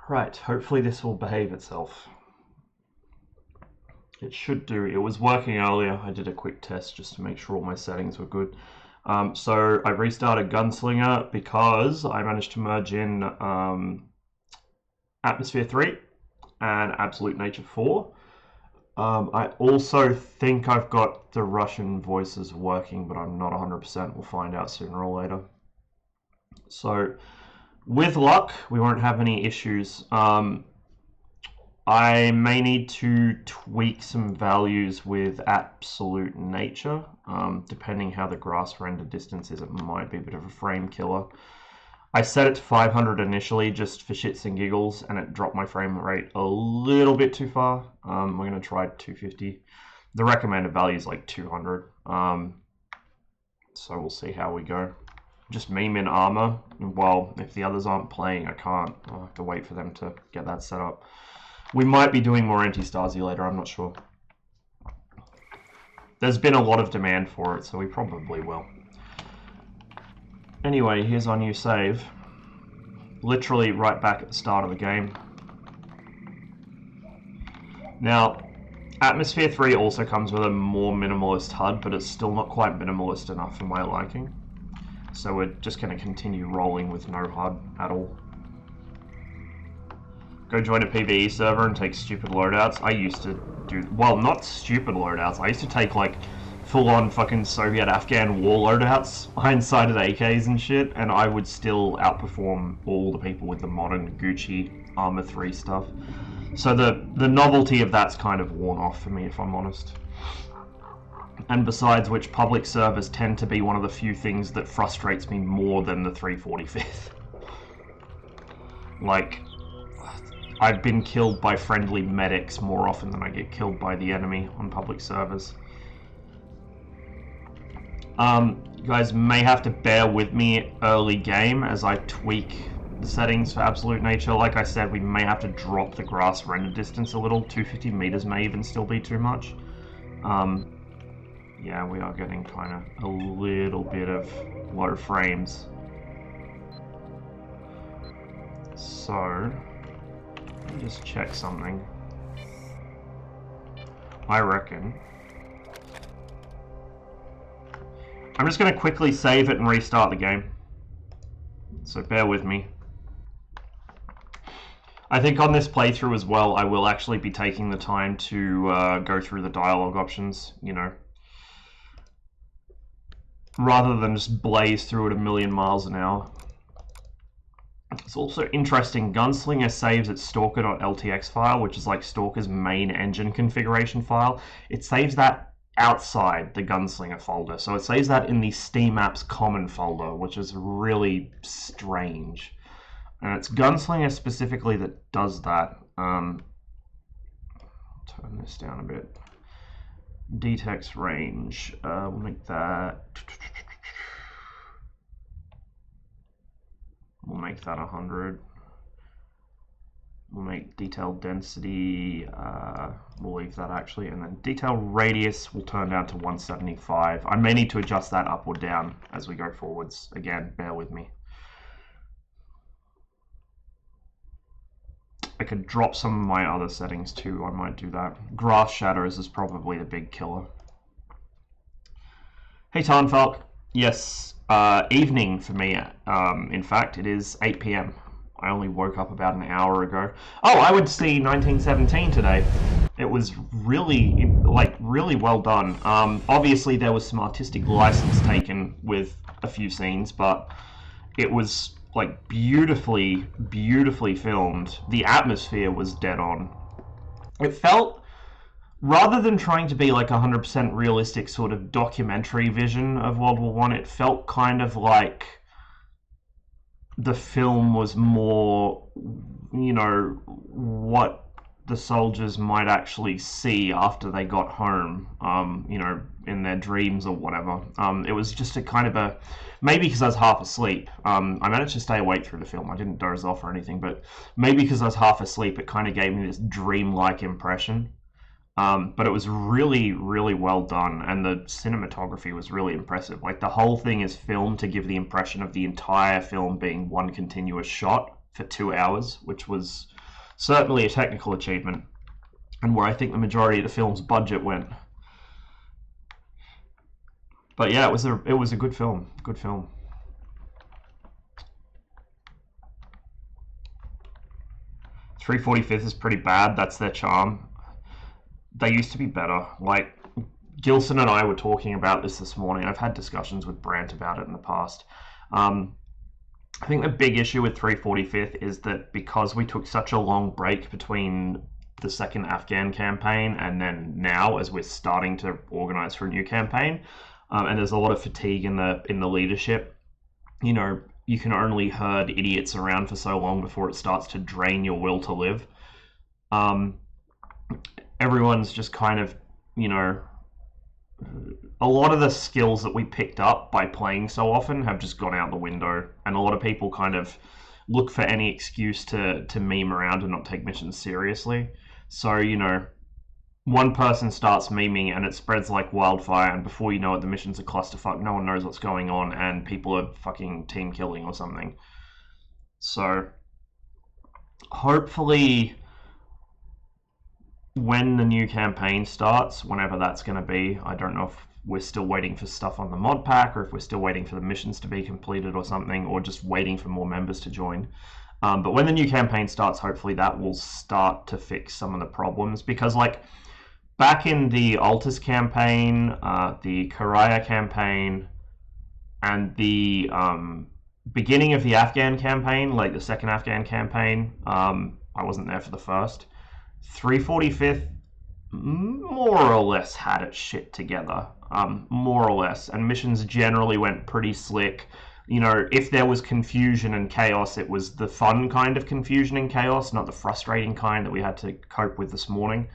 Right, hopefully this will behave itself. It should do. It was working earlier. I did a quick test just to make sure all my settings were good. So I restarted Gunslinger because I managed to merge in Atmosphere 3 and Absolute Nature 4. I also think I've got the Russian voices working, but I'm not 100%. We'll find out sooner or later. So, with luck, we won't have any issues. I may need to tweak some values with Absolute Nature. Depending how the grass render distance is, it might be a bit of a frame killer. I set it to 500 initially just for shits and giggles, and it dropped my frame rate a little bit too far. We're going to try 250. The recommended value is like 200. So we'll see how we go. Just meme in armor. Well, if the others aren't playing, I can't. I'll have to wait for them to get that set up. We might be doing more anti-Stasi later, I'm not sure. There's been a lot of demand for it, so we probably will. Anyway, here's our new save. Literally right back at the start of the game. Now, Atmosphere 3 also comes with a more minimalist HUD, but it's still not quite minimalist enough for my liking. So we're just going to continue rolling with no HUD at all. Go join a PvE server and take stupid loadouts. I used to do, well, not stupid loadouts. I used to take like full-on fucking Soviet-Afghan war loadouts, hindsighted AKs and shit, and I would still outperform all the people with the modern Gucci Armor 3 stuff. So the novelty of that's kind of worn off for me, if I'm honest. And besides which, public servers tend to be one of the few things that frustrates me more than the 345th. Like, I've been killed by friendly medics more often than I get killed by the enemy on public servers. You guys may have to bear with me early game as I tweak the settings for Absolute Nature. Like I said, we may have to drop the grass render distance a little. 250 meters may even still be too much. Yeah, we are getting kind of a little bit of low frames. So, let me just check something. I reckon I'm just going to quickly save it and restart the game. So bear with me. I think on this playthrough as well, I will actually be taking the time to go through the dialogue options, you know. Rather than just blaze through it a million miles an hour. It's also interesting, Gunslinger saves its stalker.ltx file, which is like Stalker's main engine configuration file. It saves that outside the Gunslinger folder, so it saves that in the Steam Apps common folder, which is really strange. And it's Gunslinger specifically that does that. Turn this down a bit. Detex range, we'll make that... We'll make that 100. We'll make detail density, we'll leave that actually, and then detail radius will turn down to 175. I may need to adjust that up or down as we go forwards. Again, bear with me. I could drop some of my other settings too, I might do that. Grass shadows is probably the big killer. Hey Tarnfalk, yes, evening for me, in fact, it is 8 PM. I only woke up about an hour ago. Oh, I went to see 1917 today. It was really, like, really well done. Obviously there was some artistic license taken with a few scenes, but it was like beautifully filmed. The atmosphere was dead on. It felt, rather than trying to be like 100% realistic sort of documentary vision of World War I, it felt kind of like the film was more, you know, what the soldiers might actually see after they got home, you know, in their dreams or whatever. It was just a kind of a, maybe because I was half asleep. I managed to stay awake through the film. I didn't doze off or anything, but maybe because I was half asleep, it kind of gave me this dreamlike impression. But it was really well done, and the cinematography was really impressive. Like, the whole thing is filmed to give the impression of the entire film being one continuous shot for 2 hours, which was certainly a technical achievement, and where I think the majority of the film's budget went. But yeah, it was a good film. Good film. 345th is pretty bad. That's their charm. They used to be better. Like, Gilson and I were talking about this morning. I've had discussions with Brant about it in the past. I think the big issue with 345th is that because we took such a long break between the second Afghan campaign and then now, as we're starting to organize for a new campaign, and there's a lot of fatigue in the leadership. You know, you can only herd idiots around for so long before it starts to drain your will to live. Everyone's just kind of, you know, a lot of the skills that we picked up by playing so often have just gone out the window, and a lot of people kind of look for any excuse to meme around and not take missions seriously. So, you know, one person starts memeing and it spreads like wildfire, and before you know it, the mission's a clusterfuck. No one knows what's going on, and people are fucking team killing or something. So, hopefully, when the new campaign starts, whenever that's going to be, I don't know if we're still waiting for stuff on the mod pack, or if we're still waiting for the missions to be completed or something, or just waiting for more members to join. But when the new campaign starts, hopefully that will start to fix some of the problems, because like back in the Altus campaign, the Karaya campaign, and the beginning of the Afghan campaign, like the second Afghan campaign, I wasn't there for the first. 345th more or less had its shit together, more or less, and missions generally went pretty slick. You know, if there was confusion and chaos, it was the fun kind of confusion and chaos, not the frustrating kind that we had to cope with this morning.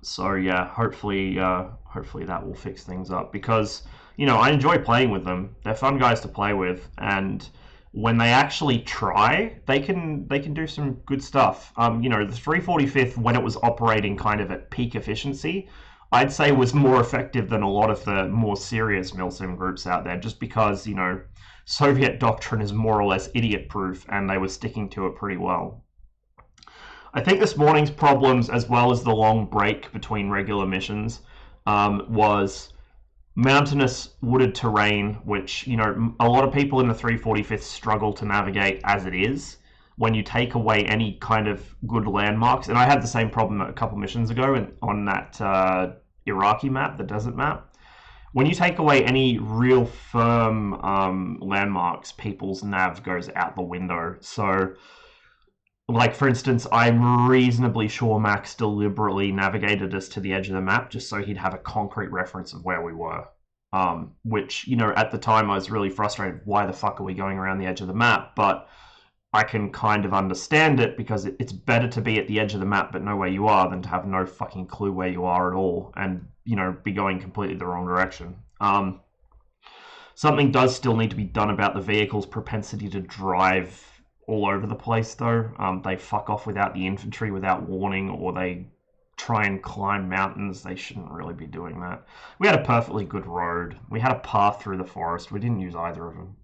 So yeah, hopefully that will fix things up, because, you know, I enjoy playing with them. They're fun guys to play with, and when they actually try, they can do some good stuff. You know, the 345th, when it was operating kind of at peak efficiency, I'd say was more effective than a lot of the more serious milsim groups out there, just because, you know, Soviet doctrine is more or less idiot-proof, and they were sticking to it pretty well. I think this morning's problems, as well as the long break between regular missions, was mountainous wooded terrain, which, you know, a lot of people in the 345th struggle to navigate as it is when you take away any kind of good landmarks. And I had the same problem a couple missions ago on that Iraqi map, the desert map. When you take away any real firm landmarks, people's nav goes out the window. So, like, for instance, I'm reasonably sure Max deliberately navigated us to the edge of the map just so he'd have a concrete reference of where we were. Which, you know, at the time I was really frustrated. Why the fuck are we going around the edge of the map? But I can kind of understand it, because it's better to be at the edge of the map but know where you are than to have no fucking clue where you are at all and, you know, be going completely the wrong direction. Something does still need to be done about the vehicle's propensity to drive all over the place, though. They fuck off without the infantry, without warning, or they try and climb mountains. They shouldn't really be doing that. We had a perfectly good road. We had a path through the forest. We didn't use either of them.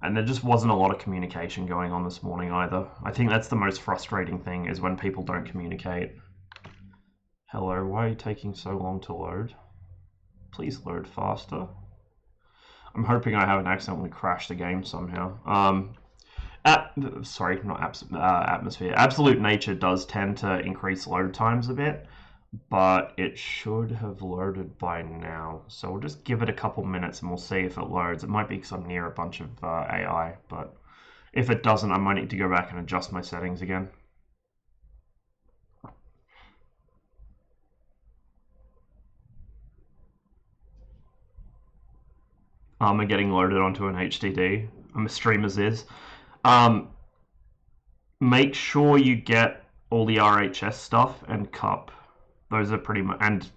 And there just wasn't a lot of communication going on this morning either. I think that's the most frustrating thing, is when people don't communicate. Hello, why are you taking so long to load? Please load faster. I'm hoping I haven't accidentally crashed the game somehow. Sorry, not atmosphere. Absolute nature does tend to increase load times a bit, but it should have loaded by now. So we'll just give it a couple minutes and we'll see if it loads. It might be because I'm near a bunch of AI, but if it doesn't, I might need to go back and adjust my settings again. Are getting loaded onto an HDD. I'm a streamer's is. Make sure you get all the RHS stuff and cup. Those are pretty much, and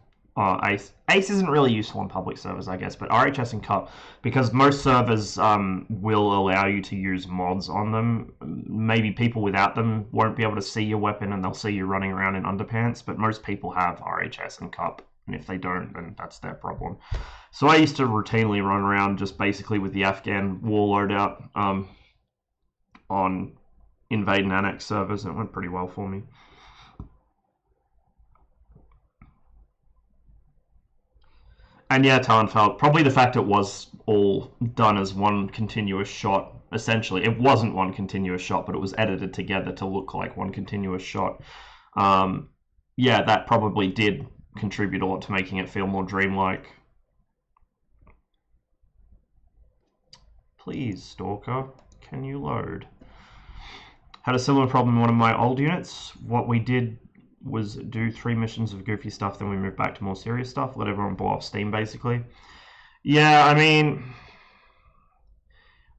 Ace. Ace isn't really useful on public servers, I guess, but RHS and cup, because most servers will allow you to use mods on them. Maybe people without them won't be able to see your weapon and they'll see you running around in underpants, but most people have RHS and cup And if they don't, then that's their problem. So I used to routinely run around just basically with the Afghan war loadout on invade and annex servers, and it went pretty well for me. And yeah, Tarnfeld, probably the fact it was all done as one continuous shot. Essentially, it wasn't one continuous shot, but it was edited together to look like one continuous shot. Yeah, that probably did contribute a lot to making it feel more dreamlike. Please, Stalker, can you load? Had a similar problem in one of my old units. What we did was do 3 missions of goofy stuff, then we moved back to more serious stuff, let everyone blow off steam, basically. Yeah, I mean,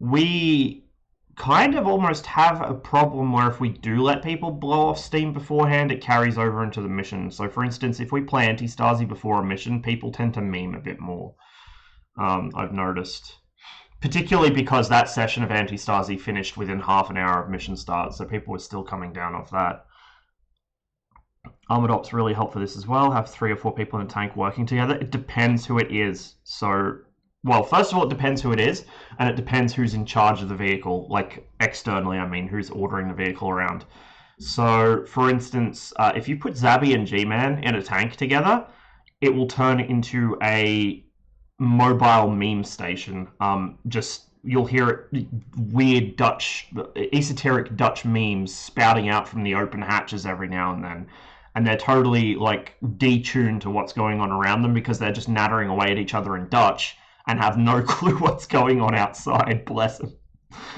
we kind of almost have a problem where if we do let people blow off steam beforehand, it carries over into the mission. So, for instance, if we play anti-Stasi before a mission, people tend to meme a bit more, I've noticed. Particularly because that session of anti-Stasi finished within half an hour of mission start, so people were still coming down off that. Armored Ops really help for this as well. Have 3 or 4 people in a tank working together. It depends who it is. So, well, first of all, it depends who it is, and it depends who's in charge of the vehicle. Like, externally, I mean, who's ordering the vehicle around. So, for instance, if you put Zabby and G-Man in a tank together, it will turn into a mobile meme station. You'll hear it, weird Dutch, esoteric Dutch memes spouting out from the open hatches every now and then. And they're totally, like, detuned to what's going on around them because they're just nattering away at each other in Dutch and have no clue what's going on outside, bless them.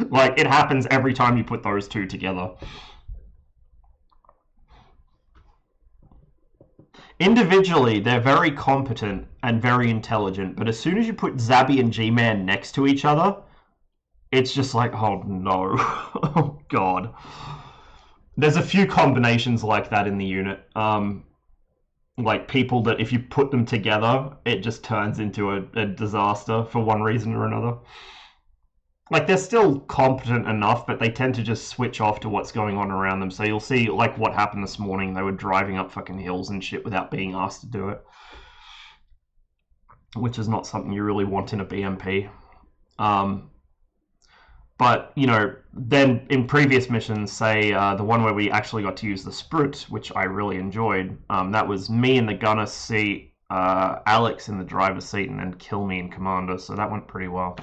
Like, it happens every time you put those two together. Individually, they're very competent and very intelligent, but as soon as you put Zabby and G-Man next to each other, it's just like, oh no, oh god. There's a few combinations like that in the unit. Like people that if you put them together, it just turns into a disaster for one reason or another. Like, they're still competent enough, but they tend to just switch off to what's going on around them. So you'll see, like, what happened this morning. They were driving up fucking hills and shit without being asked to do it. Which is not something you really want in a BMP. But, you know, then in previous missions, say the one where we actually got to use the Sprut, which I really enjoyed, that was me in the gunner seat, Alex in the driver's seat, and then Kill Me in commander, so that went pretty well.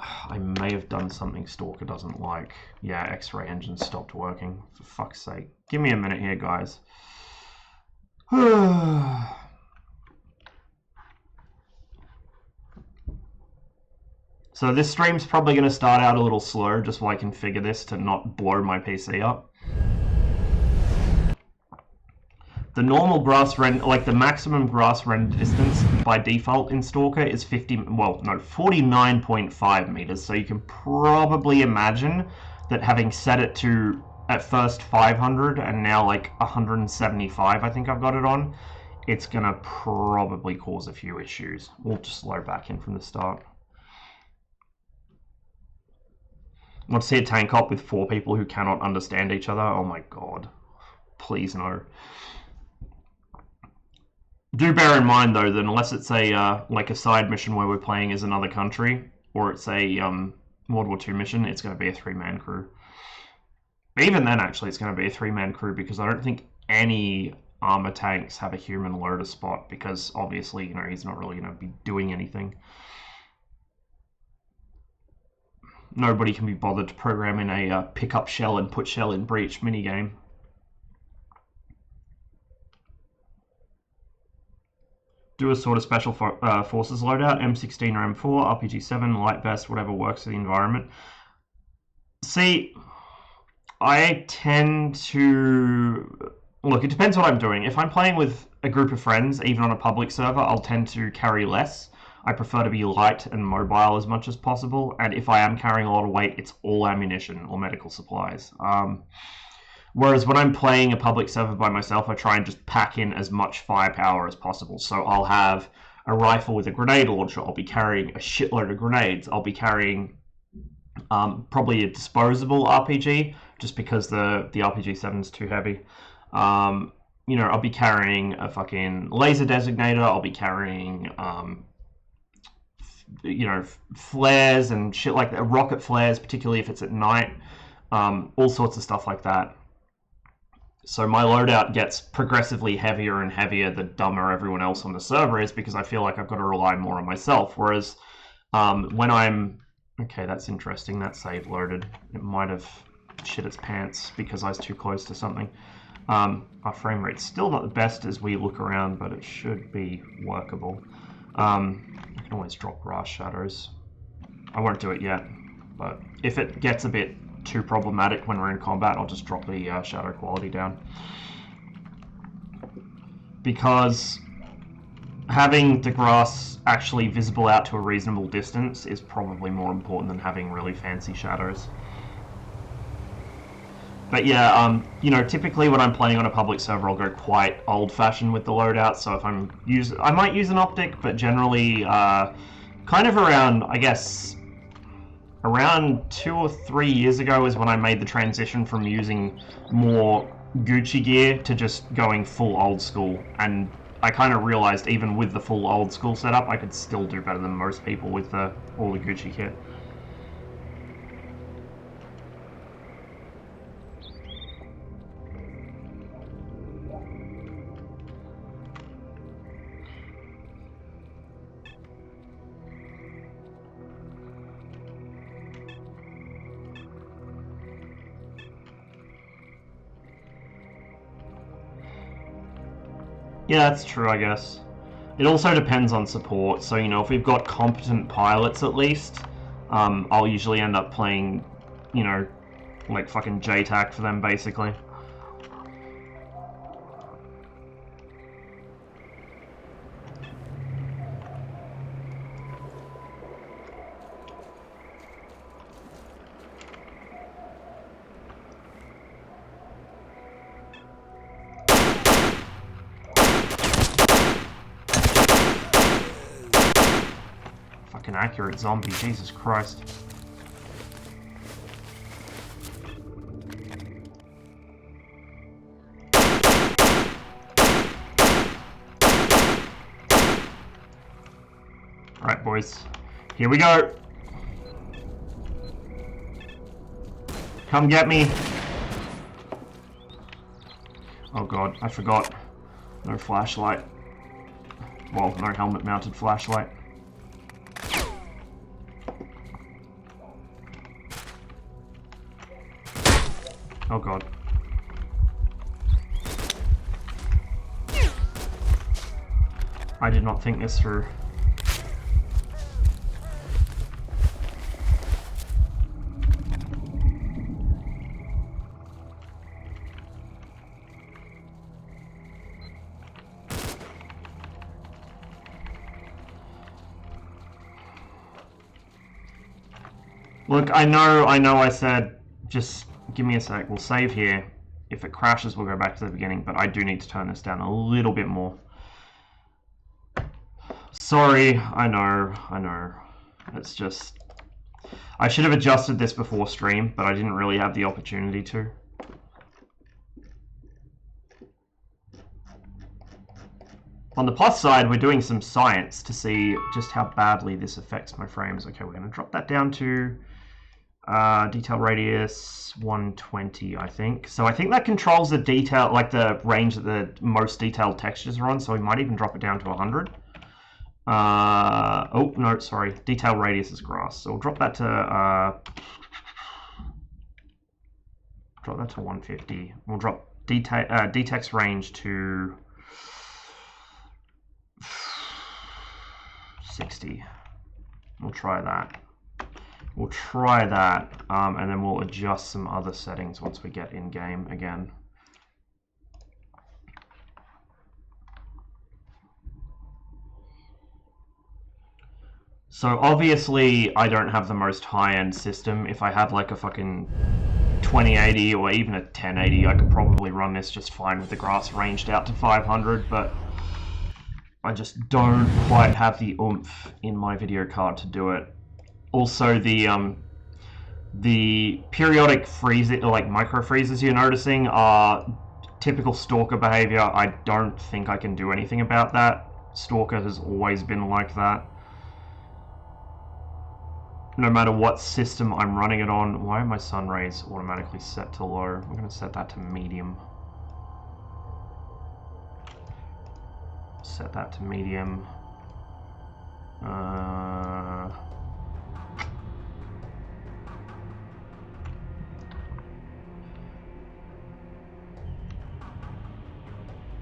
I may have done something Stalker doesn't like. Yeah, X-ray engine stopped working, for fuck's sake. Give me a minute here, guys. So this stream's probably going to start out a little slow, just so I can configure this to not blow my PC up. The normal grass rend, like the maximum grass rend distance by default in Stalker is 49.5 meters. So you can probably imagine that having set it to at first 500 and now like 175, I think I've got it on, it's gonna probably cause a few issues. We'll just load back in from the start. I want to see a tank op with 4 people who cannot understand each other. Oh my god. Please no. Do bear in mind though that unless it's a like a side mission where we're playing as another country, or it's a World War II mission, it's going to be a 3-man crew. Even then, actually, it's going to be a 3-man crew because I don't think any armor tanks have a human loader spot because obviously, you know, he's not really going to be doing anything. Nobody can be bothered to program in a pick up shell and put shell in breach minigame. Do a sort of special forces loadout, M16 or M4, RPG-7, light vest, whatever works for the environment. See, I tend to... Look, it depends what I'm doing. If I'm playing with a group of friends, even on a public server, I'll tend to carry less. I prefer to be light and mobile as much as possible, and if I am carrying a lot of weight, it's all ammunition or medical supplies. Whereas when I'm playing a public server by myself, I try and just pack in as much firepower as possible. So I'll have a rifle with a grenade launcher, I'll be carrying a shitload of grenades, I'll be carrying probably a disposable RPG, just because the RPG-7 is too heavy. you know, I'll be carrying a fucking laser designator, I'll be carrying, you know, flares and shit like that, rocket flares, particularly if it's at night, all sorts of stuff like that. So my loadout gets progressively heavier and heavier the dumber everyone else on the server is, because I feel like I've got to rely more on myself. Whereas when I'm... Okay, that's interesting. That save loaded. It might have shit its pants because I was too close to something. Our frame rate's still not the best as we look around, but it should be workable. I can always drop grass shadows. I won't do it yet, but if it gets a bit too problematic when we're in combat, I'll just drop the shadow quality down. Because having the grass actually visible out to a reasonable distance is probably more important than having really fancy shadows. But yeah, you know, typically when I'm playing on a public server, I'll go quite old-fashioned with the loadout. So if I might use an optic, but generally, kind of around, I guess, around 2 or 3 years ago is when I made the transition from using more Gucci gear to just going full old school. And I kind of realized even with the full old school setup, I could still do better than most people with all the Gucci kit. Yeah, that's true, I guess. It also depends on support, so, you know, if we've got competent pilots at least, I'll usually end up playing, you know, like fucking JTAC for them, basically. Fucking accurate zombie, Jesus Christ. Alright, boys. Here we go. Come get me. Oh god, I forgot. No flashlight. Well, no helmet-mounted flashlight. Oh god. I did not think this through. Look, I know I said just give me a sec, we'll save here. If it crashes, we'll go back to the beginning, but I do need to turn this down a little bit more. Sorry, I know. It's just... I should have adjusted this before stream, but I didn't really have the opportunity to. On the plus side, we're doing some science to see just how badly this affects my frames. Okay, we're going to drop that down to detail radius 120, I think. So I think that controls the detail, like the range that the most detailed textures are on, so we might even drop it down to 100. Oh, no, sorry. Detail radius is grass, so we'll drop that to 150. We'll drop detex range to 60. We'll try that. And then we'll adjust some other settings once we get in game again. So obviously I don't have the most high-end system. If I had like a fucking 2080 or even a 1080, I could probably run this just fine with the grass ranged out to 500, but I just don't quite have the oomph in my video card to do it. Also, the periodic freeze, like micro freezes you're noticing, are typical Stalker behavior. I don't think I can do anything about that. Stalker has always been like that. No matter what system I'm running it on. Why are my sun rays automatically set to low? I'm going to set that to medium. Set that to medium.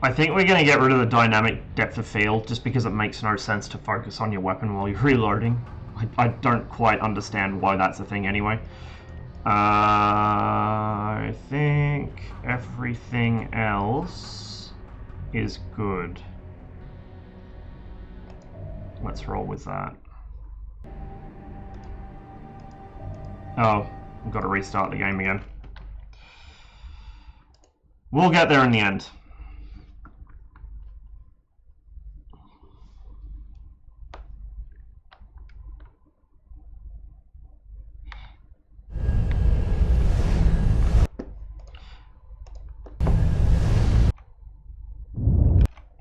I think we're going to get rid of the dynamic depth of field just because it makes no sense to focus on your weapon while you're reloading. I don't quite understand why that's a thing anyway. I think everything else is good. Let's roll with that. Oh, I've got to restart the game again. We'll get there in the end.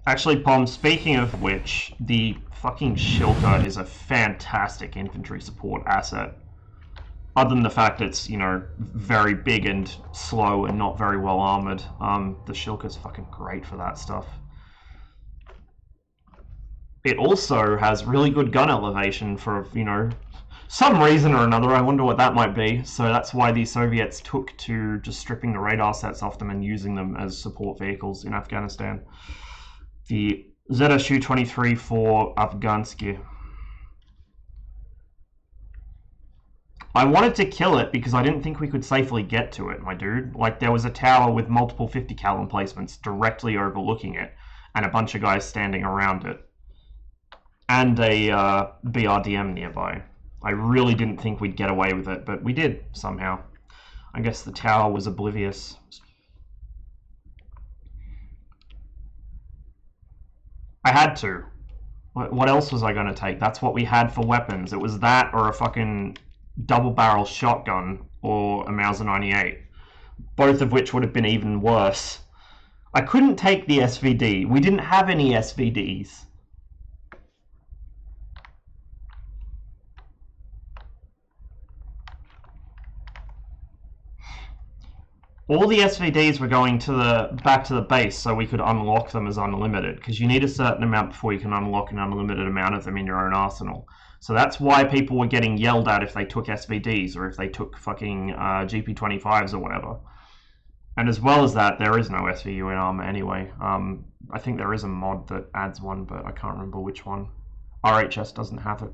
Actually, Pom, speaking of which, the fucking Shilka is a fantastic infantry support asset. Other than the fact it's, you know, very big and slow and not very well armored, the Shilka's fucking great for that stuff. It also has really good gun elevation for, you know, some reason or another. I wonder what that might be. So that's why the Soviets took to just stripping the radar sets off them and using them as support vehicles in Afghanistan. The ZSU-23 for Afghansky. I wanted to kill it because I didn't think we could safely get to it, my dude. Like, there was a tower with multiple 50 cal emplacements directly overlooking it, and a bunch of guys standing around it. And a BRDM nearby. I really didn't think we'd get away with it, but we did, somehow. I guess the tower was oblivious. I had to. What else was I going to take? That's what we had for weapons. It was that or a fucking double-barrel shotgun or a Mauser 98. Both of which would have been even worse. I couldn't take the SVD. We didn't have any SVDs. All the SVDs were going to back to the base so we could unlock them as unlimited, because you need a certain amount before you can unlock an unlimited amount of them in your own arsenal. So that's why people were getting yelled at if they took SVDs or if they took fucking GP25s or whatever. And as well as that, there is no SVU in armor anyway. I think there is a mod that adds one, but I can't remember which one. RHS doesn't have it.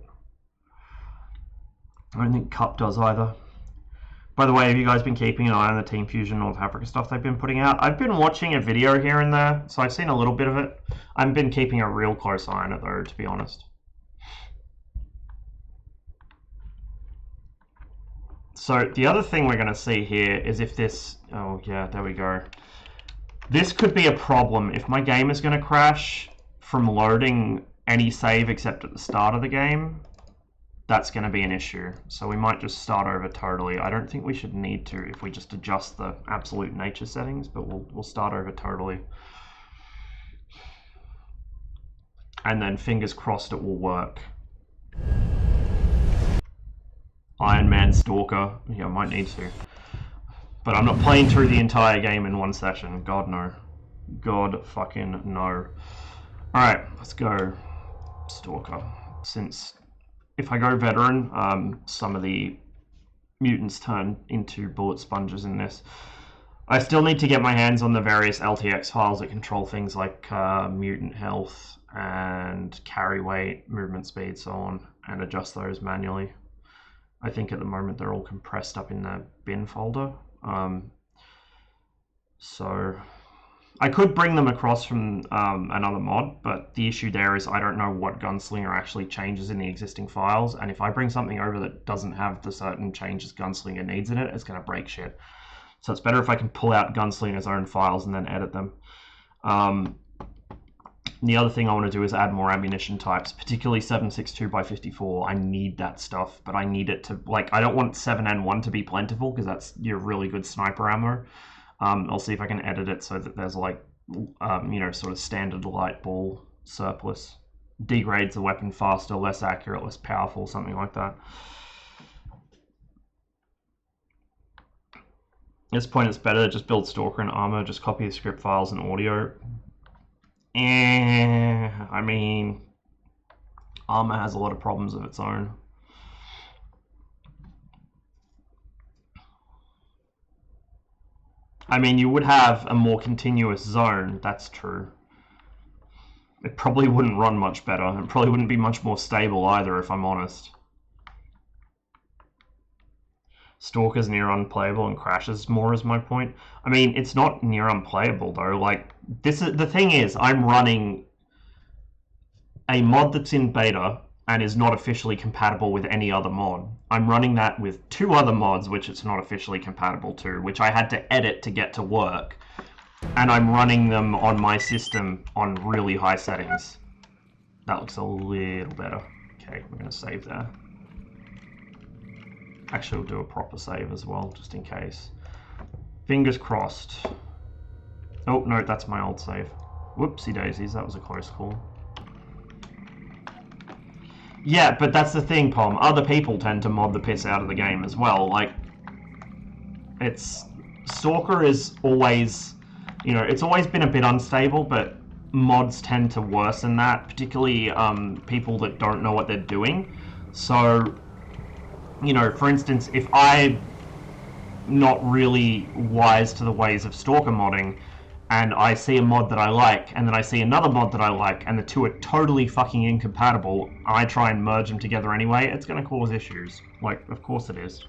I don't think Cup does either. By the way, have you guys been keeping an eye on the Team Fusion North Africa stuff they've been putting out? I've been watching a video here and there, so I've seen a little bit of it. I haven't been keeping a real close eye on it though, to be honest. So the other thing we're going to see here is if this... Oh yeah, there we go. This could be a problem if my game is going to crash from loading any save except at the start of the game. That's going to be an issue. So we might just start over totally. I don't think we should need to if we just adjust the absolute nature settings, but we'll start over totally. And then fingers crossed it will work. Iron Man Stalker. Yeah, I might need to. But I'm not playing through the entire game in one session. God no. God fucking no. Alright, let's go Stalker. Since if I go veteran, some of the mutants turn into bullet sponges in this. I still need to get my hands on the various LTX files that control things like mutant health and carry weight, movement speed, so on, and adjust those manually. I think at the moment they're all compressed up in the bin folder. So I could bring them across from another mod, but the issue there is I don't know what Gunslinger actually changes in the existing files, and if I bring something over that doesn't have the certain changes Gunslinger needs in it, it's going to break shit. So it's better if I can pull out Gunslinger's own files and then edit them. The other thing I want to do is add more ammunition types, particularly 7.62x54. I need that stuff, but I need it to, like, I don't want 7N1 to be plentiful because that's your really good sniper ammo. I'll see if I can edit it so that there's like, you know, sort of standard light ball surplus. Degrades the weapon faster, less accurate, less powerful, something like that. At this point, it's better to just build Stalker and Armor, just copy the script files and audio. I mean, Armor has a lot of problems of its own. I mean, you would have a more continuous zone, that's true. It probably wouldn't run much better. It probably wouldn't be much more stable either, if I'm honest. Stalker's near unplayable and crashes more is my point. I mean, it's not near unplayable though. Like, this is the thing is, I'm running a mod that's in beta and is not officially compatible with any other mod. I'm running that with 2 other mods which it's not officially compatible to, which I had to edit to get to work. And I'm running them on my system on really high settings. That looks a little better. Okay, we're going to save there. Actually, we'll do a proper save as well, just in case. Fingers crossed. Oh, no, that's my old save. Whoopsie daisies, that was a close call. Yeah, but that's the thing, Pom. Other people tend to mod the piss out of the game as well. Like, it's... Stalker is always... You know, it's always been a bit unstable, but mods tend to worsen that, particularly people that don't know what they're doing. So... You know, for instance, if I'm not really wise to the ways of Stalker modding, and I see a mod that I like, and then I see another mod that I like, and the 2 are totally fucking incompatible, I try and merge them together anyway, it's going to cause issues. Like, of course it is.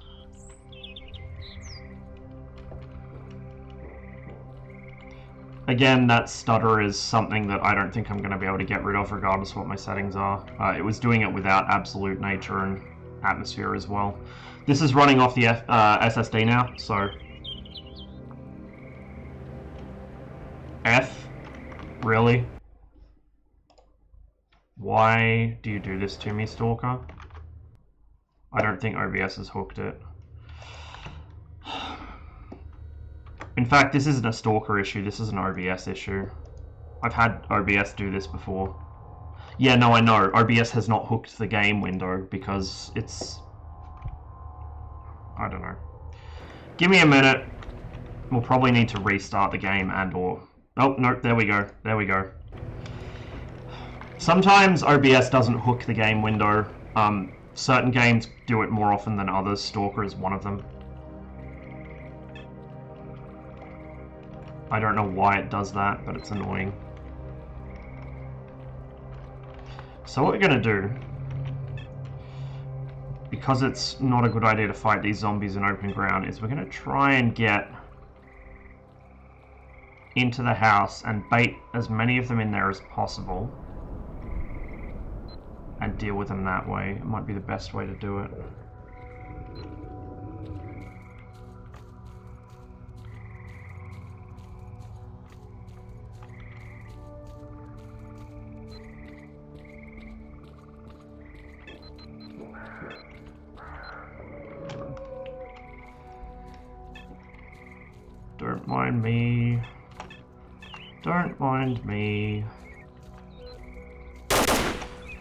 Again, that stutter is something that I don't think I'm going to be able to get rid of regardless of what my settings are. It was doing it without absolute nature and atmosphere as well. This is running off the SSD now, so... F? Really? Why do you do this to me, Stalker? I don't think OBS has hooked it. In fact, this isn't a Stalker issue, this is an OBS issue. I've had OBS do this before. Yeah, no, I know. OBS has not hooked the game window because it's... I don't know. Give me a minute. We'll probably need to restart the game and or... Oh, no, there we go. There we go. Sometimes OBS doesn't hook the game window. Certain games do it more often than others. Stalker is one of them. I don't know why it does that, but it's annoying. So what we're going to do, because it's not a good idea to fight these zombies in open ground, is we're going to try and get into the house and bait as many of them in there as possible and deal with them that way. It might be the best way to do it. Don't mind me. Don't mind me.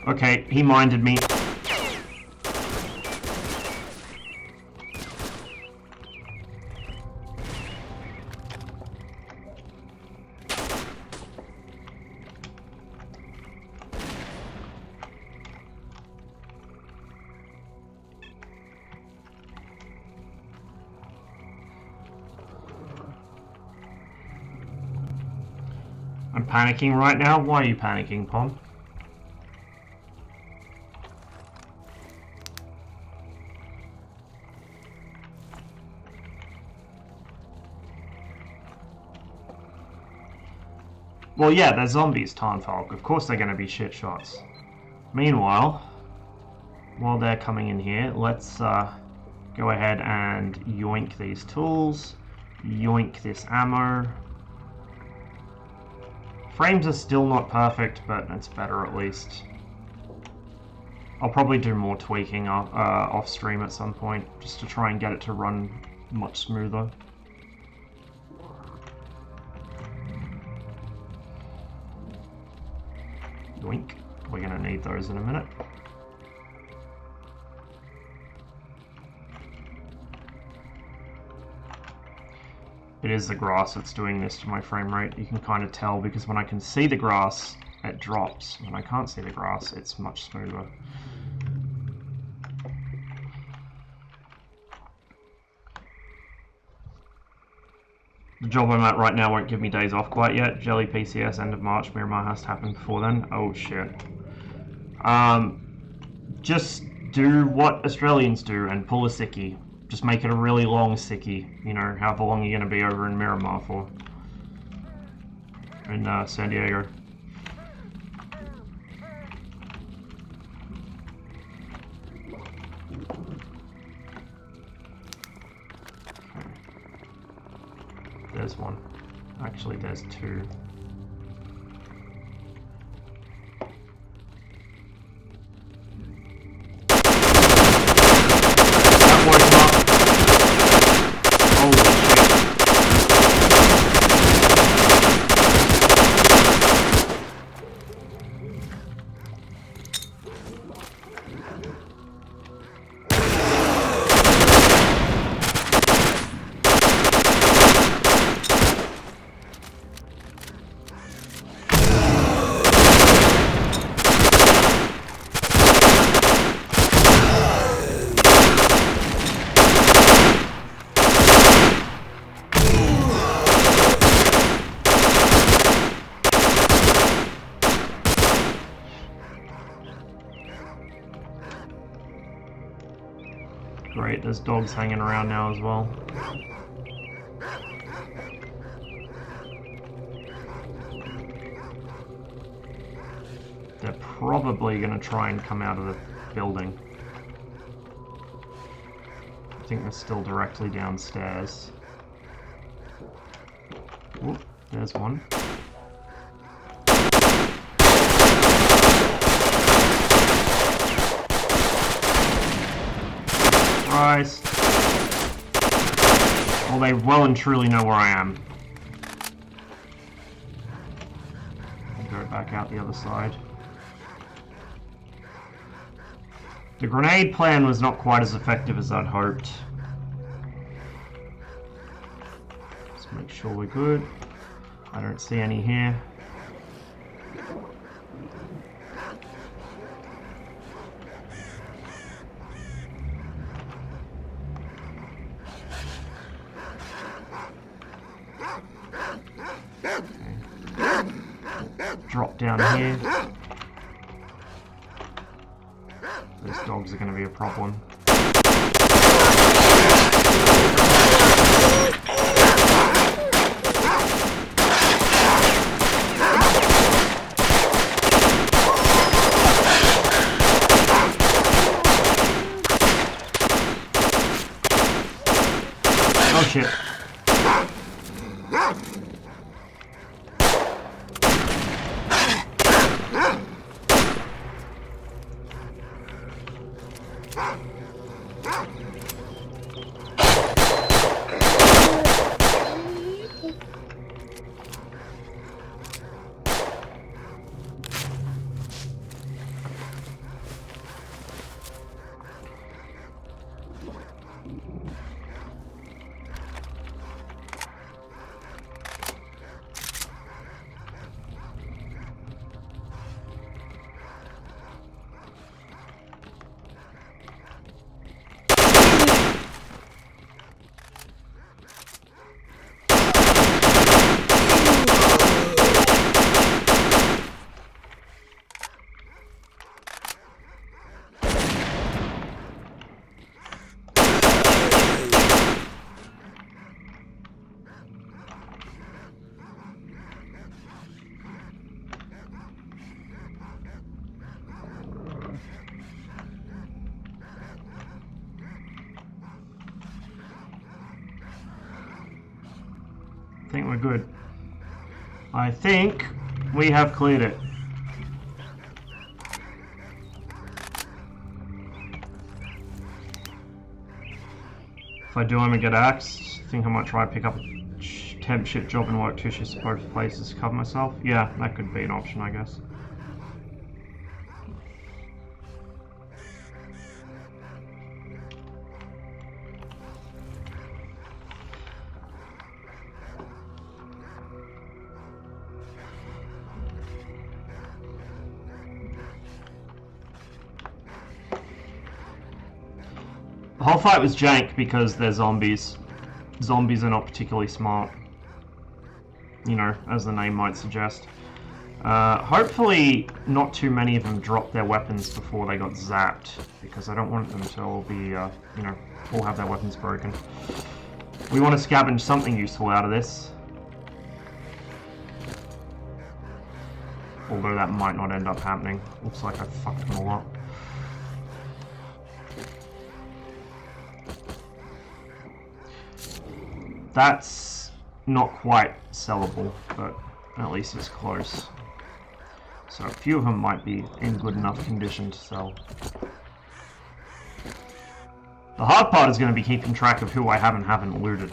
Okay, he minded me. I'm panicking right now. Why are you panicking, Pom? Well, yeah, they're zombies, Tarnfalk. Of course they're going to be shit shots. Meanwhile, while they're coming in here, let's go ahead and yoink these tools, yoink this ammo. Frames are still not perfect, but it's better at least. I'll probably do more tweaking off stream at some point, just to try and get it to run much smoother. Yoink. We're gonna need those in a minute. It is the grass that's doing this to my frame rate. You can kind of tell because when I can see the grass, it drops. When I can't see the grass, it's much smoother. The job I'm at right now won't give me days off quite yet. Jelly PCS, end of March. Miramar has to happen before then. Oh shit. Just do what Australians do and pull a sickie. Just make it a really long sickie. You know, however long you're going to be over in Miramar for. In San Diego. There's one. Actually, there's two. That woke him up. Holy shit. Great, there's dogs hanging around now as well. They're probably going to try and come out of the building. I think they're still directly downstairs. Oop, there's one. Christ. Well, they well and truly know where I am. I'll go back out the other side. The grenade plan was not quite as effective as I'd hoped. Let's make sure we're good. I don't see any here. Drop down here. Those dogs are going to be a problem. Oh shit. I think we're good. I think we have cleared it. If I do, I'm gonna get axed. I think I might try and pick up a temp ship job and work 2 shifts at both places to cover myself. Yeah, that could be an option, I guess. The whole fight was jank because they're zombies. Zombies are not particularly smart. You know, as the name might suggest. Hopefully not too many of them dropped their weapons before they got zapped, because I don't want them to all be, you know, all have their weapons broken. We want to scavenge something useful out of this. Although that might not end up happening. Looks like I fucked them all up. That's not quite sellable, but at least it's close. So a few of them might be in good enough condition to sell. The hard part is going to be keeping track of who I have and haven't looted.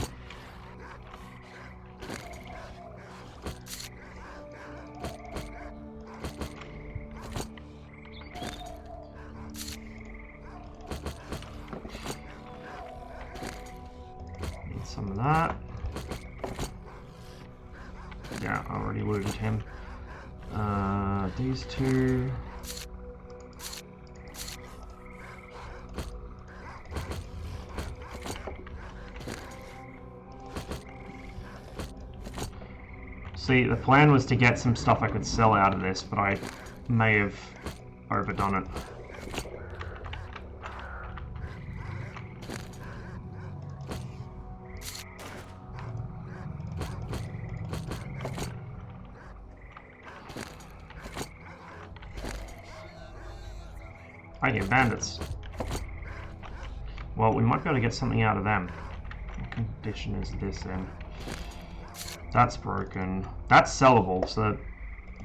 Need some of that. Yeah, I already looted him. These two. See, the plan was to get some stuff I could sell out of this, but I may have overdone it. I hear bandits. Well, we might be able to get something out of them. What condition is this in? That's broken. That's sellable, so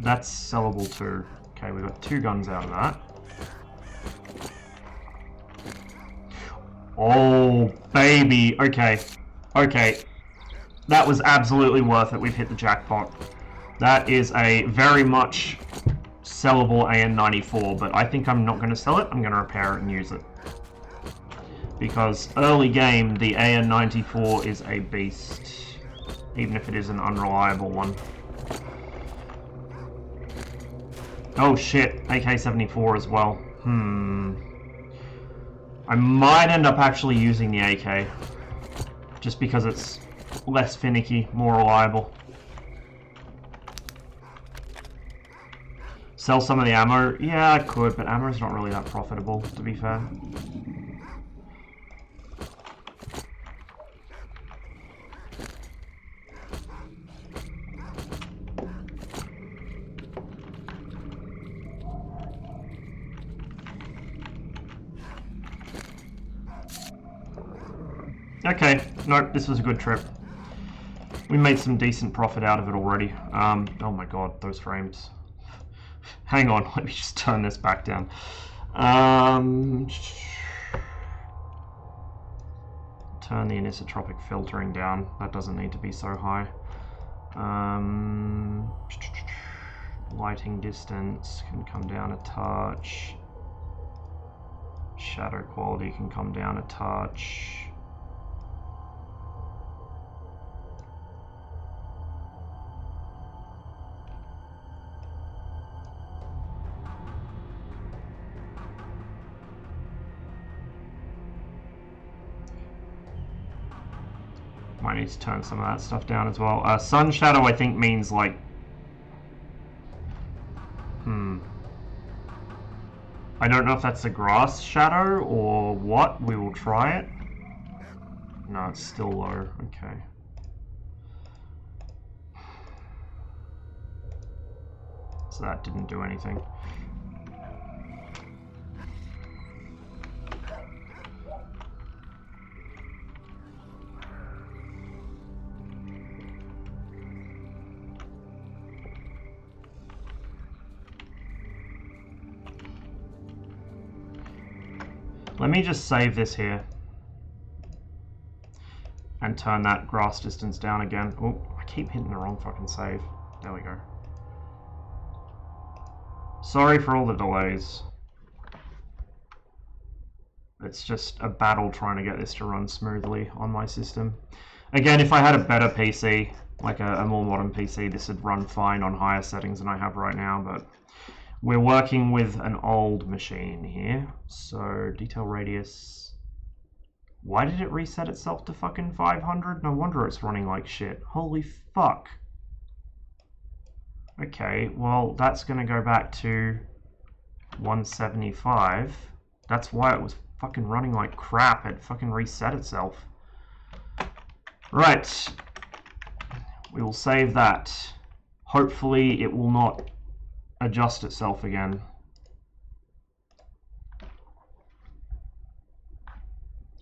that's sellable too. Okay, we got 2 guns out of that. Oh, baby. Okay. Okay. That was absolutely worth it. We've hit the jackpot. That is a very much sellable AN94, but I think I'm not going to sell it. I'm going to repair it and use it. Because early game, the AN94 is a beast. Even if it is an unreliable one. Oh shit, AK-74 as well. I might end up actually using the AK. Just because it's less finicky, more reliable. Sell some of the ammo? Yeah, I could, but ammo's not really that profitable, to be fair. Okay, nope, this was a good trip. We made some decent profit out of it already. Oh my god, those frames. Hang on, let me just turn this back down. Turn the anisotropic filtering down. That doesn't need to be so high. Lighting distance can come down a touch. Shadow quality can come down a touch. Might need to turn some of that stuff down as well. Sun shadow I think means like... I don't know if that's the grass shadow or what. We will try it. No, it's still low. Okay. So that didn't do anything. Let me just save this here and turn that grass distance down again. Oh, I keep hitting the wrong fucking save. There we go. Sorry for all the delays. It's just a battle trying to get this to run smoothly on my system. Again, if I had a better PC, like a more modern PC, this would run fine on higher settings than I have right now, but we're working with an old machine here. So detail radius Why did it reset itself to fucking 500? No wonder it's running like shit. Holy fuck. Okay, well, that's going to go back to 175. That's why it was fucking running like crap. It fucking reset itself. Right. We will save that. Hopefully it will not adjust itself again.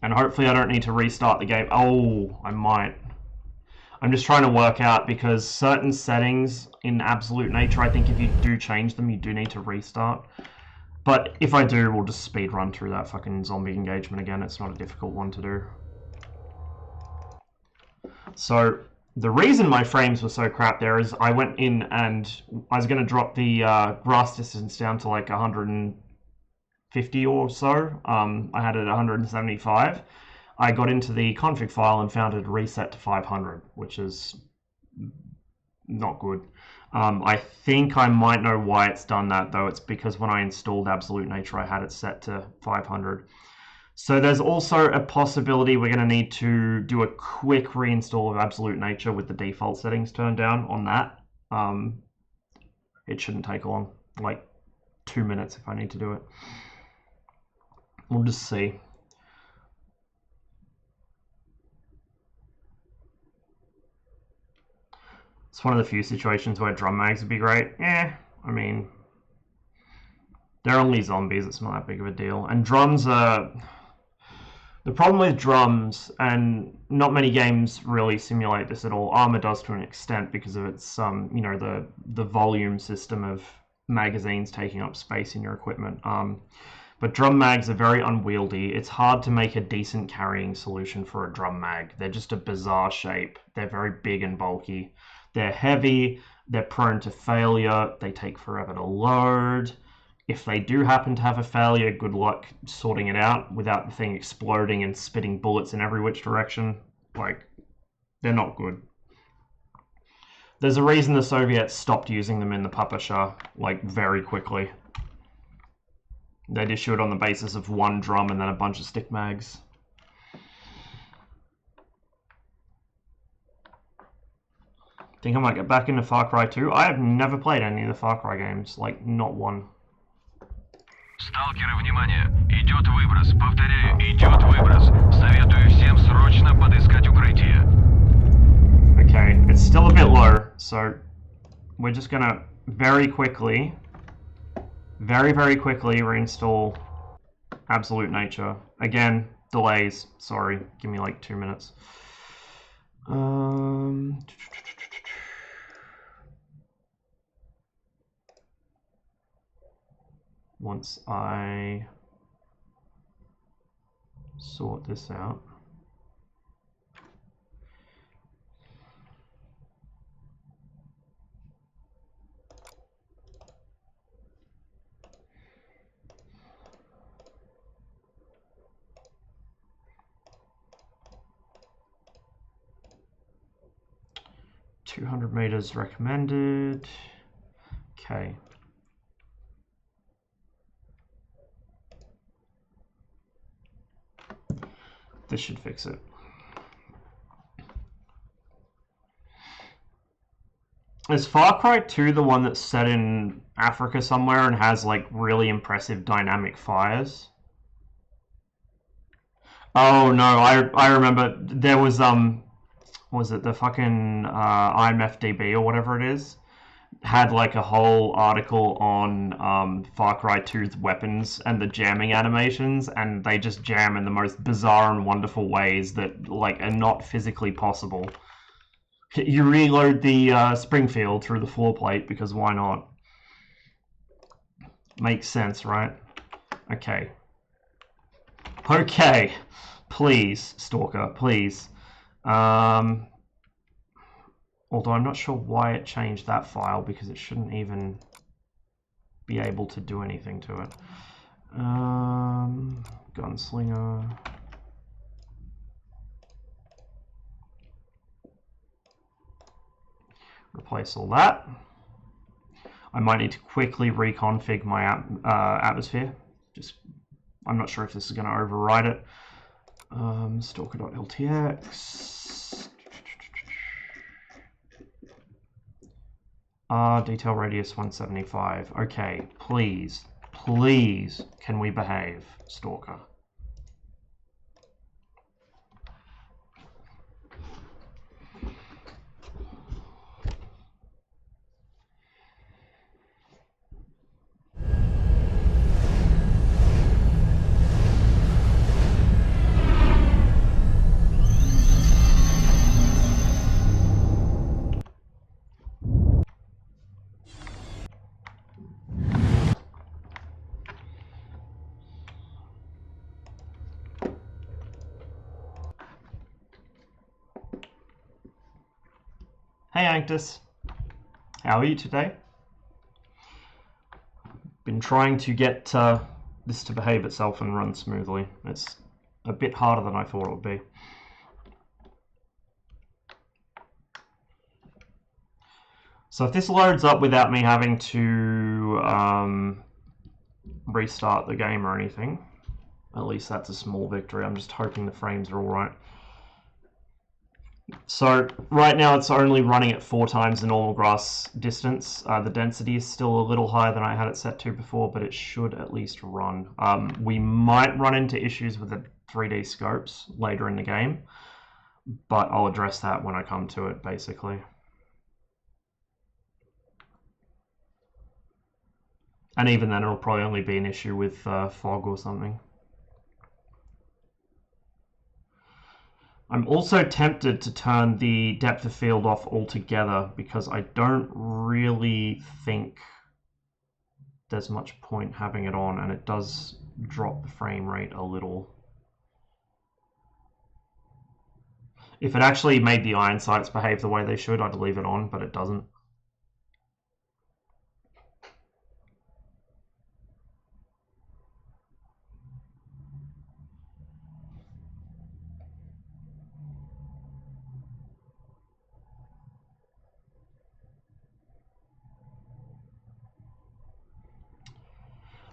And hopefully I don't need to restart the game. Oh, I might. I'm just trying to work out, because certain settings in absolute nature, I think if you do change them, you do need to restart. But if I do, we'll just speed run through that fucking zombie engagement again. It's not a difficult one to do. So the reason my frames were so crap there is I went in and I was going to drop the grass distance down to like 150 or so. I had it at 175. I got into the config file and found it reset to 500, which is not good. I think I might know why it's done that, though. It's because when I installed Absolute Nature, I had it set to 500. So there's also a possibility we're going to need to do a quick reinstall of Absolute Nature with the default settings turned down on that. It shouldn't take long, like 2 minutes if I need to do it. We'll just see. It's one of the few situations where drum mags would be great. I mean, they're only zombies, it's not that big of a deal. And drums are... The problem with drums, and not many games really simulate this at all, Arma does to an extent because of its, you know, the volume system of magazines taking up space in your equipment. But drum mags are very unwieldy. It's hard to make a decent carrying solution for a drum mag. They're just a bizarre shape. They're very big and bulky. They're heavy, they're prone to failure, they take forever to load. If they do happen to have a failure, good luck sorting it out without the thing exploding and spitting bullets in every which direction. Like, they're not good. There's a reason the Soviets stopped using them in the Papasha, like, very quickly. They'd issue it on the basis of one drum and then a bunch of stick mags. Think I might get back into Far Cry 2. I have never played any of the Far Cry games, like, not one. Сталкеры, внимание! Идет выброс. Повторяю, идет выброс. Советую всем срочно подыскать укрытие. Okay, it's still a bit low, so we're just gonna very quickly reinstall Absolute Nature. Again, delays. Sorry, give me like 2 minutes. Once I sort this out. $200 recommended. Okay. This should fix it. Is Far Cry 2 the one that's set in Africa somewhere and has like really impressive dynamic fires? Oh no, I remember there was it the fucking IMFDB or whatever it is? Had like a whole article on Far Cry 2's weapons and the jamming animations, and they just jam in the most bizarre and wonderful ways that like are not physically possible. You reload the Springfield through the floor plate because why not? Makes sense, right? Okay. Okay. Please, Stalker, please. Although I'm not sure why it changed that file, because it shouldn't even be able to do anything to it. Gunslinger. Replace all that. I might need to quickly reconfig my atmosphere. I'm not sure if this is going to override it. Stalker.ltx. Detail radius 175. Okay, please, please, can we behave, Stalker? Hey Anctus, how are you today? Been trying to get this to behave itself and run smoothly. It's a bit harder than I thought it would be. So if this loads up without me having to restart the game or anything, at least that's a small victory. I'm just hoping the frames are alright. So right now it's only running at 4 times the normal grass distance. The density is still a little higher than I had it set to before, but it should at least run. We might run into issues with the 3D scopes later in the game, but I'll address that when I come to it, basically. And even then it'll probably only be an issue with fog or something. I'm also tempted to turn the depth of field off altogether because I don't really think there's much point having it on, and it does drop the frame rate a little. If it actually made the iron sights behave the way they should, I'd leave it on, but it doesn't.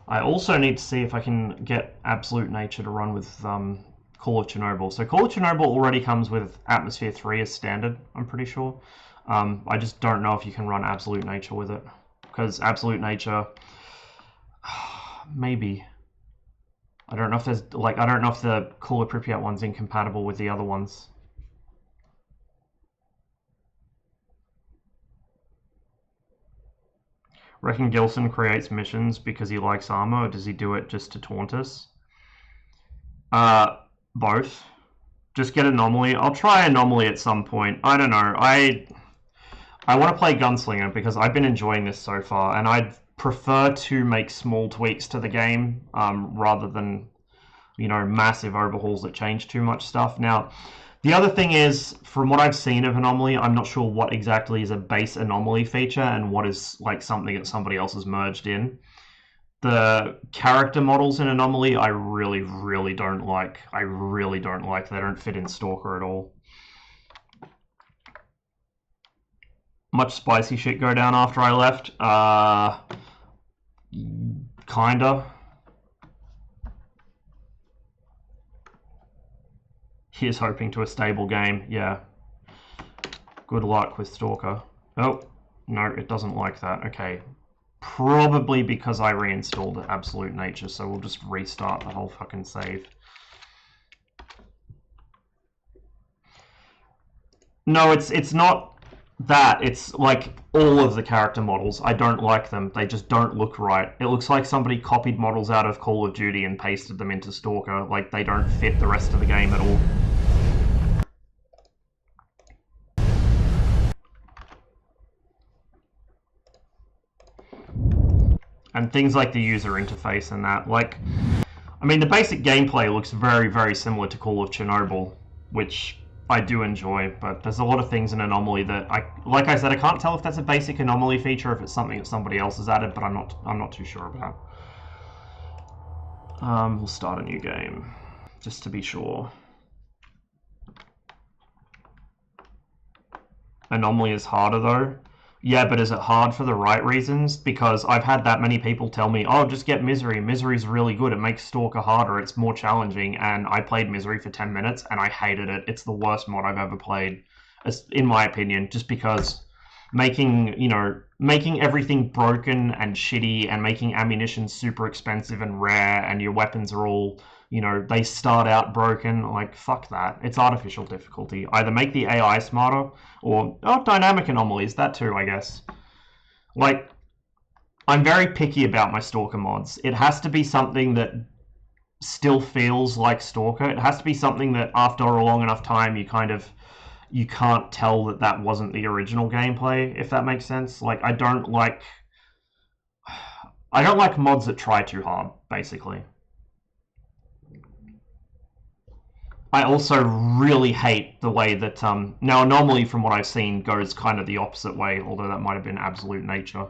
I also need to see if I can get Absolute Nature to run with Call of Chernobyl. So Call of Chernobyl already comes with Atmosphere 3 as standard, I'm pretty sure. I just don't know if you can run Absolute Nature with it, because Absolute Nature, maybe. I don't know if there's, like, I don't know if the Call of Pripyat one's incompatible with the other ones. Reckon Gilson creates missions because he likes armor, or does he do it just to taunt us? Both. Just get Anomaly. I'll try Anomaly at some point. I don't know. I want to play Gunslinger because I've been enjoying this so far, and I'd prefer to make small tweaks to the game rather than, you know, massive overhauls that change too much stuff. Now, the other thing is, from what I've seen of Anomaly, I'm not sure what exactly is a base Anomaly feature and what is like something that somebody else has merged in. The character models in Anomaly, I really, really don't like. I really don't like. They don't fit in Stalker at all. Much spicy shit go down after I left? Kinda. Here's hoping to a stable game. Yeah. Good luck with Stalker. Oh, no, it doesn't like that. Okay. Probably because I reinstalled Absolute Nature, so we'll just restart the whole fucking save. No, it's not that. It's like all of the character models. I don't like them. They just don't look right. It looks like somebody copied models out of Call of Duty and pasted them into Stalker. Like, they don't fit the rest of the game at all. And things like the user interface and that, like, I mean, the basic gameplay looks very, very similar to Call of Chernobyl, which I do enjoy, but there's a lot of things in Anomaly that like I said, I can't tell if that's a basic Anomaly feature, if it's something that somebody else has added, but I'm not too sure about. We'll start a new game, just to be sure. Anomaly is harder though. Yeah, but is it hard for the right reasons? Because I've had that many people tell me, oh, just get Misery. Misery's really good. It makes Stalker harder. It's more challenging. And I played Misery for 10 minutes and I hated it. It's the worst mod I've ever played, in my opinion, just because making everything broken and shitty and making ammunition super expensive and rare and your weapons are all, they start out broken. Like, fuck that. It's artificial difficulty. Either make the AI smarter or dynamic anomalies, that too, I guess. Like, I'm very picky about my Stalker mods. It has to be something that still feels like Stalker. It has to be something that after a long enough time you can't tell that that wasn't the original gameplay, if that makes sense. Like, I don't like mods that try too hard, basically. I also really hate the way that now anomaly from what I've seen goes kind of the opposite way, although that might have been absolute nature.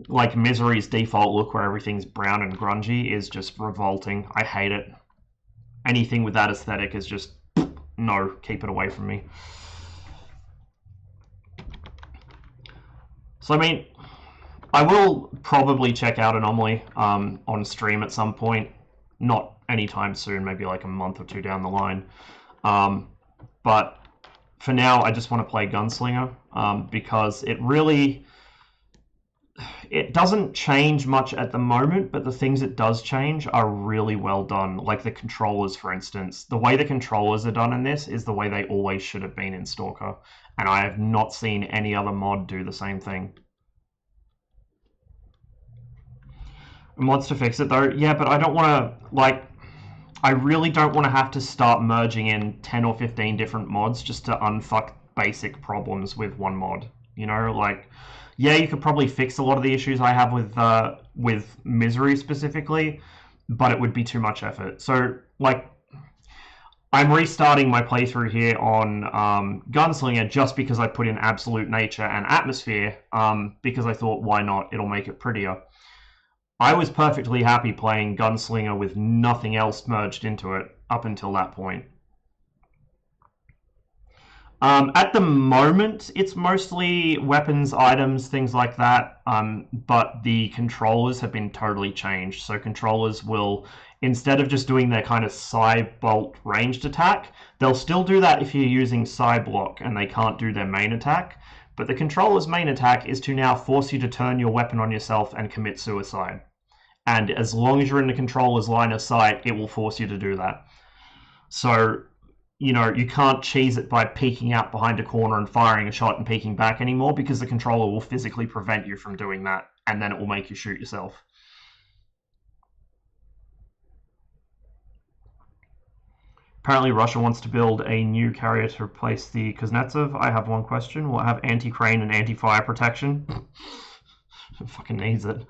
Like Misery's default look where everything's brown and grungy is just revolting. I hate it. Anything with that aesthetic is just no, keep it away from me. So I mean, I will probably check out Anomaly on stream at some point. Not anytime soon, maybe like a month or two down the line. But for now, I just want to play Gunslinger because it doesn't change much at the moment, but the things it does change are really well done. Like the controllers, for instance. The way the controllers are done in this is the way they always should have been in Stalker. And I have not seen any other mod do the same thing. Mods to fix it though? Yeah, but I don't want to, I really don't want to have to start merging in 10 or 15 different mods just to unfuck basic problems with one mod. Yeah, you could probably fix a lot of the issues I have with Misery specifically, but it would be too much effort. So, I'm restarting my playthrough here on Gunslinger just because I put in Absolute Nature and Atmosphere, because I thought, why not? It'll make it prettier. I was perfectly happy playing Gunslinger with nothing else merged into it up until that point. At the moment, it's mostly weapons, items, things like that, but the controllers have been totally changed. So controllers will, instead of just doing their kind of side bolt ranged attack, they'll still do that if you're using side block and they can't do their main attack. But the controller's main attack is to now force you to turn your weapon on yourself and commit suicide. And as long as you're in the controller's line of sight, it will force you to do that. So, you can't cheese it by peeking out behind a corner and firing a shot and peeking back anymore because the controller will physically prevent you from doing that, and then it will make you shoot yourself. Apparently Russia wants to build a new carrier to replace the Kuznetsov. I have one question. Will it have anti-crane and anti-fire protection? It fucking needs it.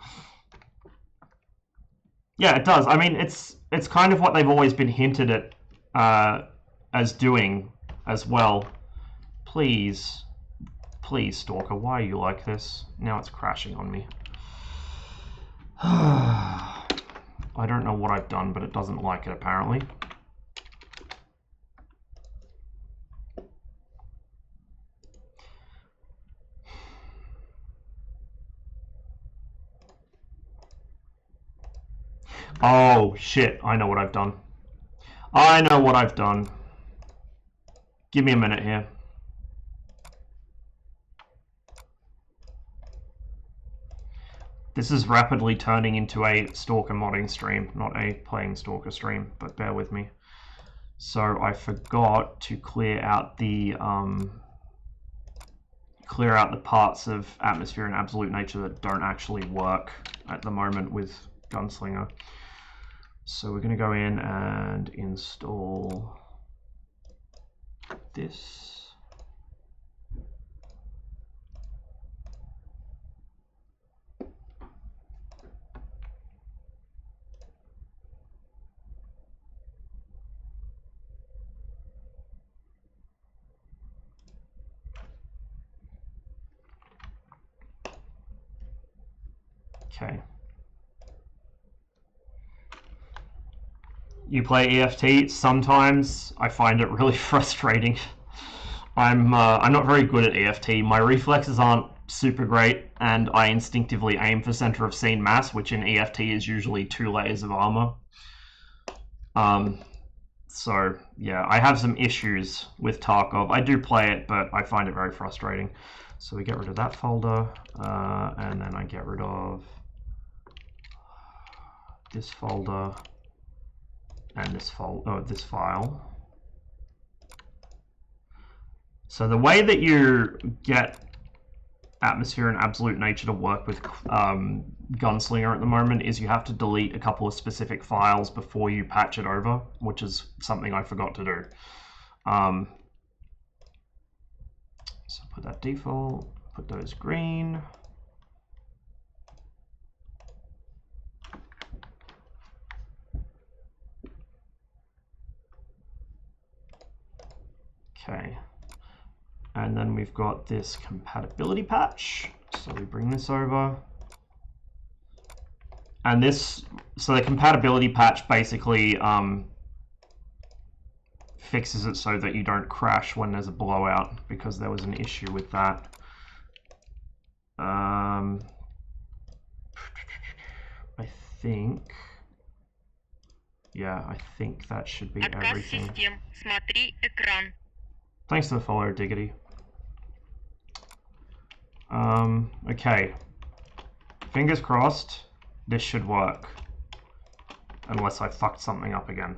Yeah, it does. I mean, it's kind of what they've always been hinted at as doing as well. Please, Stalker, why are you like this? Now it's crashing on me. I don't know what I've done, but it doesn't like it, apparently. Oh, shit. I know what I've done. Give me a minute here. This is rapidly turning into a Stalker modding stream, not a playing Stalker stream, but bear with me. So I forgot to clear out the parts of Atmosphere and Absolute Nature that don't actually work at the moment with Gunslinger. So we're going to go in and install this. Okay. You play EFT, sometimes I find it really frustrating. I'm not very good at EFT. My reflexes aren't super great, and I instinctively aim for center of scene mass, which in EFT is usually 2 layers of armor. So yeah, I have some issues with Tarkov. I do play it, but I find it very frustrating. So we get rid of that folder, and then I get rid of this folder and this file. So the way that you get Atmosphere and Absolute Nature to work with Gunslinger at the moment is you have to delete a couple of specific files before you patch it over, which is something I forgot to do. So put that default, put those green. Okay. And then we've got this compatibility patch. So we bring this over. And this, so the compatibility patch basically fixes it so that you don't crash when there's a blowout, because there was an issue with that. I think, yeah, I think that should be everything. Thanks for the follow, Diggity. Okay. Fingers crossed, this should work. Unless I fucked something up again.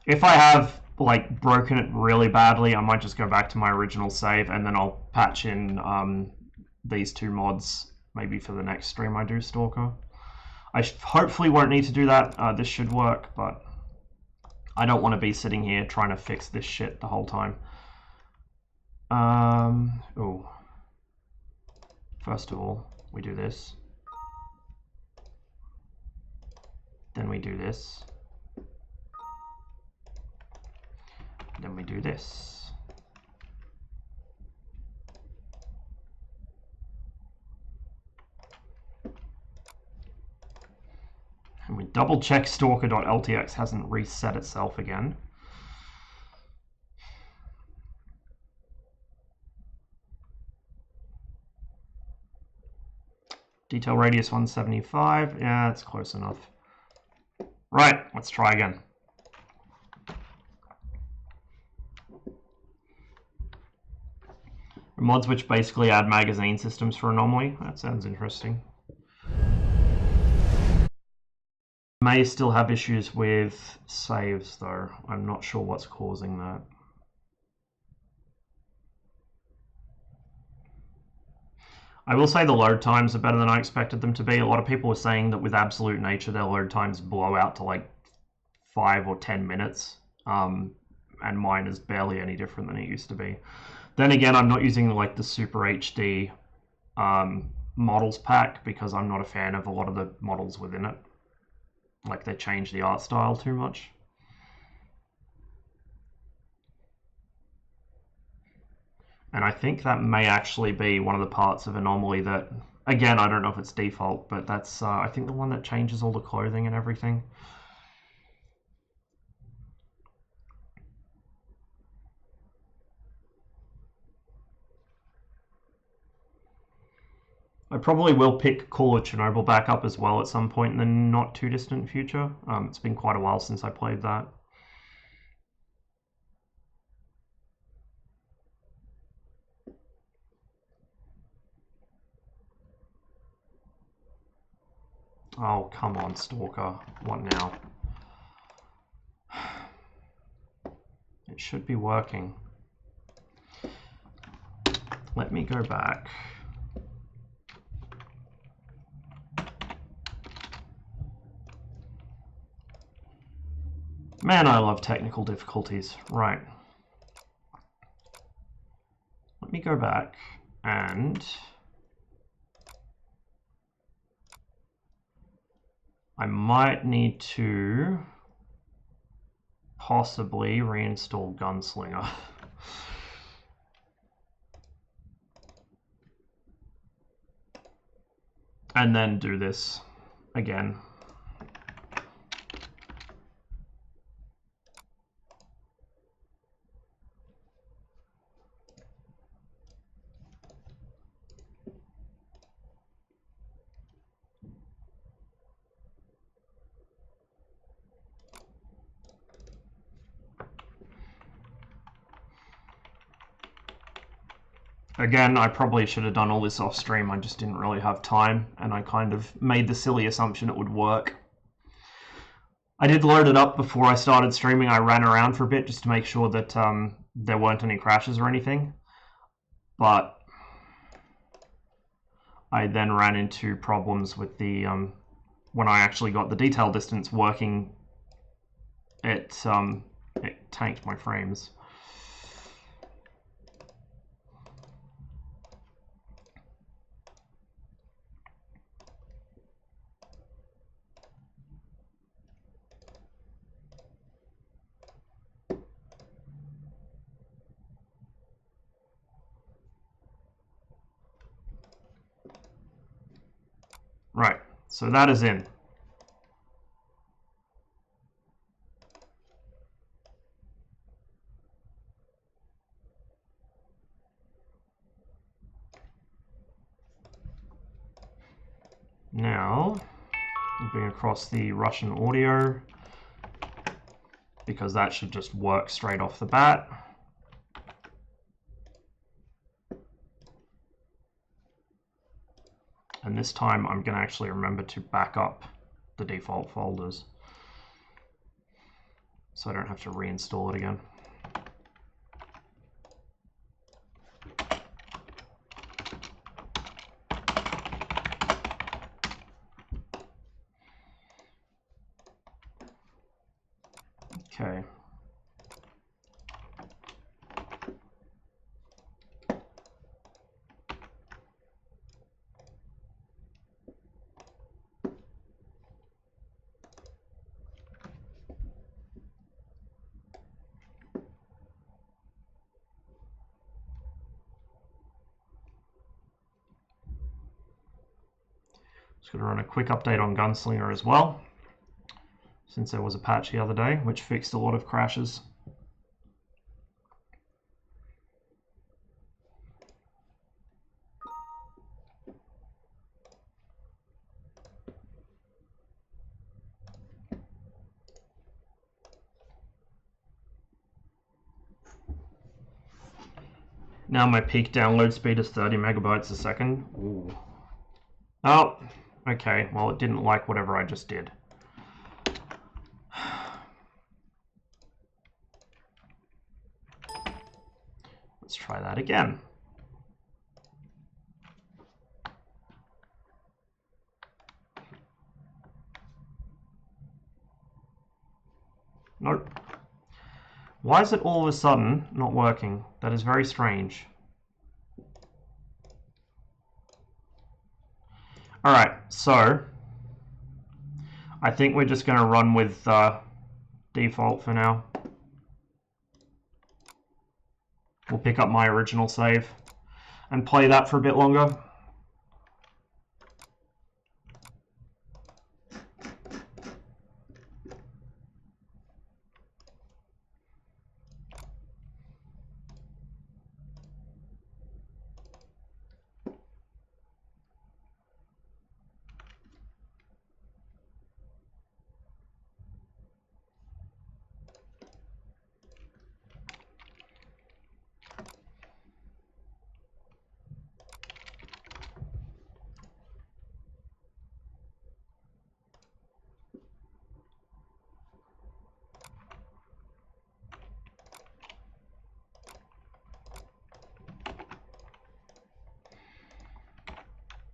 If I have, like, broken it really badly, I might just go back to my original save, and then I'll patch in these 2 mods, maybe for the next stream I do, Stalker. I hopefully won't need to do that. This should work, but I don't want to be sitting here trying to fix this shit the whole time. Oh. First of all, we do this. Then we do this. Then we do this. And we double check stalker.ltx hasn't reset itself again. Detail radius 175. Yeah, that's close enough. Right, let's try again. Mods which basically add magazine systems for Anomaly. That sounds interesting. May still have issues with saves though. I'm not sure what's causing that. I will say the load times are better than I expected them to be. A lot of people were saying that with Absolute Nature, their load times blow out to like 5 or 10 minutes. And mine is barely any different than it used to be. Then again, I'm not using like the Super HD models pack because I'm not a fan of a lot of the models within it. Like they change the art style too much. And I think that may actually be one of the parts of Anomaly that, again, I don't know if it's default, but that's, I think, the one that changes all the clothing and everything. I probably will pick Call of Chernobyl back up as well at some point in the not too distant future. It's been quite a while since I played that. Oh, come on, Stalker. What now? It should be working. Let me go back. Man, I love technical difficulties. Right. Let me go back and I might need to possibly reinstall Gunslinger. And then do this again. Again, I probably should have done all this off stream, I just didn't really have time, and I kind of made the silly assumption it would work. I did load it up before I started streaming. I ran around for a bit just to make sure that there weren't any crashes or anything. But I then ran into problems with the when I actually got the detail distance working, it tanked my frames. Right, so that is in. Now, moving across the Russian audio, because that should just work straight off the bat. And this time I'm going to actually remember to back up the default folders so I don't have to reinstall it again. Okay. Just going to run a quick update on Gunslinger as well, since there was a patch the other day which fixed a lot of crashes. Now my peak download speed is 30 megabytes a second. Ooh. Oh, okay, well it didn't like whatever I just did. Let's try that again. Nope. Why is it all of a sudden not working? That is very strange. Alright, so I think we're just going to run with default for now. We'll pick up my original save and play that for a bit longer.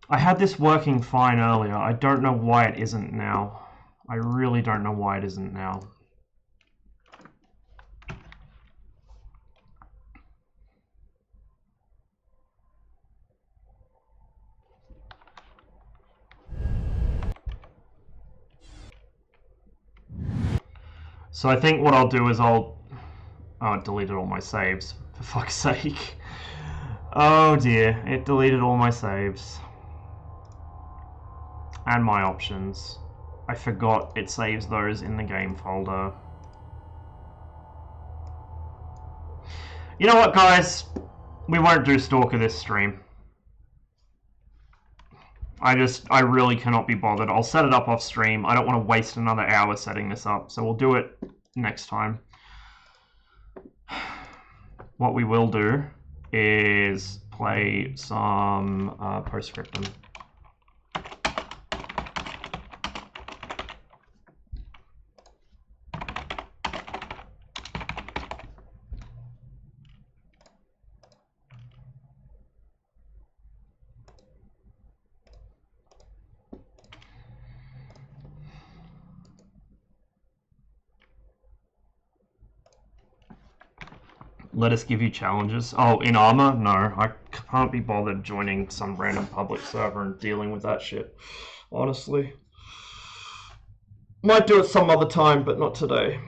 I had this working fine earlier. I don't know why it isn't now. I really don't know why it isn't now. So I think what I'll do is I'll... Oh, it deleted all my saves. For fuck's sake. Oh dear, it deleted all my saves. And my options. I forgot it saves those in the game folder. You know what, guys? We won't do Stalker this stream. I really cannot be bothered. I'll set it up off stream. I don't want to waste another hour setting this up, so we'll do it next time. What we will do is play some Postscriptum. Let us give you challenges. Oh, in armor? No, I can't be bothered joining some random public server and dealing with that shit. Honestly. Might do it some other time, but not today.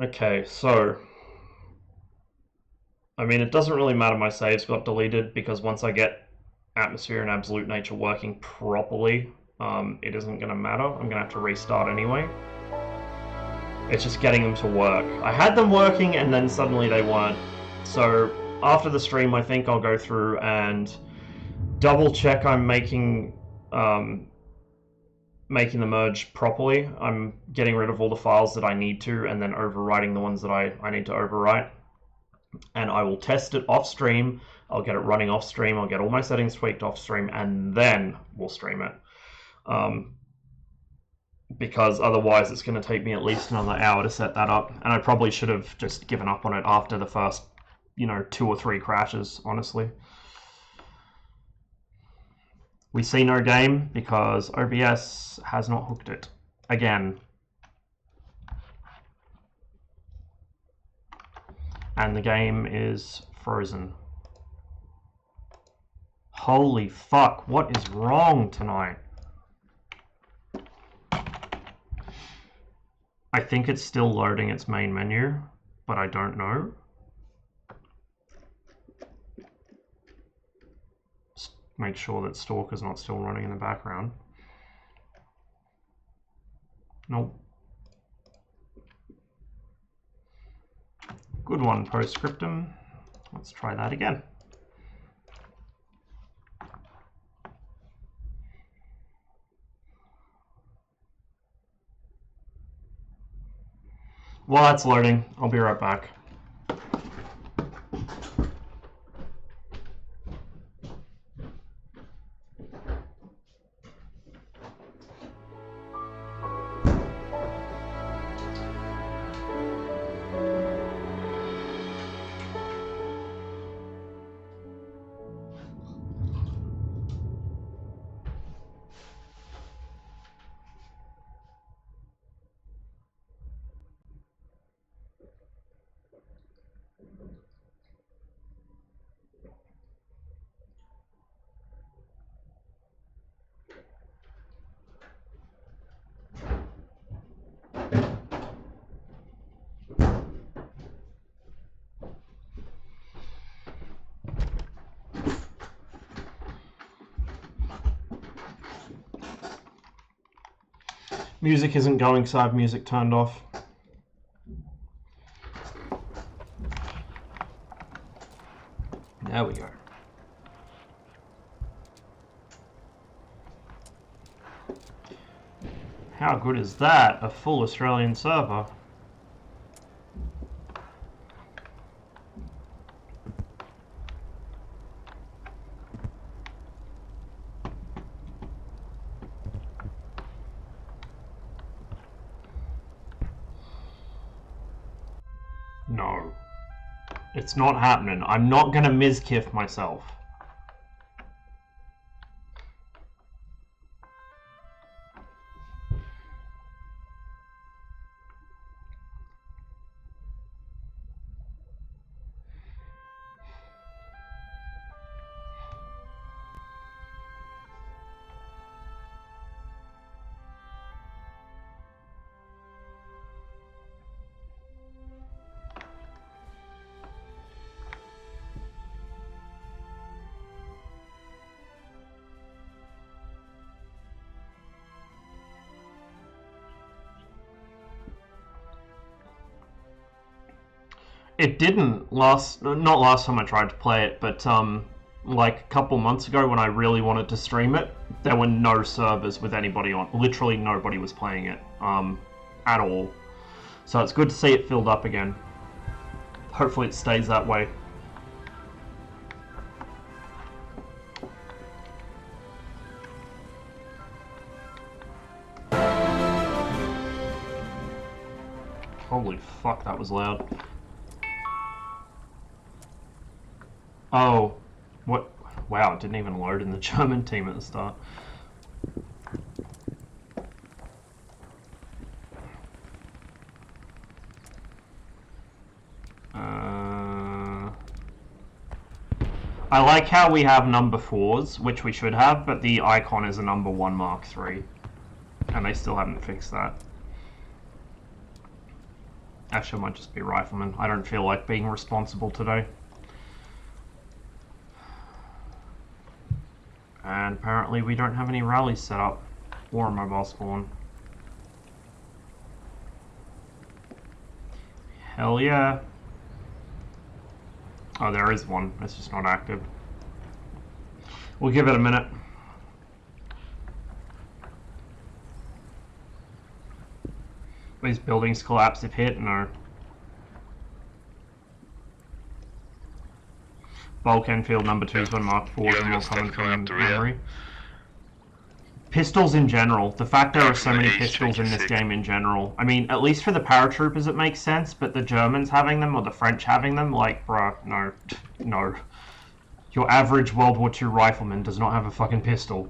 Okay, so... I mean, it doesn't really matter my saves got deleted, because once I get Atmosphere and Absolute Nature working properly, it isn't going to matter. I'm going to have to restart anyway. It's just getting them to work. I had them working and then suddenly they weren't. So after the stream, I think I'll go through and double check I'm making the merge properly. I'm getting rid of all the files that I need to and then overwriting the ones that I need to overwrite. And I will test it off stream. I'll get it running off stream. I'll get all my settings tweaked off stream and then we'll stream it. Because otherwise it's going to take me at least another hour to set that up, and I probably should have just given up on it after the first, 2 or 3 crashes, honestly. We see no game because OBS has not hooked it again. And the game is frozen. Holy fuck, what is wrong tonight? I think it's still loading its main menu, but I don't know. Just make sure that Stalker's not still running in the background. Nope. Good one, Postscriptum. Let's try that again. While that's loading, I'll be right back. Music isn't going, so I have music turned off. There we go. How good is that? A full Australian server. No. It's not happening. I'm not gonna miskiff myself. It didn't not last time I tried to play it, but like a couple months ago when I really wanted to stream it, there were no servers with anybody on. Literally nobody was playing it at all. So it's good to see it filled up again. Hopefully it stays that way. Holy fuck, that was loud. Oh, what? Wow, it didn't even load in the German team at the start. I like how we have number 4s, which we should have, but the icon is a number 1 Mark III. And they still haven't fixed that. Actually, it might just be rifleman. I don't feel like being responsible today. And apparently we don't have any rallies set up, or a mobile spawn. Hell yeah. Oh, there is one. It's just not active. We'll give it a minute. These buildings collapse if hit? No. Bulk Enfield number 2s when Mark 4s are more common from memory. Pistols in general. The fact there are so many pistols in this game in general. I mean, at least for the paratroopers it makes sense, but the Germans having them or the French having them, like, bruh, no. No. Your average World War II rifleman does not have a fucking pistol.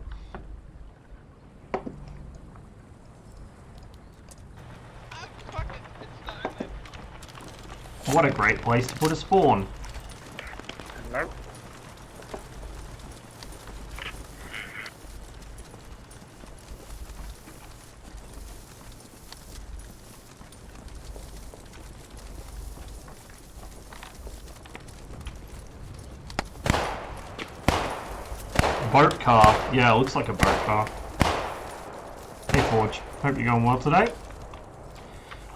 What a great place to put a spawn. Nope. Boat car. Yeah, it looks like a boat car. Hey Forge, hope you're going well today.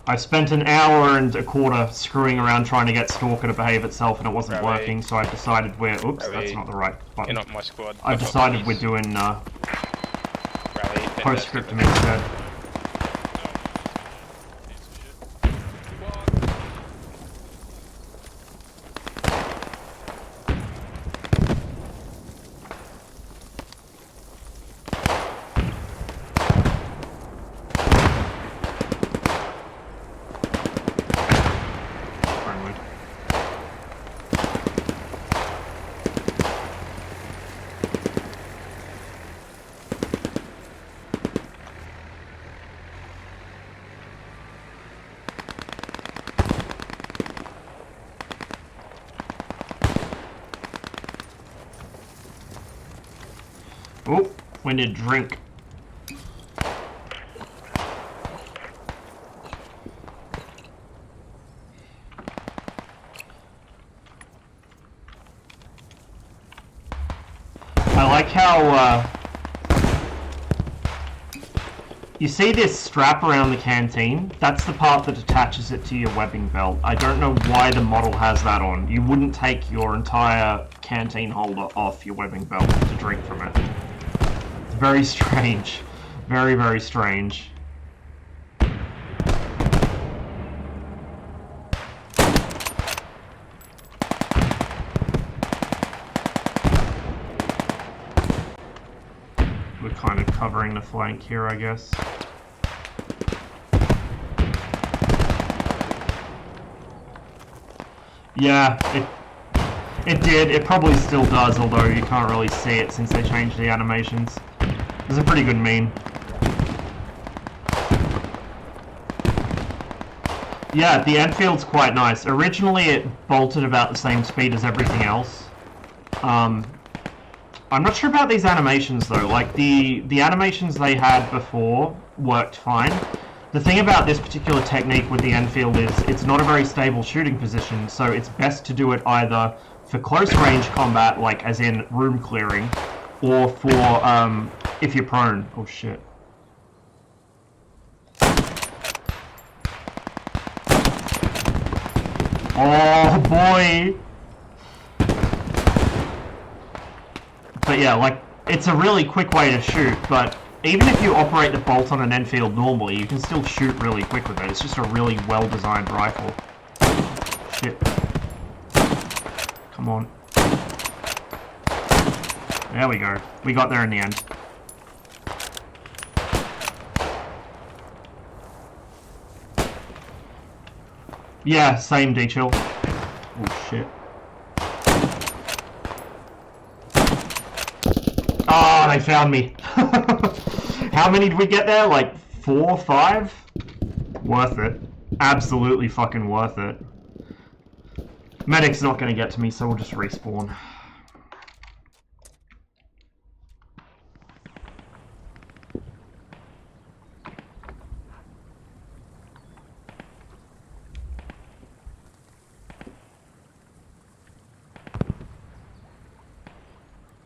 I spent an hour and a quarter screwing around trying to get Stalker to behave itself and it wasn't working, so I decided we're... Oops, that's not the right button. You're not my squad. I decided we're doing post-scriptum instead. Oh, we need a drink. I like how, you see this strap around the canteen? That's the part that attaches it to your webbing belt. I don't know why the model has that on. You wouldn't take your entire canteen holder off your webbing belt to drink from it. It's very strange. Very, very strange. We're kind of covering the flank here, I guess. Yeah, it did. It probably still does, although you can't really see it since they changed the animations. It's a pretty good meme. Yeah, the Enfield's quite nice. Originally it bolted about the same speed as everything else. I'm not sure about these animations though. Like the animations they had before worked fine. The thing about this particular technique with the Enfield is it's not a very stable shooting position, so it's best to do it either for close range combat, like as in room clearing, or for if you're prone. Oh shit. Oh boy! But yeah, like, it's a really quick way to shoot, but even if you operate the bolt on an Enfield normally, you can still shoot really quick with it. It's just a really well-designed rifle. Shit. Come on. There we go. We got there in the end. Yeah, same D-chill. Oh shit. Oh, they found me. How many did we get there? Like 4, 5? Worth it. Absolutely fucking worth it. Medic's not gonna get to me, so we'll just respawn.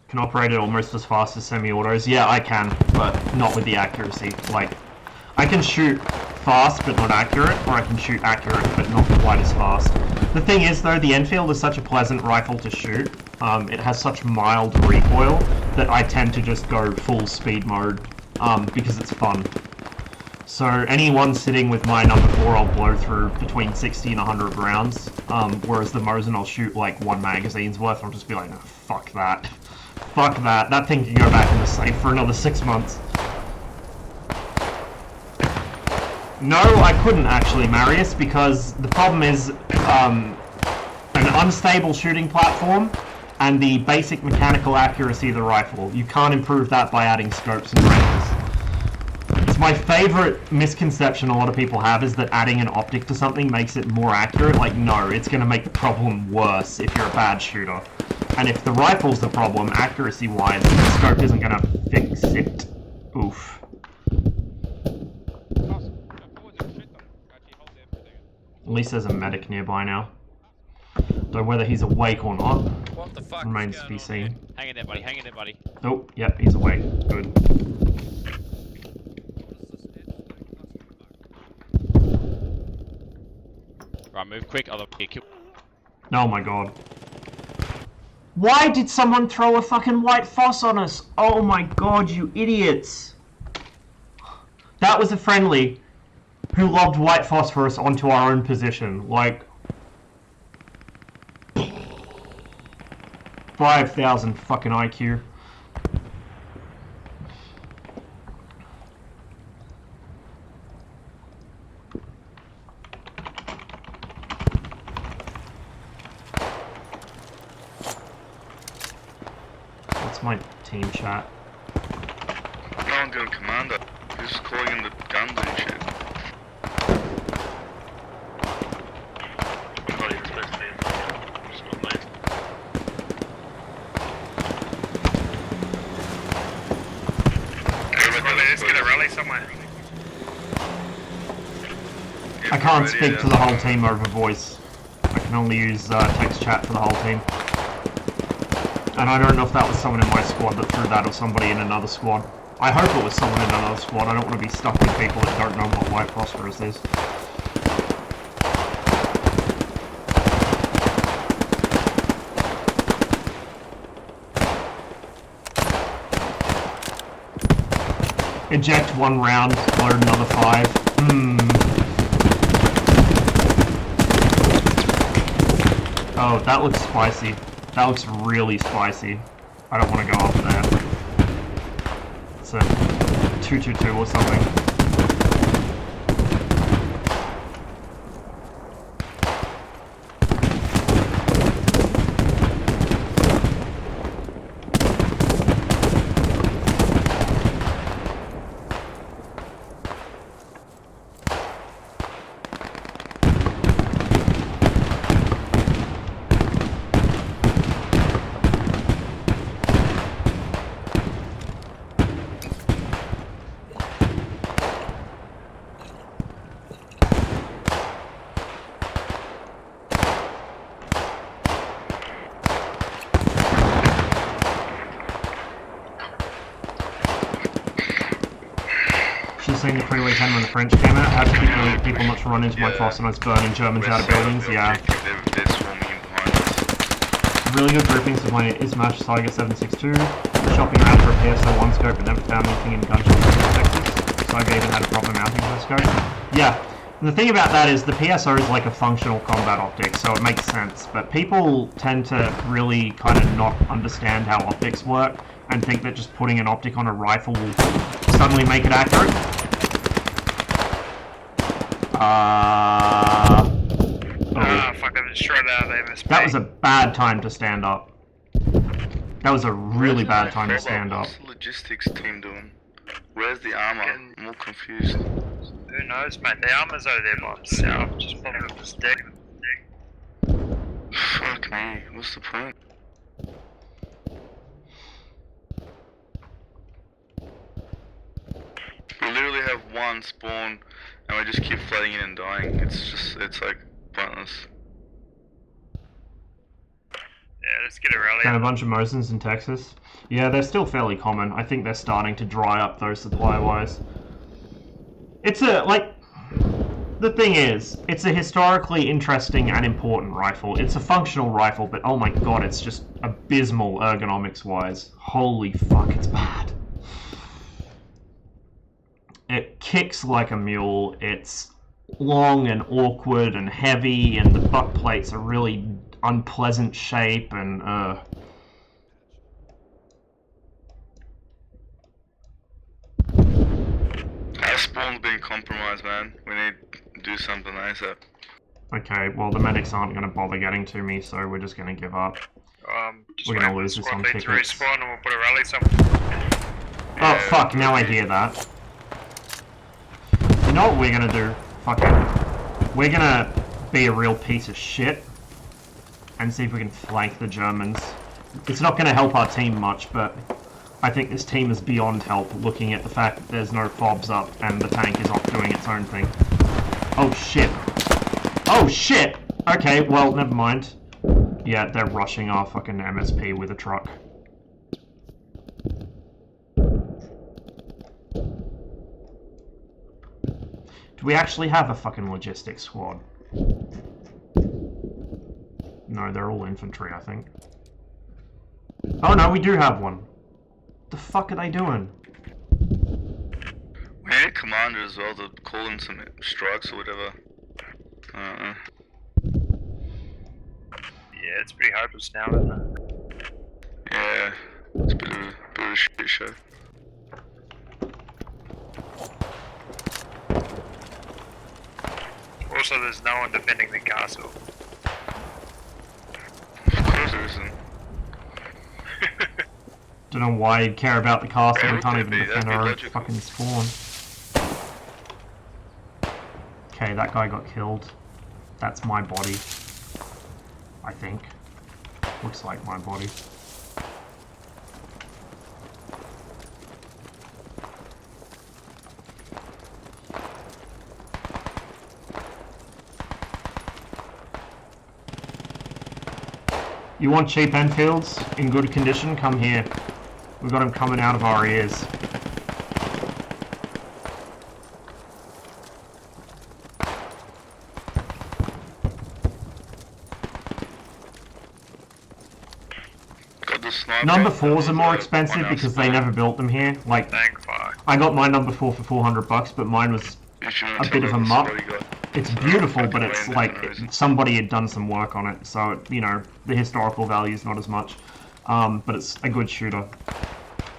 Can operate it almost as fast as semi-autos. Yeah, I can, but not with the accuracy. Like, I can shoot fast but not accurate, or I can shoot accurate but not quite as fast. The thing is, though, the Enfield is such a pleasant rifle to shoot. It has such mild recoil that I tend to just go full speed mode because it's fun. So anyone sitting with my number 4, I'll blow through between 60 and 100 rounds, whereas the Mosin I'll shoot like 1 magazine's worth. I'll just be like, no, fuck that. Fuck that. That thing can go back in the safe for another 6 months. No, I couldn't actually, Marius, because the problem is an unstable shooting platform and the basic mechanical accuracy of the rifle. You can't improve that by adding scopes and ranges. It's my favorite misconception a lot of people have is that adding an optic to something makes it more accurate. Like, no, it's going to make the problem worse if you're a bad shooter. And if the rifle's the problem, accuracy-wise, the scope isn't going to fix it. Oof. At least there's a medic nearby now. Though whether he's awake or not what the fuck remains to be seen. Hang in there, buddy. Hang in there, buddy. Oh, yep, he's awake. Good. Right, move quick. Other kill. Oh my god. Why did someone throw a fucking white foss on us? Oh my god, you idiots. That was a friendly who lobbed white phosphorus onto our own position. Like, 5,000 fucking IQ. What's my team chat? No one got a commander. He's just calling in the guns and shit. What do you expect me? I'm just not late. Let's get a rally somewhere. I can't speak to the whole team over voice. I can only use text chat for the whole team. And I don't know if that was someone in my squad that threw that or somebody in another squad. I hope it was someone in another squad. I don't want to be stuck with people that don't know what white phosphorus is. Eject 1 round, load another 5. Oh, that looks spicy. That looks really spicy. I don't want to go up there. It's a 222 or something. Seen the Freeway 10 when the French came out. How did people not to run into my cross and I was burning Germans out of buildings? Yeah. They're swarming in behind us. Really good groupings of my Ismash Tiger 762. Shopping around for a PSO 1 scope but never found anything in Gunslinger, Texas. So I even had a proper mounting for the scope. Yeah. The thing about that is the PSO is like a functional combat optic, so it makes sense, but people tend to really kind of not understand how optics work and think that just putting an optic on a rifle will suddenly make it accurate. Fuck, I was short out there. That was a bad time to stand up. That was a really Where's bad the time to crowbar? stand up. What's the logistics team doing? Where's the armor? I'm all confused. Who knows, mate? The armor's over there by himself. Just putting up this deck. Fuck me, what's the point? We literally have one spawn and we just keep flooding in and dying. It's like pointless. Yeah, let's get a rally. And a bunch of Mosins in Texas. Yeah, they're still fairly common. I think they're starting to dry up though, supply-wise. It's the thing is, it's a historically interesting and important rifle. It's a functional rifle, but oh my god, it's just abysmal ergonomics-wise. Holy fuck, it's bad. It kicks like a mule, it's long and awkward and heavy, and the butt plates are really unpleasant shape, and our spawn's being compromised, man. We need to do something ASAP. Okay, well the medics aren't going to bother getting to me, so we're just going to give up. Just We're gonna wait for lose the this squad on lead to tickets. respawn and we'll put a rally somewhere. Oh fuck, now I hear that. You know what we're gonna do? Fuck it. We're gonna be a real piece of shit and see if we can flank the Germans. It's not gonna help our team much, but I think this team is beyond help looking at the fact that there's no fobs up and the tank is off doing its own thing. Oh shit. Oh shit! Okay, well, never mind. Yeah, they're rushing our fucking MSP with a truck. Do we actually have a fucking logistics squad? No, they're all infantry, I think. Oh no, we do have one. What the fuck are they doing? We need a commander as well to call in some strikes or whatever. Yeah, it's pretty hopeless now, isn't it? Yeah, it's a bit of a shit show. Also, there's no one defending the castle. Of course there isn't. Don't know why you'd care about the castle, we can't even That'd be defend our own logical. fucking spawn. Okay, that guy got killed. That's my body. I think. Looks like my body. You want cheap Enfields in good condition? Come here. We've got them coming out of our ears. Got the sniper. Number 4s are more One expensive else because they spawn. never built them here. Like, Thank fuck. I got my number 4 for $400, but mine was If you wanna a tell bit me of a what muck. squad you got. It's beautiful, but Fucking it's way like in the nose. somebody had done some work on it, so you know the historical value is not as much, but it's a good shooter.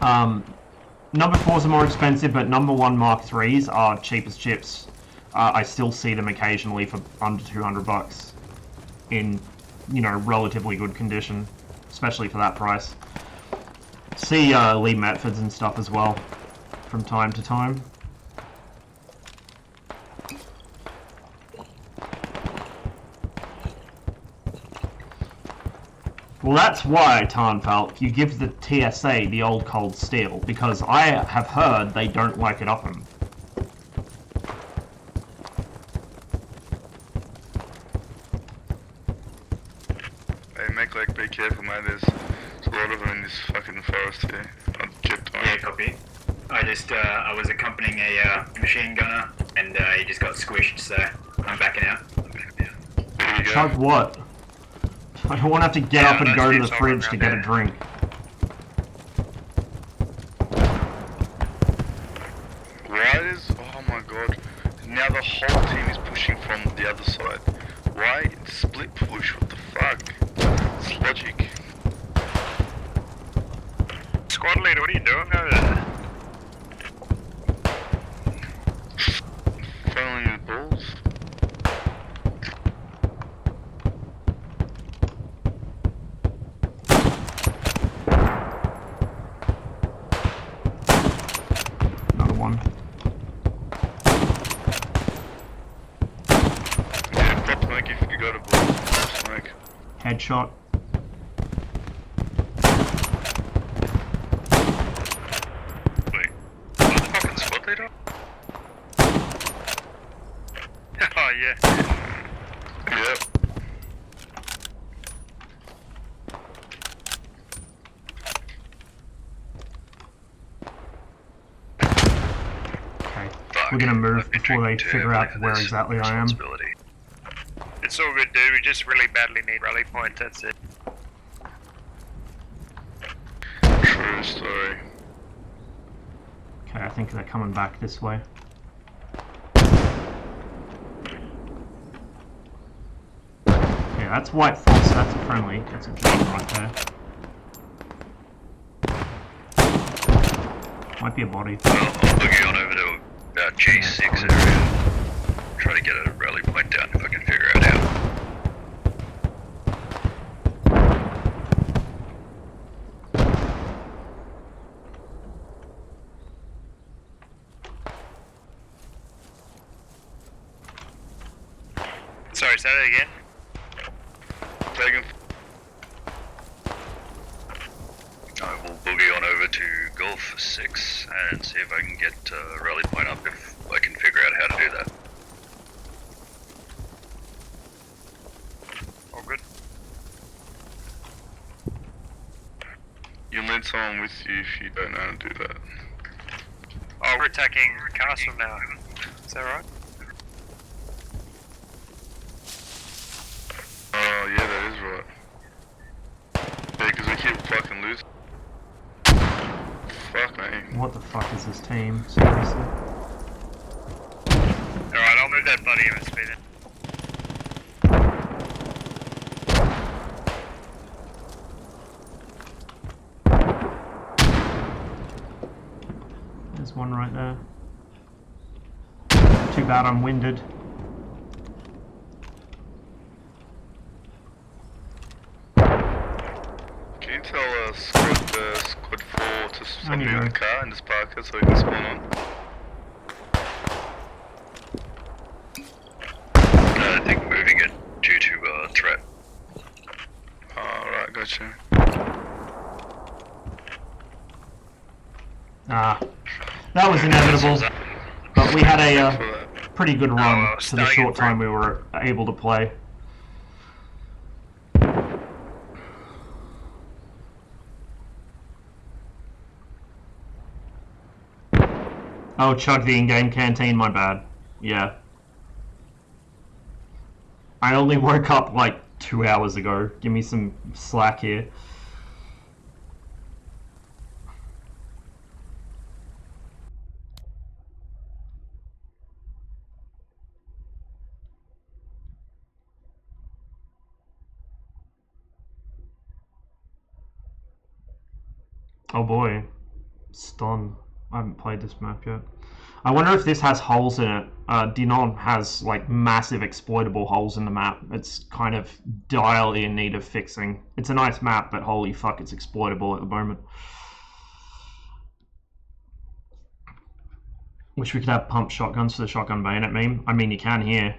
Number 4s are more expensive, but number 1 Mark 3s are cheap as chips. I still see them occasionally for under $200 in, you know, relatively good condition, especially for that price. See Lee Metfords and stuff as well from time to time. Well, that's why, Tarnfalk, you give the TSA the old cold steel, because I have heard they don't like it up 'em. Hey, make like be careful, man. There's a lot of them in this fucking forest here. I'll get on. Yeah, copy. I was accompanying a machine gunner, and he just got squished, so I'm backing out. There you go. Chug what? I don't want to have to get Yeah, up and no, go to Steve's the over fridge to around get a there. drink. Why is... Oh my god. Now now the whole team is pushing from the other side. Why split push? What the fuck? It's logic. Squad leader, what are you doing over there? Funneling the balls. Another one. Yeah, pop smoke if you got a ball. Pop smoke. Headshot. Wait, what the fucking squad leader? Oh yeah. Yep. Okay. We're gonna move before they figure out where exactly I am. It's all good, dude. We just really badly need rally point. That's it. True story. Okay, I think they're coming back this way. Yeah, that's White Frost, that's a friendly. That's a drone right there. Might be a body. Well, I'm looking on over to about G6 area. Try to get a rally point down if I can figure it out. Sorry, say that again. Taken. I will boogie on over to Golf 6 and see if I can get a rally point up if I can figure out how to do that. All good. You'll need someone with you if you don't know how to do that. Oh, we're attacking Castle now. Is that right? Oh yeah, that is right. Yeah, because we keep fucking losing. Fuck me. What the fuck is this team? Seriously? Alright, I'll move that buddy in speed in. There's one right there. Too bad I'm winded. Can you tell squad 4 to stop On you me in go. the car and just park it so we can spawn on? I think moving it due to threat. Alright, gotcha. Ah, that was inevitable. But we had a For that. pretty good run well, for the starting short at time we were able to play. Oh, chug the in-game canteen, my bad. Yeah. I only woke up like 2 hours ago. Give me some slack here. Oh boy. Stun. I haven't played this map yet. I wonder if this has holes in it. Dinon has like massive exploitable holes in the map. It's kind of direly in need of fixing. It's a nice map, but holy fuck, it's exploitable at the moment. Wish we could have pump shotguns for the shotgun bayonet meme. I mean, you can here.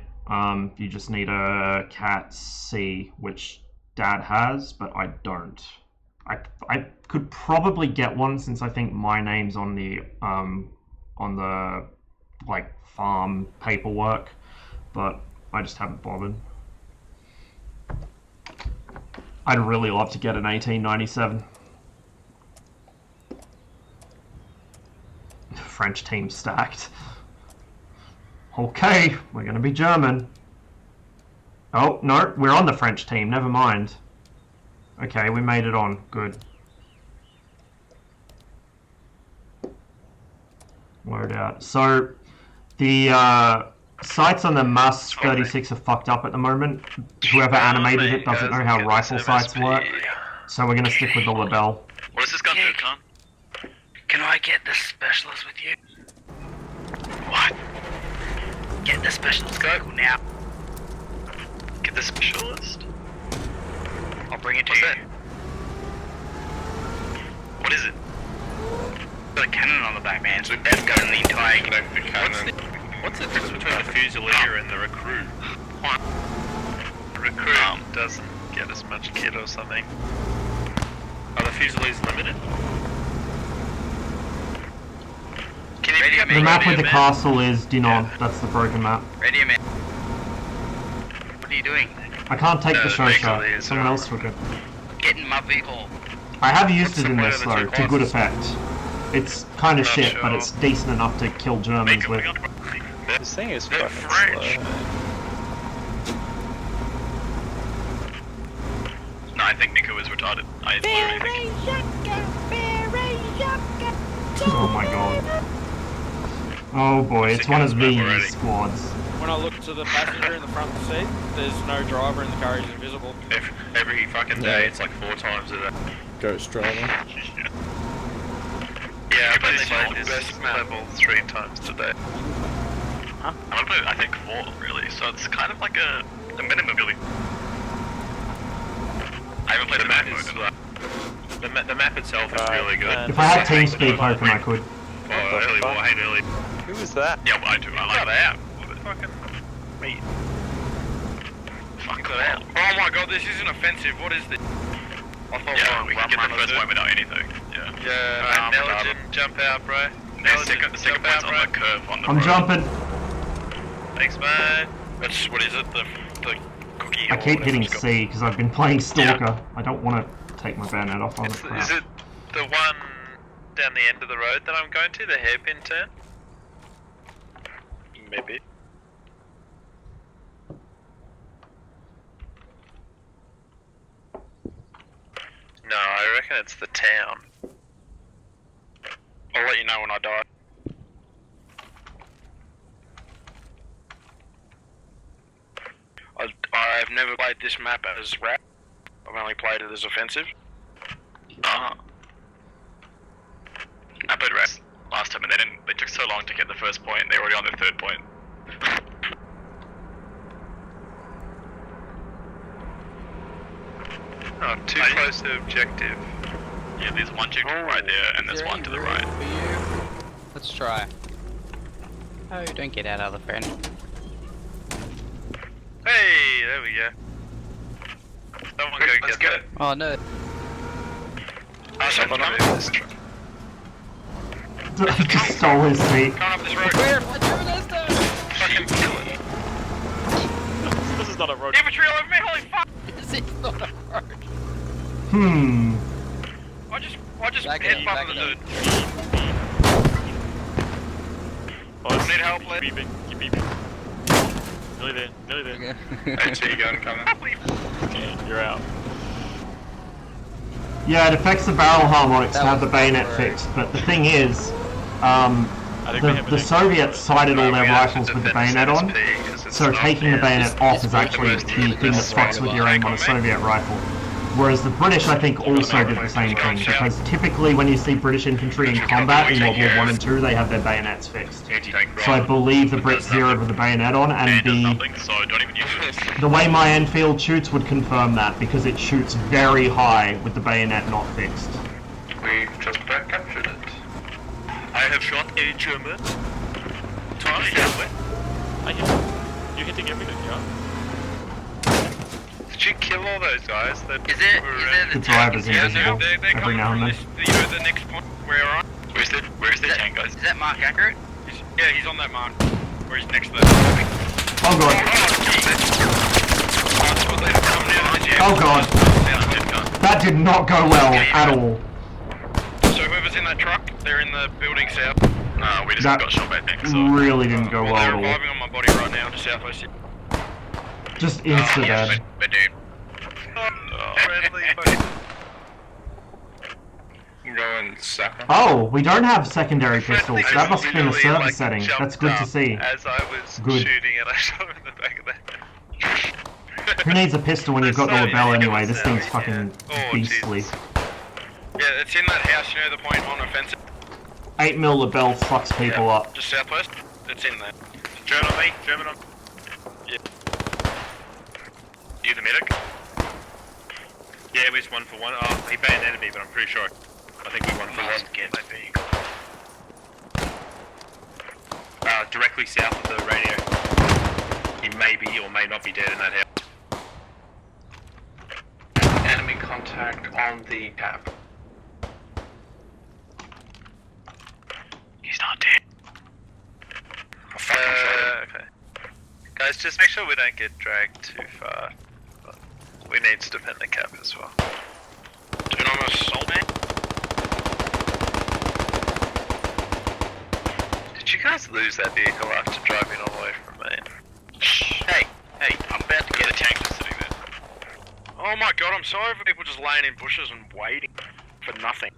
You just need a Cat C, which Dad has, but I don't. I could probably get one since I think my name's on the like farm paperwork, but I just haven't bothered. I'd really love to get an 1897. French team stacked. Okay, we're gonna be German. Oh, no, we're on the French team, never mind. Okay, we made it on, good. Load out. So, the Sights on the MAS 36 are fucked up at the moment. Whoever animated it doesn't know how rifle sights work, so we're gonna stick with the label. What does this gun do, Con? Can I get the specialist with you? What? Get the specialist vehicle now. Get the specialist? I'll bring it to What's you. that? What is it? Got a cannon on the back, man. So that's got an entire What's the difference between the Fusilier and the Recruit? Recruit doesn't get as much kit or something. Are the Fusiliers limited? Can you Radio The map with the castle is Dinon. That's the broken map. Radio man. What are you doing? I can't take the show shot. basically, Someone else took it. Get in my vehicle. I have used What's it the in point this of the though, two to good classes? effect. It's kind of Not shit, sure. but it's decent enough to kill Germans with. This thing is They're fucking French. slow. No, I think Nico is retarded. I literally think. Oh my god. Oh boy, it's one of these squads. When I look to the passenger in the front seat, there's no driver and the car is invisible. Every fucking day, it's like 4 times a day. Ghost driver. Yeah, but but they they played played this this level 3 times today. I don't know, I think 4 really, so it's kind of like a minimum really. I haven't played the map mode. The map itself is really good. If I had TeamSpeak open, I could. Early war, I hate early. Who was that? Yeah, well, I do. I like that. Fucking meat. Fuck Cut out. Oh my god, this isn't offensive. What is this? I thought we could get the first point without anything. Yeah. Yeah, Nelligen, jump out, bro. The second point's on the curve on the I'm road. jumping. Thanks, mate. That's, what is it? The cookie I or keep whatever hitting it's called. C because I've been playing Stalker. I don't want to take my bayonet off on the crap. Is it the one down the end of the road that I'm going to, the hairpin turn? Maybe. No, I reckon it's the town. I'll let you know when I die. I've never played this map as rap. I've only played it as offensive. I played rest last time and they took so long to get the first point, they're already on their 3rd point. Oh, too close to objective. Yeah, there's one chick right there and there's one to the right. Let's try. Oh, don't get out, other friend. Hey, there we go. Someone go get that. Oh no. Someone on this truck. I just stole his seat. Come up this road. Where? What's your Ernesto? Fucking kill it. This is not a road. Infantry all over me, holy fuck! This is not a road. Hmm. I just Back hit up, bump back the up. dude. Oh, Need help, lad? Keep beeping. Keep beeping. Nearly there. Nearly there. HE gun coming. Okay, you're out. Yeah, it affects the barrel harmonics to That have the was bayonet right. fixed, but the thing is, I think we have the a Soviets sighted all their We have to rifles with the defend bayonet on, SSP 'cause it's so not taking the there. bayonet off is it's actually the the key thing that most fucks with your aim on a Soviet rifle. Whereas the British, I think, also did the same thing, because typically when you see British infantry in combat in World War I and II, they have their bayonets fixed. So I believe the Brits zeroed with the bayonet on, and Nothing, so don't even use it. the way my Enfield shoots would confirm that, because it shoots very high with the bayonet not fixed. We've just captured it. I have shot a German. Tiny. You're hitting everything, yeah? Did you kill all those guys that Is it? were Is around? it The the driver's tank? invisible They're every now and then. the next point where I'm. Where's the tank, guys? Is that mark accurate? Yeah, he's on that mark. Where he's next to the. Oh god. Oh god. That did not go well at all. So whoever's in that truck, they're in the building south. No, we just That got shot by things. So. really didn't go well They're at all. reviving on my body right now, just southwest. Just insta dead. But dude. Friendly. can go and sack them. Oh, we don't have secondary pistols. Friendly That must have been a literally, server like, setting. jumped That's good to up see. As I was Good. shooting and I shot him in the back of the head. Who needs a pistol when you've got the So lapel many anyway? This kills thing's now, fucking yeah. Oh, beastly. Jesus. Yeah, it's in that house, you know, the point on offensive. 8mm lapel fucks people up. Just southwest. It's in there. German on me, German on. Yeah. You the medic? Yeah, we just 1 for 1. Oh, he bayoneted me, but I'm pretty sure. I think we 1 for 1. Get my vehicle. Directly south of the radio. He may be or may not be dead in that house. Enemy contact on the cap. He's not dead. Okay. Guys, just make sure we don't get dragged too far. We need to defend the cap as well. Do you know my assault man? Did you guys lose that vehicle after driving all the way from me? Hey, I'm about to get a tank just sitting there. Oh my god, I'm sorry for people just laying in bushes and waiting for nothing.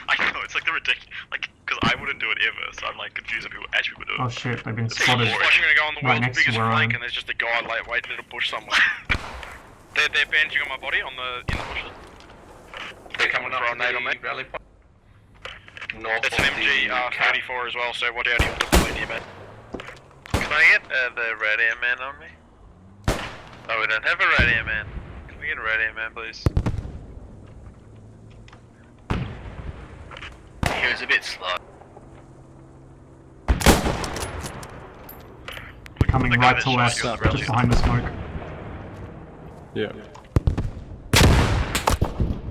I know, it's like the ridiculous, like, because I wouldn't do it ever, so I'm like confused if people actually would do it. Oh shit, they've been It's spotted. like you're gonna go on the Right world's next to biggest where I flank am. and there's just a guy like waiting in a bush somewhere. they're bandaging on my body in the bushes. They're coming up Throw a from nade on the me. rally point. North It's of an MG the cap. 34 as well, so what out of you deployed here, man? Can I get the radio man on me? Oh, we don't have a radio man. Can we get a radio man, please? He was a bit slow. Coming The guy right that to shot us, you was just behind the smoke. Yeah.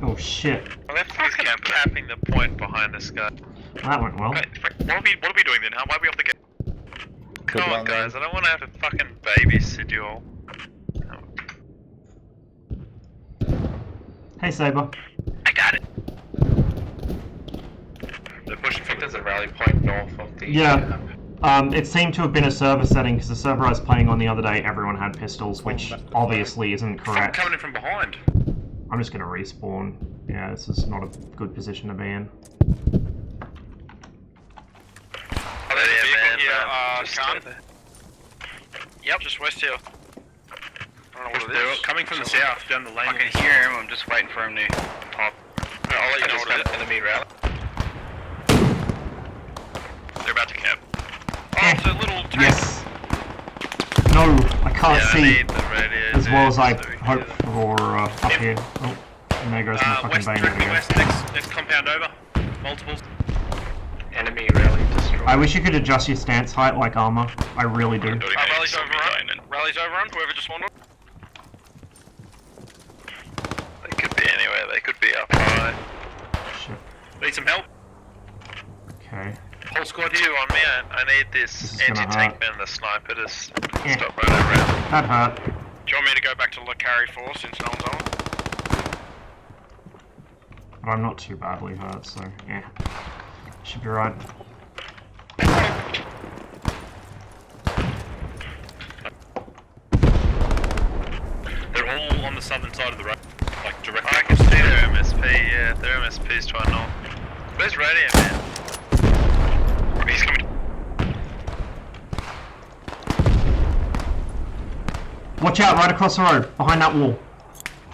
Oh shit. Well, they're fucking capping the point behind this guy. That went well. What are we doing then, huh? Why are we off the gate? Come on, down there. guys, I don't want to have to fucking babysit you all. Hey Saber. I got it. They're pushing. I think there's a rally point north of the Yeah. cap. It seemed to have been a server setting because the server I was playing on the other day, everyone had pistols, which obviously isn't correct. Coming in from behind. I'm just gonna respawn. Yeah, this is not a good position to be in. Yep, just west here. I don't know what it is. Coming from the south, down the lane. I can hear him, I'm just waiting for him to pop. I'll let you know Just what it got is. enemy rally. They're about to cap. Oh, it's a little tank. Yes. No, I can't I see need the radio. as well as I so we can hope get it. for up here. Oh, and there goes my fucking West, bayonet directly again. west, next compound over. Multiples. Enemy rally destroyed. I wish you could adjust your stance height like armor. I really do. Rally's overrun. Rally's overrun, whoever just won it. They could be anywhere, they could be up high. Shit. Need some help? Okay. Whole squad here on me, I need This this is gonna anti-tank hurt. man and the sniper to Yeah. stop running around. That hurt. Do you want me to go back to carry 4 since no one's on? But I'm not too badly hurt, so yeah. Should be right. They're all on the southern side of the road, like directly. I can see their MSP, yeah, their MSP's to our north. Where's radio man? He's coming. Watch out, right across the road, behind that wall.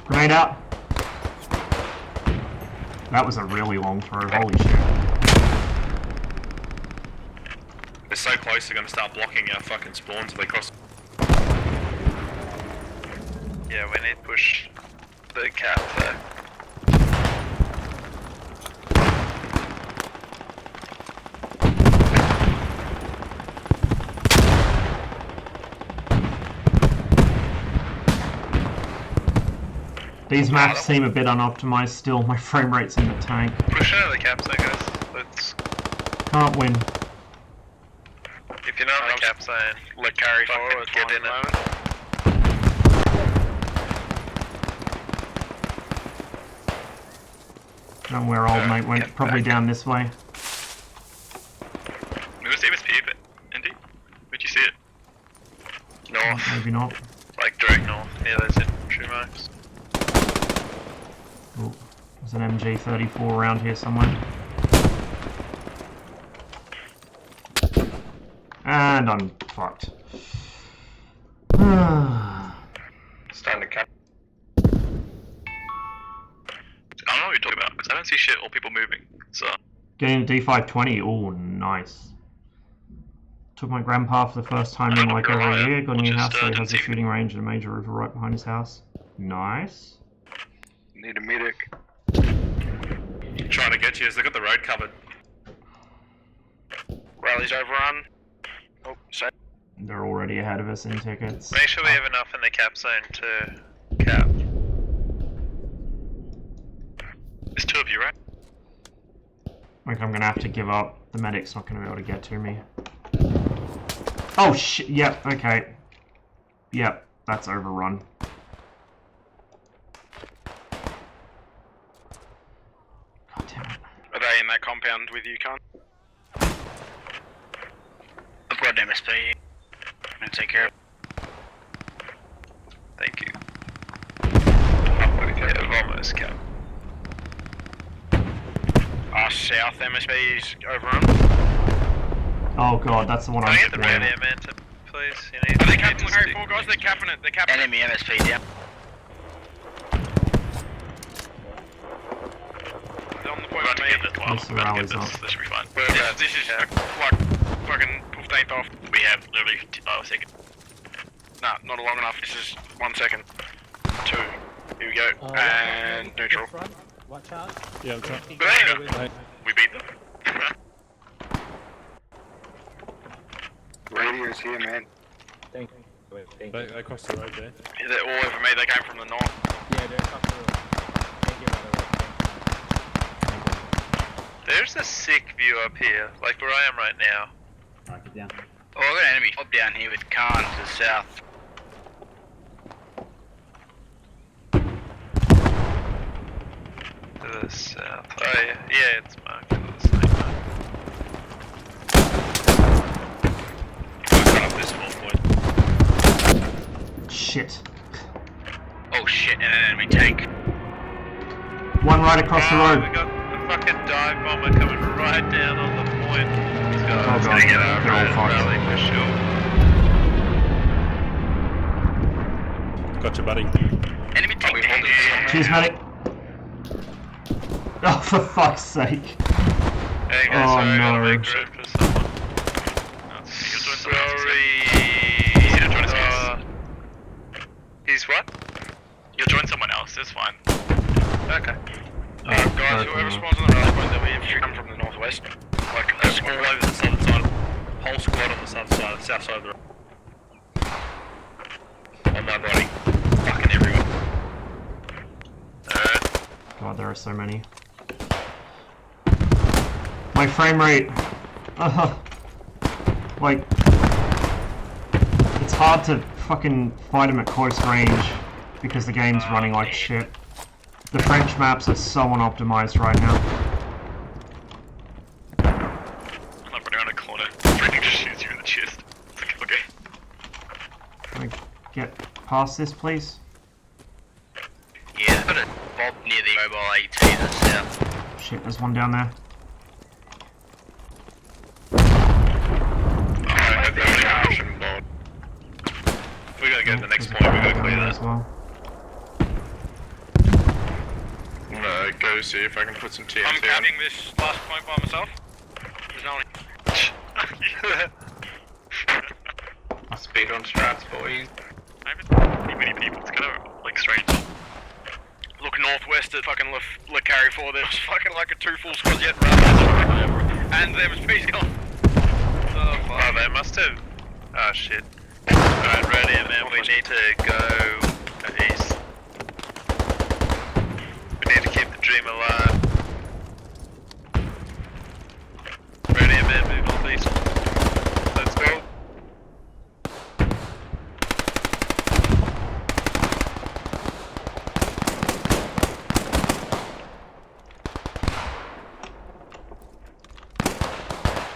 Grenade out. That was a really long throw, holy shit. They're so close, they're gonna start blocking our fucking spawns if they cross. Yeah, we need to push the cap there. These maps seem a bit unoptimized still. My frame rate's in the tank. Push out of the cap zone, guys. Let's. Can't win. If you're not in the cap zone, Let carry fucking 4, it's get fine in at the it. moment. Don't know where old mate went, probably down this way. Where's the MSP bit? Indy? Where'd you see it? North. Maybe not. Like direct north, near those infantry marks. Oh, There's an MG34 around here somewhere. And I'm fucked. Standing cap. I don't know what you're talking about, because I don't see shit or people moving, so... Getting a D520, oh nice. Took my grandpa for the first time in like over a year, got a new house, so he has a shooting range and a major river right behind his house. Nice. Need a medic. Trying to get you, they got the road covered. Rally's overrun. Oh, so They're already ahead of us in tickets. Make sure we have enough in the cap zone to cap. There's two of you, right? Like I'm gonna have to give up. The medic's not gonna be able to get to me. Oh shit, yep, okay. Yep, that's overrun. God damn it. are they in that compound with you, Con? I've got an MSP. I'm gonna take care of it. Thank you. Yeah, I've almost capped. South MSP is overrun. Oh god, that's the one Can I'm I get the red scared air man to, please? You need Are they you need capping to the Carry stick. 4 guys? They're capping it. They're capping enemy MSP down. They're on the point with me. Close to rallies up. This should be fine. This is like fucking 15th off. We have literally a second. Nah, not long enough. This is 1 second. 2. Here we go. And neutral. Watch out. Yeah, I'm trying. Right. We beat them. Radio's here, man. Thank you. They crossed the road there. They're all over me. They came from the north. Yeah, they're across the road. Thank you, by the way. There's a sick view up here, like where I am right now. Alright, get down. Oh, I've got an enemy up down here with Khan to the south. To the south. Oh yeah, yeah, it's marked to the sniper. Cut off this small point. Shit. Oh shit, and an enemy tank. One right across the Oh, road. we got a fucking dive bomber coming right down on the point. He's Oh, gonna God. get our They're all red fucked. rally for sure. Gotcha, buddy. Enemy tank down. Cheers, medic. Oh, for fuck's sake. Hey guys, Oh, sorry, I gotta no. make room for someone. Sorry. He's what? You'll join someone else, it's fine. Okay. Guys, whoever spawns on the rally point, they'll be infantry come from the northwest. Like, all over the southern side. Whole squad on the south side of the road. On my body. Fucking everywhere. Alright. God, there are so many. My frame rate. Like, it's hard to fucking fight him at close range because the game's running like shit. The French maps are so unoptimized right now. I'm not running around a corner. Freaking just shoots you in the chest. It's like, okay. Can I get past this, please? Yeah, got a bob near the mobile AT to the south. Shit, there's one down there. We gotta get to the next There's a point, we guy gotta down clear there that. as well. I'm gonna go see if I can put some TNT I'm on. capping this last point by myself. There's only Speed on strats, boys. I haven't seen many people, it's kind of like strange. look northwest at fucking Le Carry 4. There's fucking like a 2 full squads yet rally. And them speed's gone. Oh, they must have. Oh shit. Alright, ready, man. We need to go east. We need to keep the dream alive. Ready, man. Move northeast. Let's go.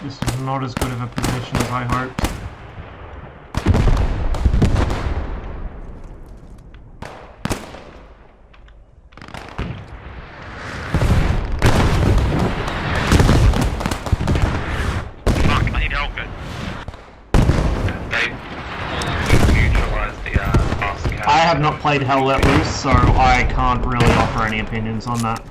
This is not as good of a position as I hoped. have not played Hell Let Loose, so I can't really offer any opinions on that.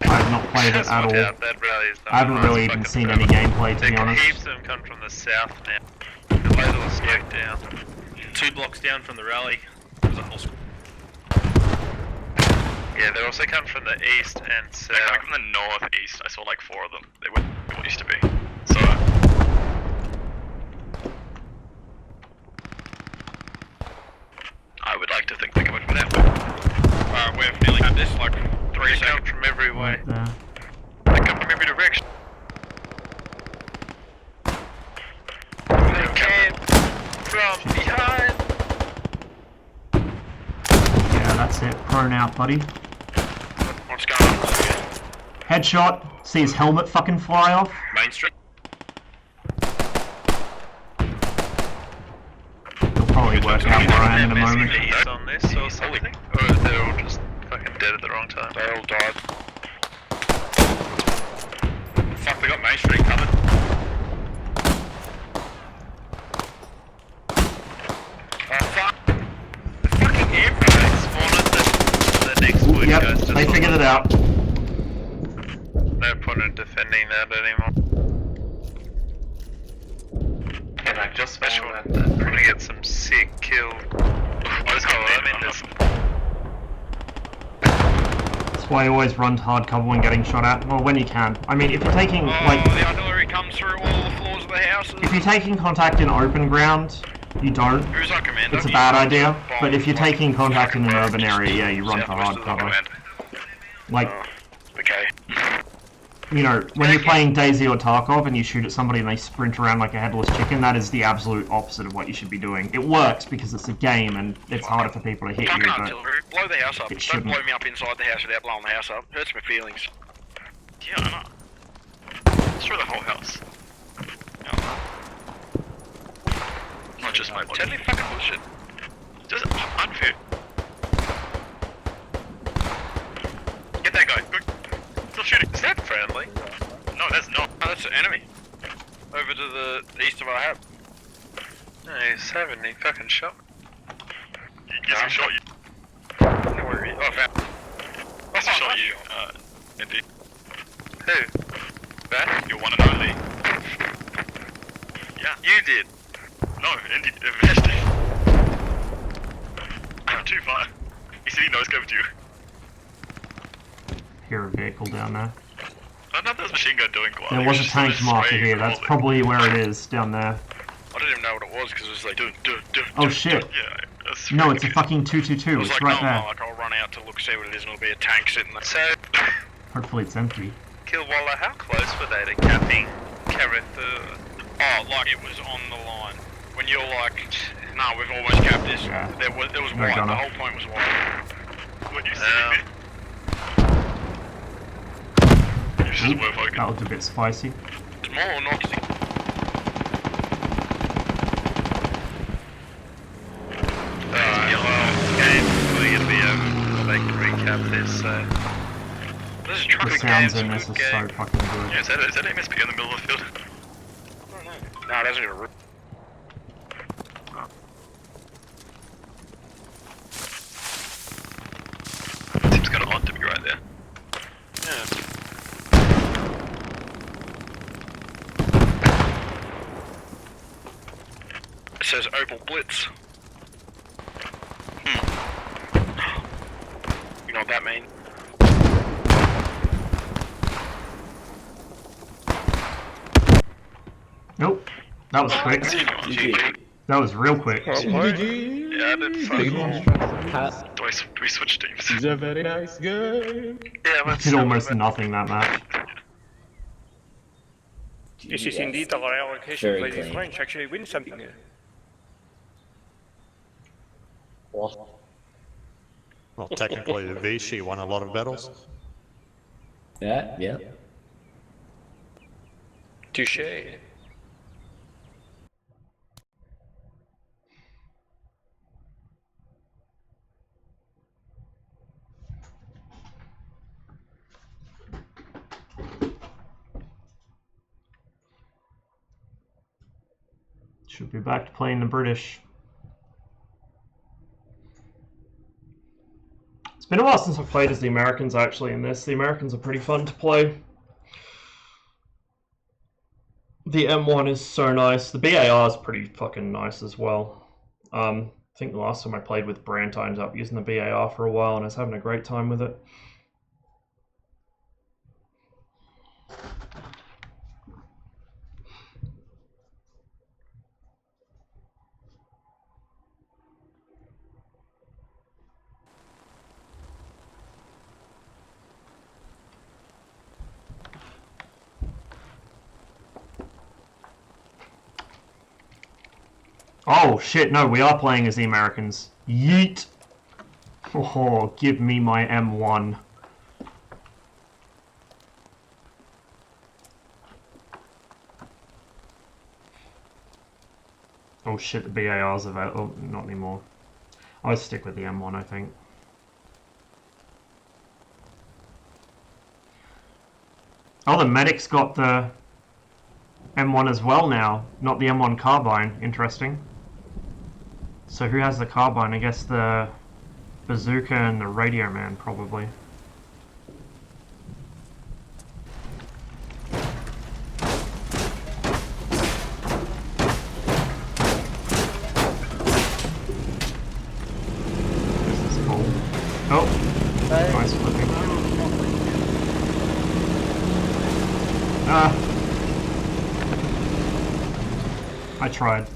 I have not played it at all. That rally is I haven't really even seen any gameplay, to be honest. Heaps of them come from the south now. The laser was smoked down. 2 blocks down from the rally. There's a whole squad. Yeah, they also come from the east and south. They're coming from the northeast. I saw like 4 of them. They were what used to be. So I would like to think they're coming from that way. We've nearly had this like 3 They come seconds. from every way. Right there. They come from every direction. They came from behind. Yeah, that's it. Prone out, buddy. What's going on? Headshot. See his helmet fucking fly off. Main Street. He'll probably work out where I am in a moment. East on this or something? Or they're all just fucking dead at the wrong time? They all died. Fuck, we got Main Street covered. Fuck. The fucking airplane Spawn at the next wood, Yep, guys. Just they figured it out. no point in defending that anymore. And I just Special. found We're gonna get some sick kill. That's why you always run to hard cover when getting shot at. Well, when you can. I mean, if you're taking, like... the artillery comes through all the floors of the houses. If you're taking contact in open ground, you don't. Who's our commander? It's a bad idea. But if you're taking contact in an urban area, yeah, you run to hard cover. Like, Okay. you know, when you're playing Daisy or Tarkov and you shoot at somebody and they sprint around like a headless chicken, that is the absolute opposite of what you should be doing. It works because it's a game and it's harder for people to hit you, Fucking but... artillery. Blow the house up. it Don't shouldn't. blow me up inside the house without blowing the house up. Hurts my feelings. Yeah, I know. Destroy the whole house. Not just my body. Totally fucking bullshit. Just unfair. Get that guy, quick. Still shooting. Is that friendly? No, that's not. Oh, that's an enemy. Over to the east of our hub. No, he's having he fucking shot. Yes, I shot you. No worries. Oh, I found. I shot you, Indy. Who? That? You're one and only. Yeah. You did. No, Indy, Vest. Too far. He said he knows over to you. Hear a vehicle down there. I know there's a machine gun doing quite. There was a tank marker here, that's probably where it is, down there. I didn't even know what it was because it was like, Oh shit. Yeah. That's No, it's a good. fucking 222, It was it's like, right no, there. like I'll run out to look, see what it is, and it'll be a tank sitting there. So, Hopefully it's empty. Killwalla, how close were they to capping Carithur? Oh, like it was on the line. When you're like, nah, we've almost capped this. Yeah. There was They're white. gonna. The whole point was white. What you see me? This is worth looking. That was a bit spicy. There's more or not? Game's gonna be over before they can recap this, so... This is The trucking sounds games. in this is so fucking good. Yeah, is that MSP in the middle of the field? I don't know. No, it hasn't got a roof. Seems kind of odd to be right there. Yeah. It says Opal Blitz. You know what that means? Nope. That was quick. That was real quick. Yeah, I did fuck. Do we switch teams? He's a very nice guy. Yeah, I did almost nothing that match. This is indeed a rare occasion where the French actually win something. Well, technically, Vichy won a lot of battles. Yeah. Touché. Should be back to playing the British. It's been a while since I've played as the Americans actually in this. The Americans are pretty fun to play. The M1 is so nice. The BAR is pretty fucking nice as well. I think the last time I played with Brant, I ended up using the BAR for a while and I was having a great time with it. Oh shit, no, we are playing as the Americans. Yeet! Oh, give me my M1. Oh shit, the BAR's available. Oh, not anymore. I'll stick with the M1, I think. Oh, the medic's got the M1 as well now, not the M1 carbine. Interesting. So who has the carbine? I guess the bazooka and the radio man, probably. This is cool. Oh, nice flipping. I tried.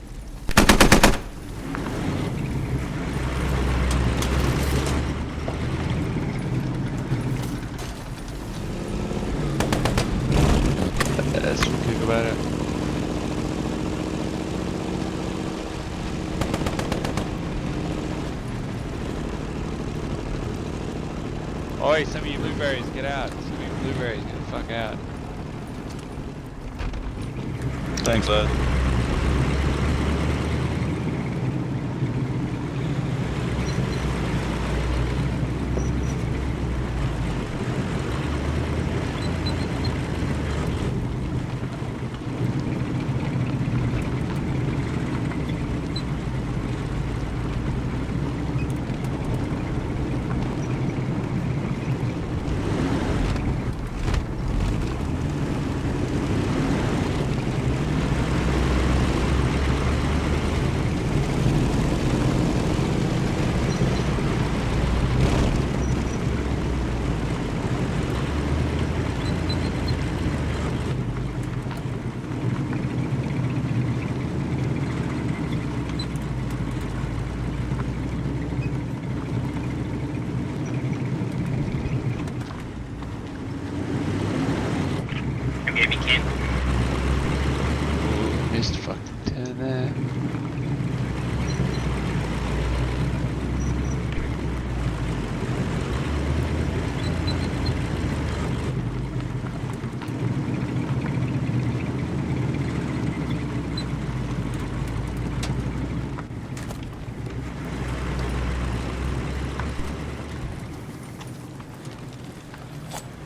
That's what good about it. Oi, some of you blueberries, get out. Some of you blueberries, get the fuck out. Thanks, lad. Missed fucking turn there.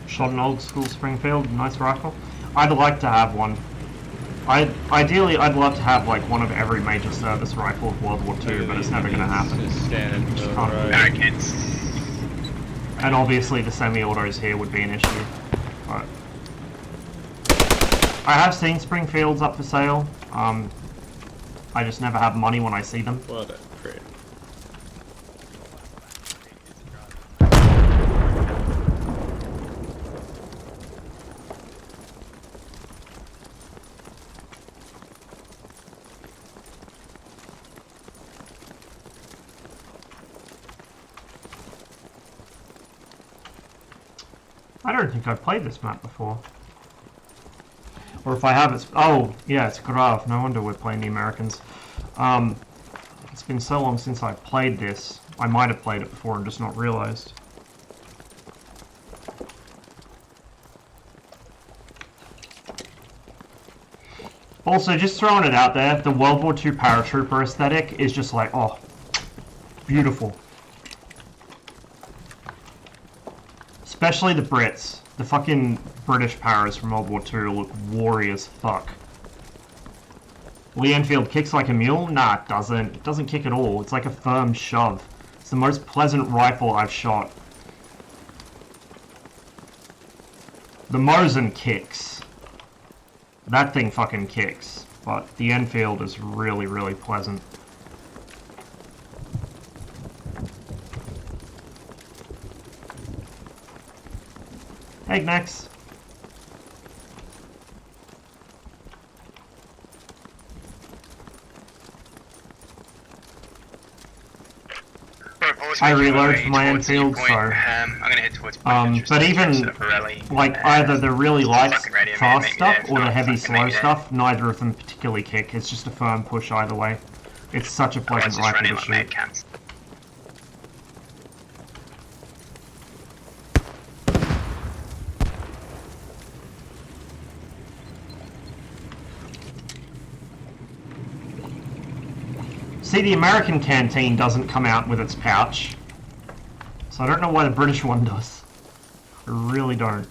Shot an old school Springfield, nice rifle. I'd like to have one. Ideally, I'd love to have like one of every major service rifle of World War II, but it's never going to happen. Just standing for the Can't road. Americans. And obviously the semi-autos here would be an issue. But I have seen Springfields up for sale. I just never have money when I see them. What a prick. I don't think I've played this map before. Or if I have, it's... Oh, yeah, it's Grave. No wonder we're playing the Americans. It's been so long since I've played this. I might have played it before and just not realized. Also, just throwing it out there, the World War II paratrooper aesthetic is just like, oh, beautiful. Especially the Brits. The fucking British paras from World War II look warry as fuck. Lee Enfield kicks like a mule? Nah, it doesn't. It doesn't kick at all. It's like a firm shove. It's the most pleasant rifle I've shot The Mosin kicks. That thing fucking kicks. But the Enfield is really, really pleasant. Hey, Max. I reload for my Enfield, so I'm gonna head towards point. but even like either the really light fast stuff or the heavy slow stuff, neither of them particularly kick. It's just a firm push either way. It's such a pleasant rifle to shoot. See, the American canteen doesn't come out with its pouch, so I don't know why the British one does. I really don't.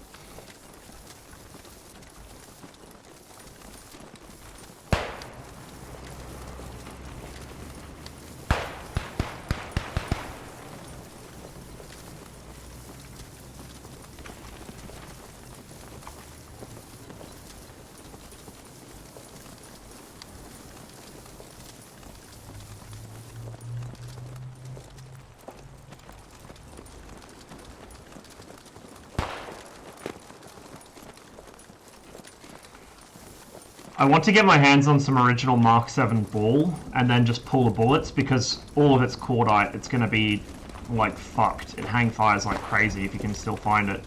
I want to get my hands on some original Mark 7 ball and then just pull the bullets, because all of it's cordite. It's going to be like fucked. It hang fires like crazy if you can still find it.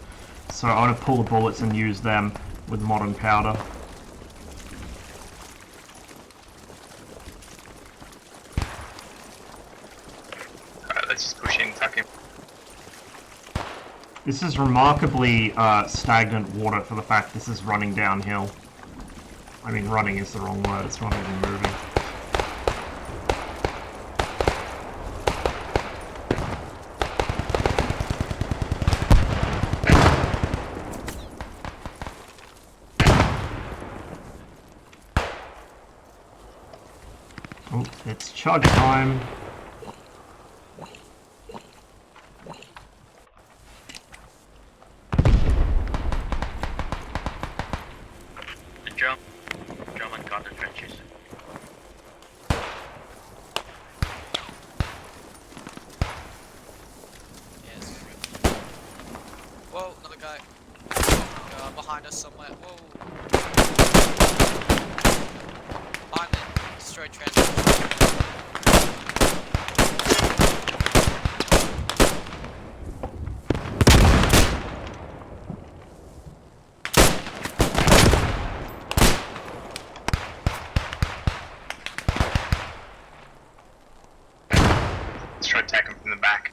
So I want to pull the bullets and use them with modern powder. Alright, let's just push in, tuck him. This is remarkably stagnant water for the fact this is running downhill. I mean, running is the wrong word, it's not even moving. Oh, it's chug time. Behind us somewhere. Whoa. Behind the destroyed transport. Let's try to attack him from the back.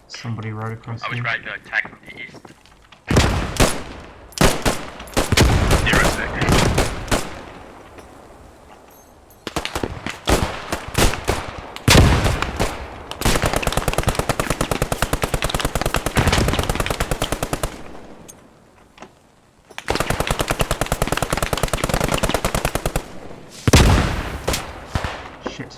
Somebody right across I was here. ready to attack from the east. Shit.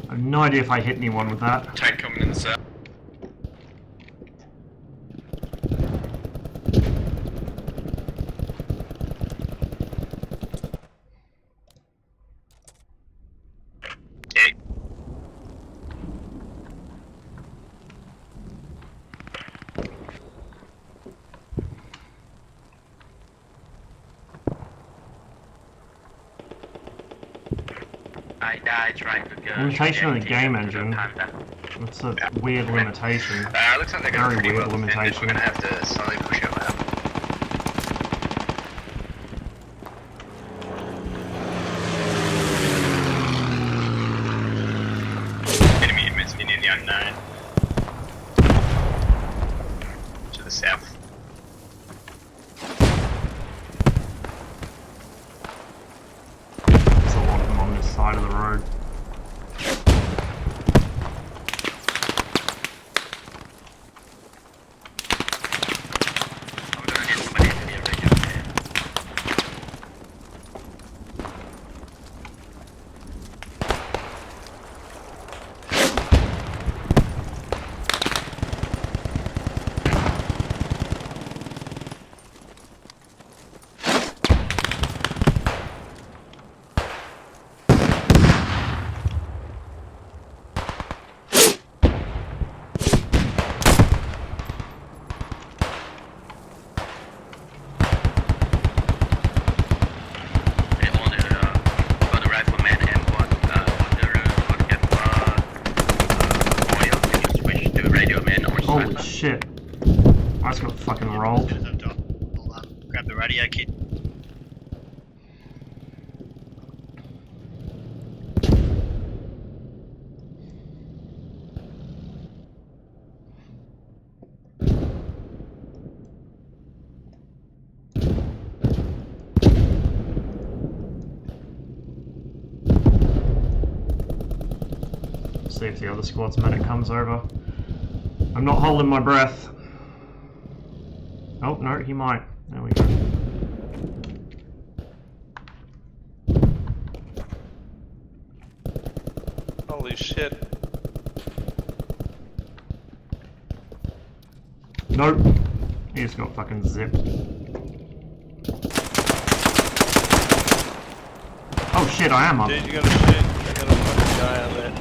I have no idea if I hit anyone with that. Tank coming in the south. I died trying to go. Limitation of the game engine. That's a weird limitation. Looks like they're going Very pretty weird well defended. limitation. We're going to have to slowly push it out. Enemy immense in the unknown. To the south. There's a lot of them on this side of the road. grab the radio kit. See if the other squad's medic comes over. I'm not holding my breath. Oh, no, he might. There we go. Holy shit. Nope. He just got fucking zipped. Oh shit, I am up. Dude, you gotta shoot. I got a fucking guy out there.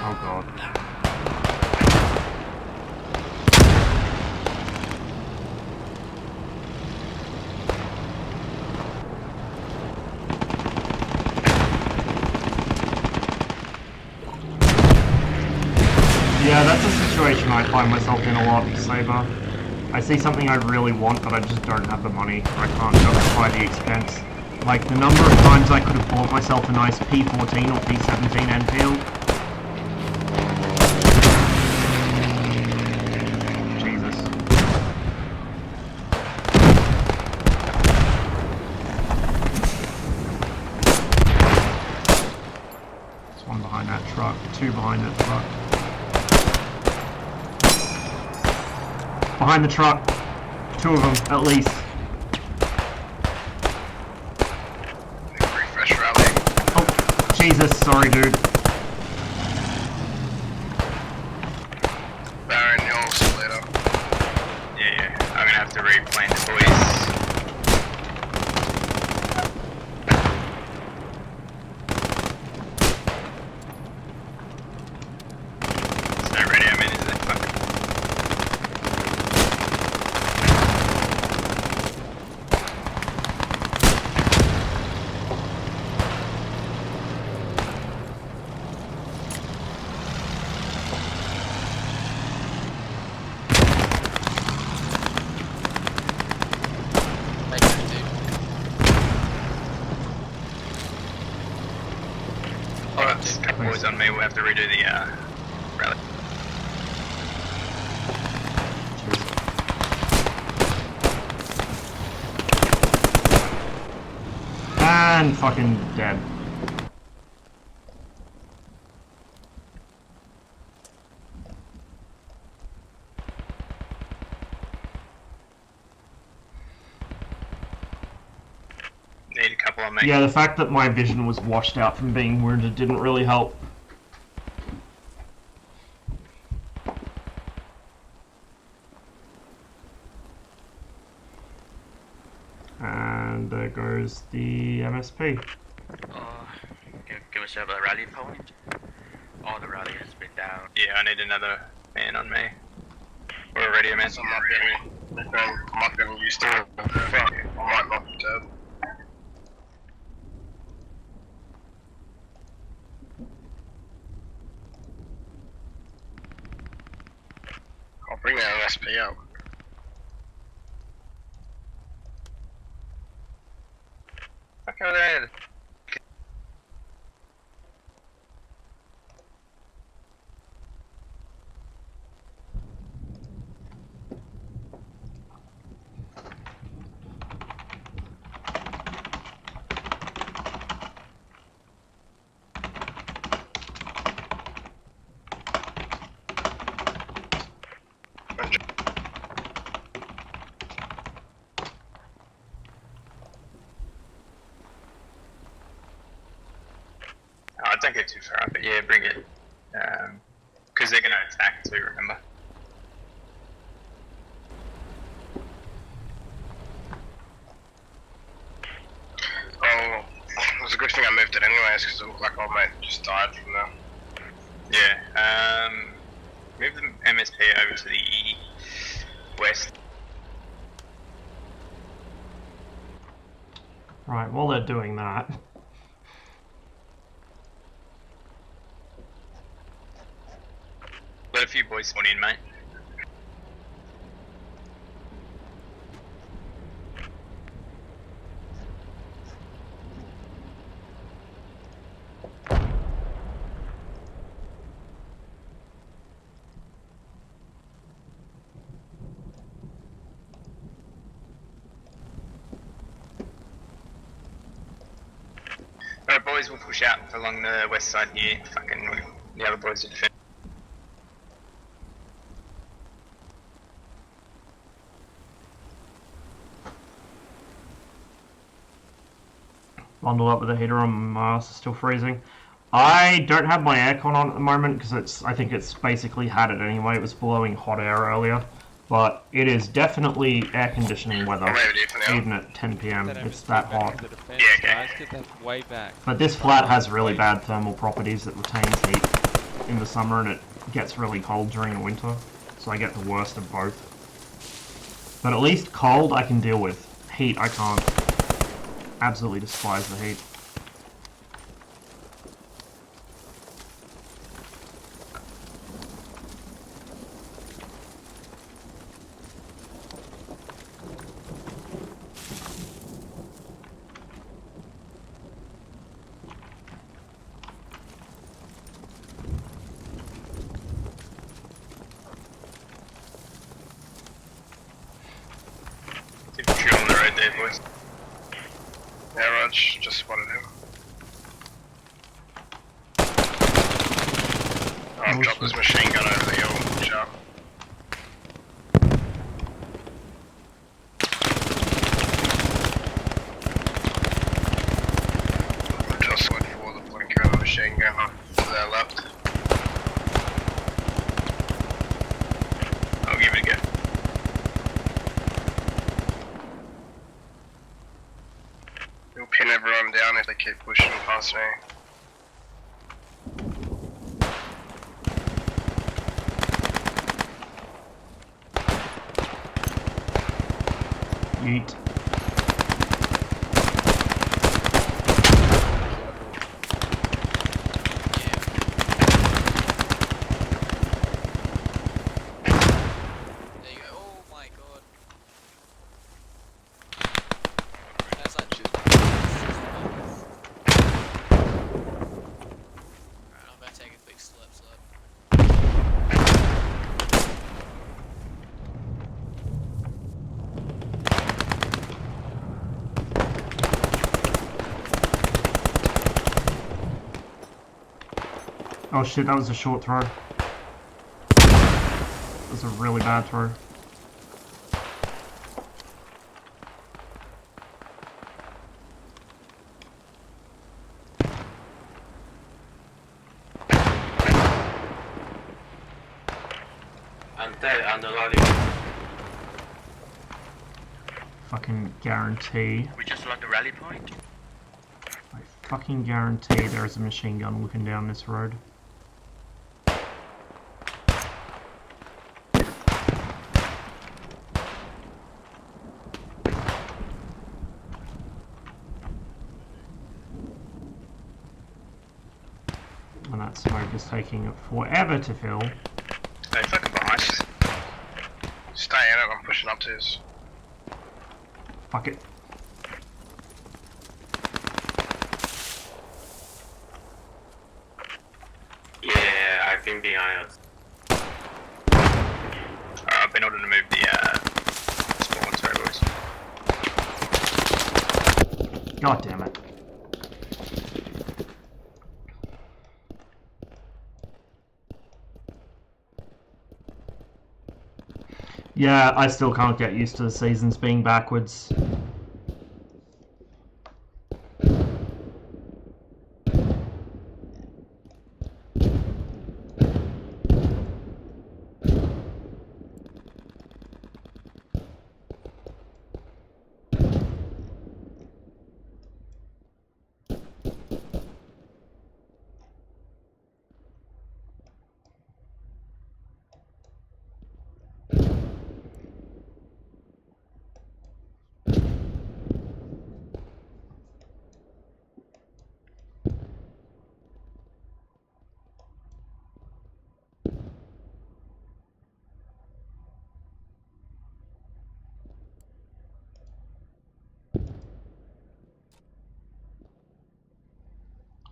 Oh god. Yeah, that's a situation I find myself in a lot, Saber. I see something I really want, but I just don't have the money. I can't justify the expense. Like, the number of times I could have bought myself a nice P14 or P17 Enfield. Jesus. There's one behind that truck, two behind that truck. Behind the truck. Two of them, at least. Refresh rally. Oh, Jesus, sorry, dude. Baron, you'll see later. Yeah, I'm gonna have to replan the boys. There's no radio man, is there? Fuck. Alright, couple boys on me, we'll have to redo the rally. And fucking dead. Need a couple on me. Yeah, the fact that my vision was washed out from being wounded didn't really help. And there goes the MSP. Give us a rally point. Oh, the rally has been down. Yeah, I need another man on me. Or a radio man. I'm not getting used to it. Fuck, I might not be dead. I'll bring that MSP out. Okay, there. Oh, don't get too far up, but yeah, bring it. Because they're going to attack too, remember? Oh, it was a good thing I moved it anyways, because it looked like old mate just died from there. Yeah, move the MSP over to the west. Right, while they're doing that, Let a few boys spawn in, mate. boys will push out along the west side here. Fucking the other boys will defend. Bundle up with a heater on, my ass is still freezing. I don't have my aircon on at the moment because I think it's basically had it anyway. It was blowing hot air earlier. But it is definitely air conditioning weather, even at 10 PM. It's that hot. Guys, get that way back. But this flat has really bad thermal properties. It retains heat in the summer and it gets really cold during the winter. So I get the worst of both. But at least cold I can deal with. Heat I can't. Absolutely despise the heat. Infantry on the road there, boys. Yeah, Raj, just spotted him. I've dropped this machine gun over the hill, sharp. I just went for the blinker of the machine gun to their left. I'll give it a go. We'll pin everyone down if they keep pushing past me. Yeet. There you go. Oh my god. That's like Alright, I'm about to take a quick slip. Oh shit, that was a short throw. That was a really bad throw. I'm dead on the lorry. Fucking guarantee. We just lost the rally point. I fucking guarantee there is a machine gun looking down this road. And that smoke is taking forever to fill. Hey, fucking behind us. Stay in it, I'm pushing up to this. Fuck it. Yeah, I've been behind us. I've been ordered to move the spawn, sorry boys. God damn it. Yeah, I still can't get used to the seasons being backwards.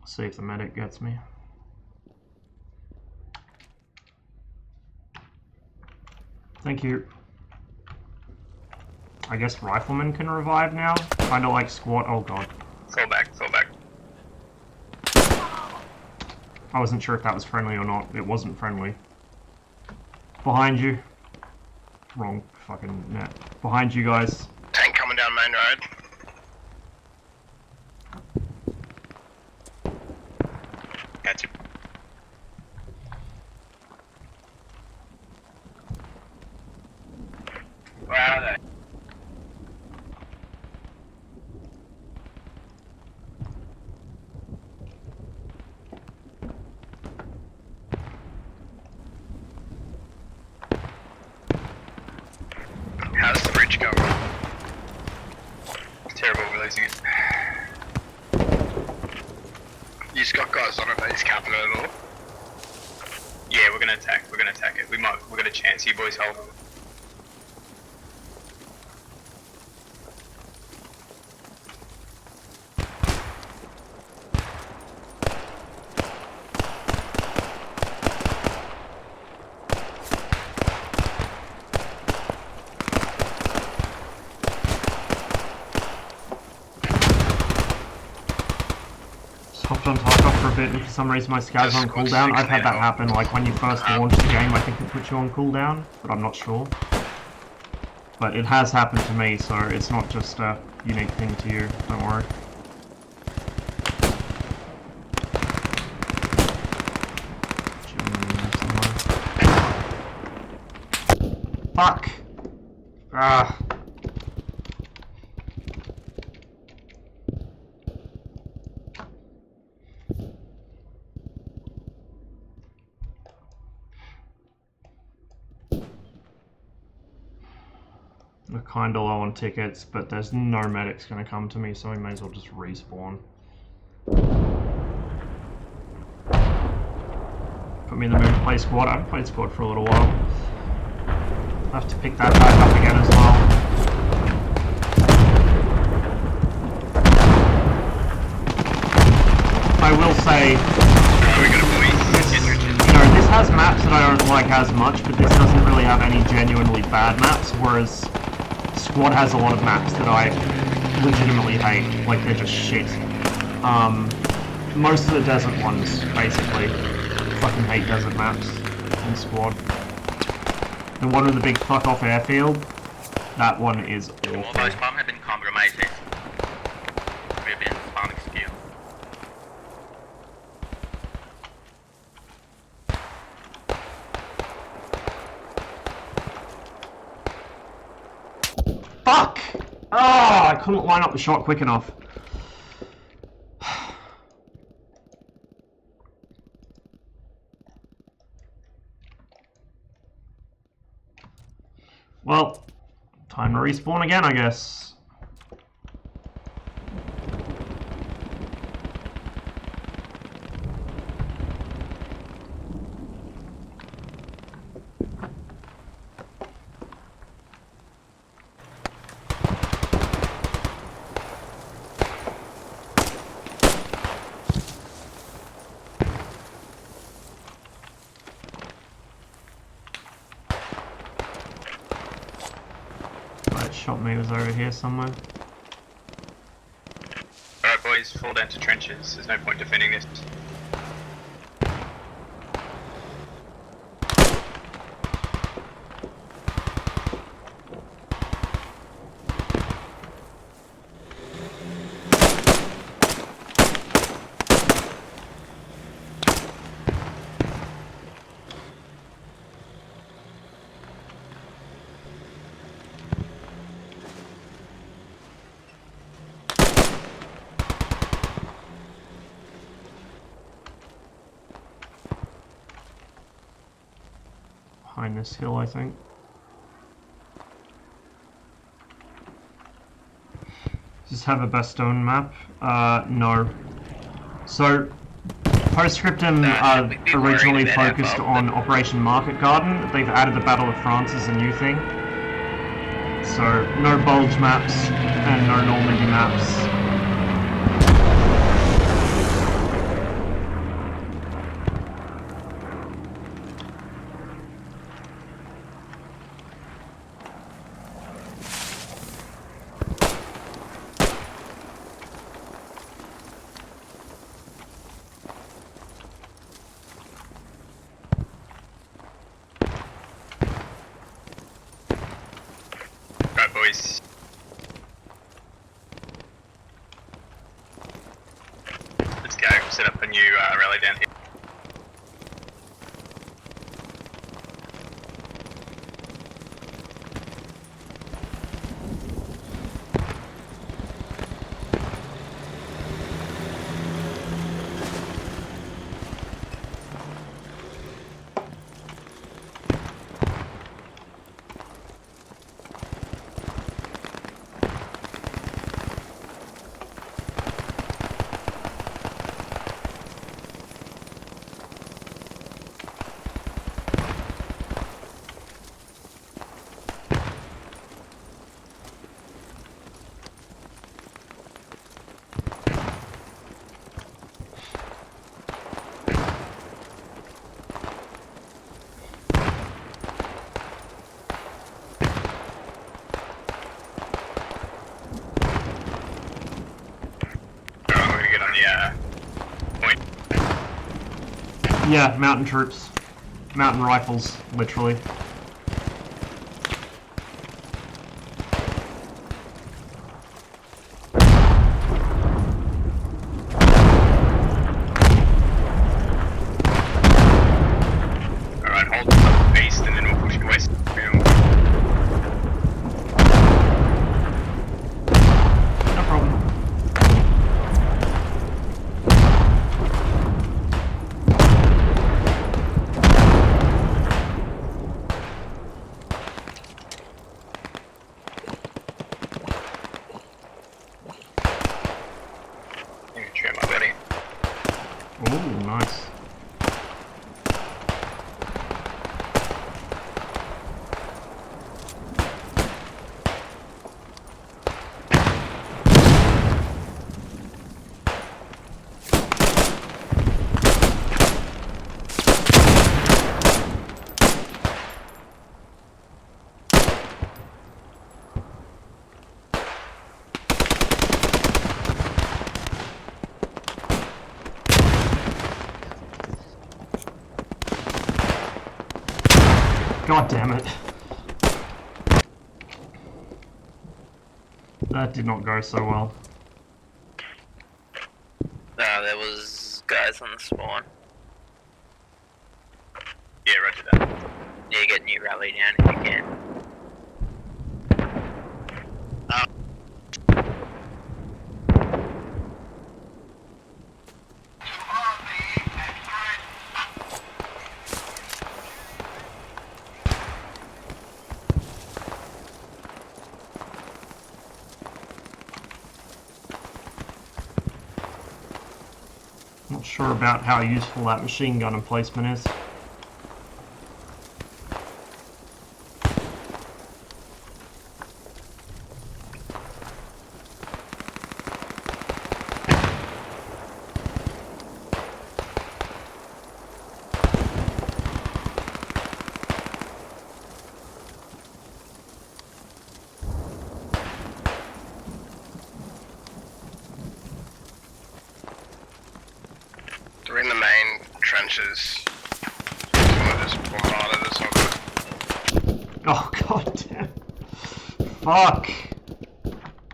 See if the medic gets me. Thank you. I guess riflemen can revive now? Kinda like squat. Oh god. Fall back, fall back. I wasn't sure if that was friendly or not. It wasn't friendly. Behind you. Wrong fucking net. Behind you guys. Tank coming down main road. Gotcha. Where are they? How's the bridge going? Terrible, we're losing it. You just got guys on it, they just capping it at all? Yeah, we're gonna attack it. We're gonna chance. You boys hold. Hopped on Tarkov for a bit and for some reason my scav's on cooldown. I've had that happen, like when you first launch the game I think it puts you on cooldown, but I'm not sure. But it has happened to me, so it's not just a unique thing to you, don't worry. Fuck! Ah. We're kinda low on tickets, but there's no medics gonna come to me, so we may as well just respawn. Put me in the mood to play squad. I haven't played squad for a little while. I'll have to pick that back up again as well. I will say, this has maps that I don't like as much, but this doesn't really have any genuinely bad maps, whereas Squad has a lot of maps that I legitimately hate, like they're just shit. Most of the desert ones, basically. Fucking hate desert maps in Squad. The one with the big fuck off airfield, that one is awful. All those bombs have been compromised. We've been bombing skill. Fuck! Oh, I couldn't line up the shot quick enough. Well, time to respawn again, I guess. Shot me was over here somewhere. Alright boys, fall down to trenches. There's no point defending this. Behind this hill, I think. Does this have a Bastogne map? No. So, Scriptum originally focused on Operation Market Garden. They've added the Battle of France as a new thing. So, no Bulge maps and no Normandy maps. base. Let's go. Set up a new rally down here. Yeah, mountain troops. Mountain rifles, literally. Alright, hold the east and then we'll push it west. No problem. Ooh, nice. God damn it. That did not go so well. No, there was guys on the spawn. Yeah, roger that. Yeah, get new rally down if you can. Not sure about how useful that machine gun emplacement is. They're in the main trenches. Someone just bombarded us on it. Oh god damn. Fuck.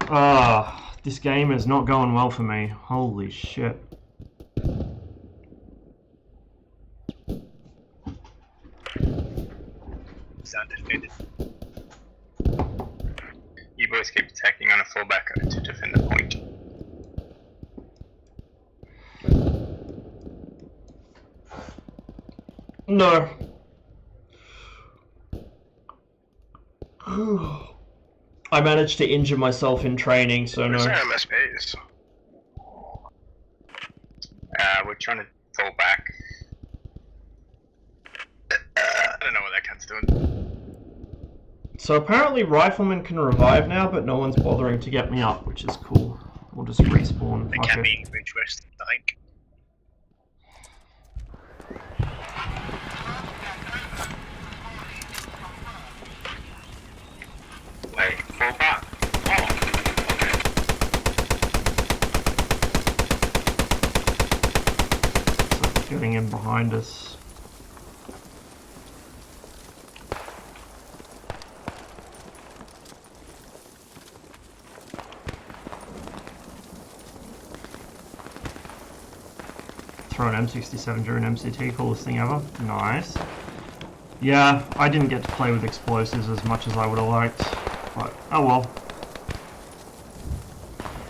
Ah, this game is not going well for me. Holy shit. Sound defended. You boys keep attacking on a fallback to defend the point. No. I managed to injure myself in training, so no. Where's our MSPs? We're trying to fall back. I don't know what that cunt's doing. So apparently riflemen can revive now, but no one's bothering to get me up, which is cool. We'll just respawn. They can be Ridge West, I think. Wait, fall back? Oh, okay. So getting in behind us. throw an M67 during MCT, coolest thing ever. Nice. Yeah, I didn't get to play with explosives as much as I would have liked, but oh well.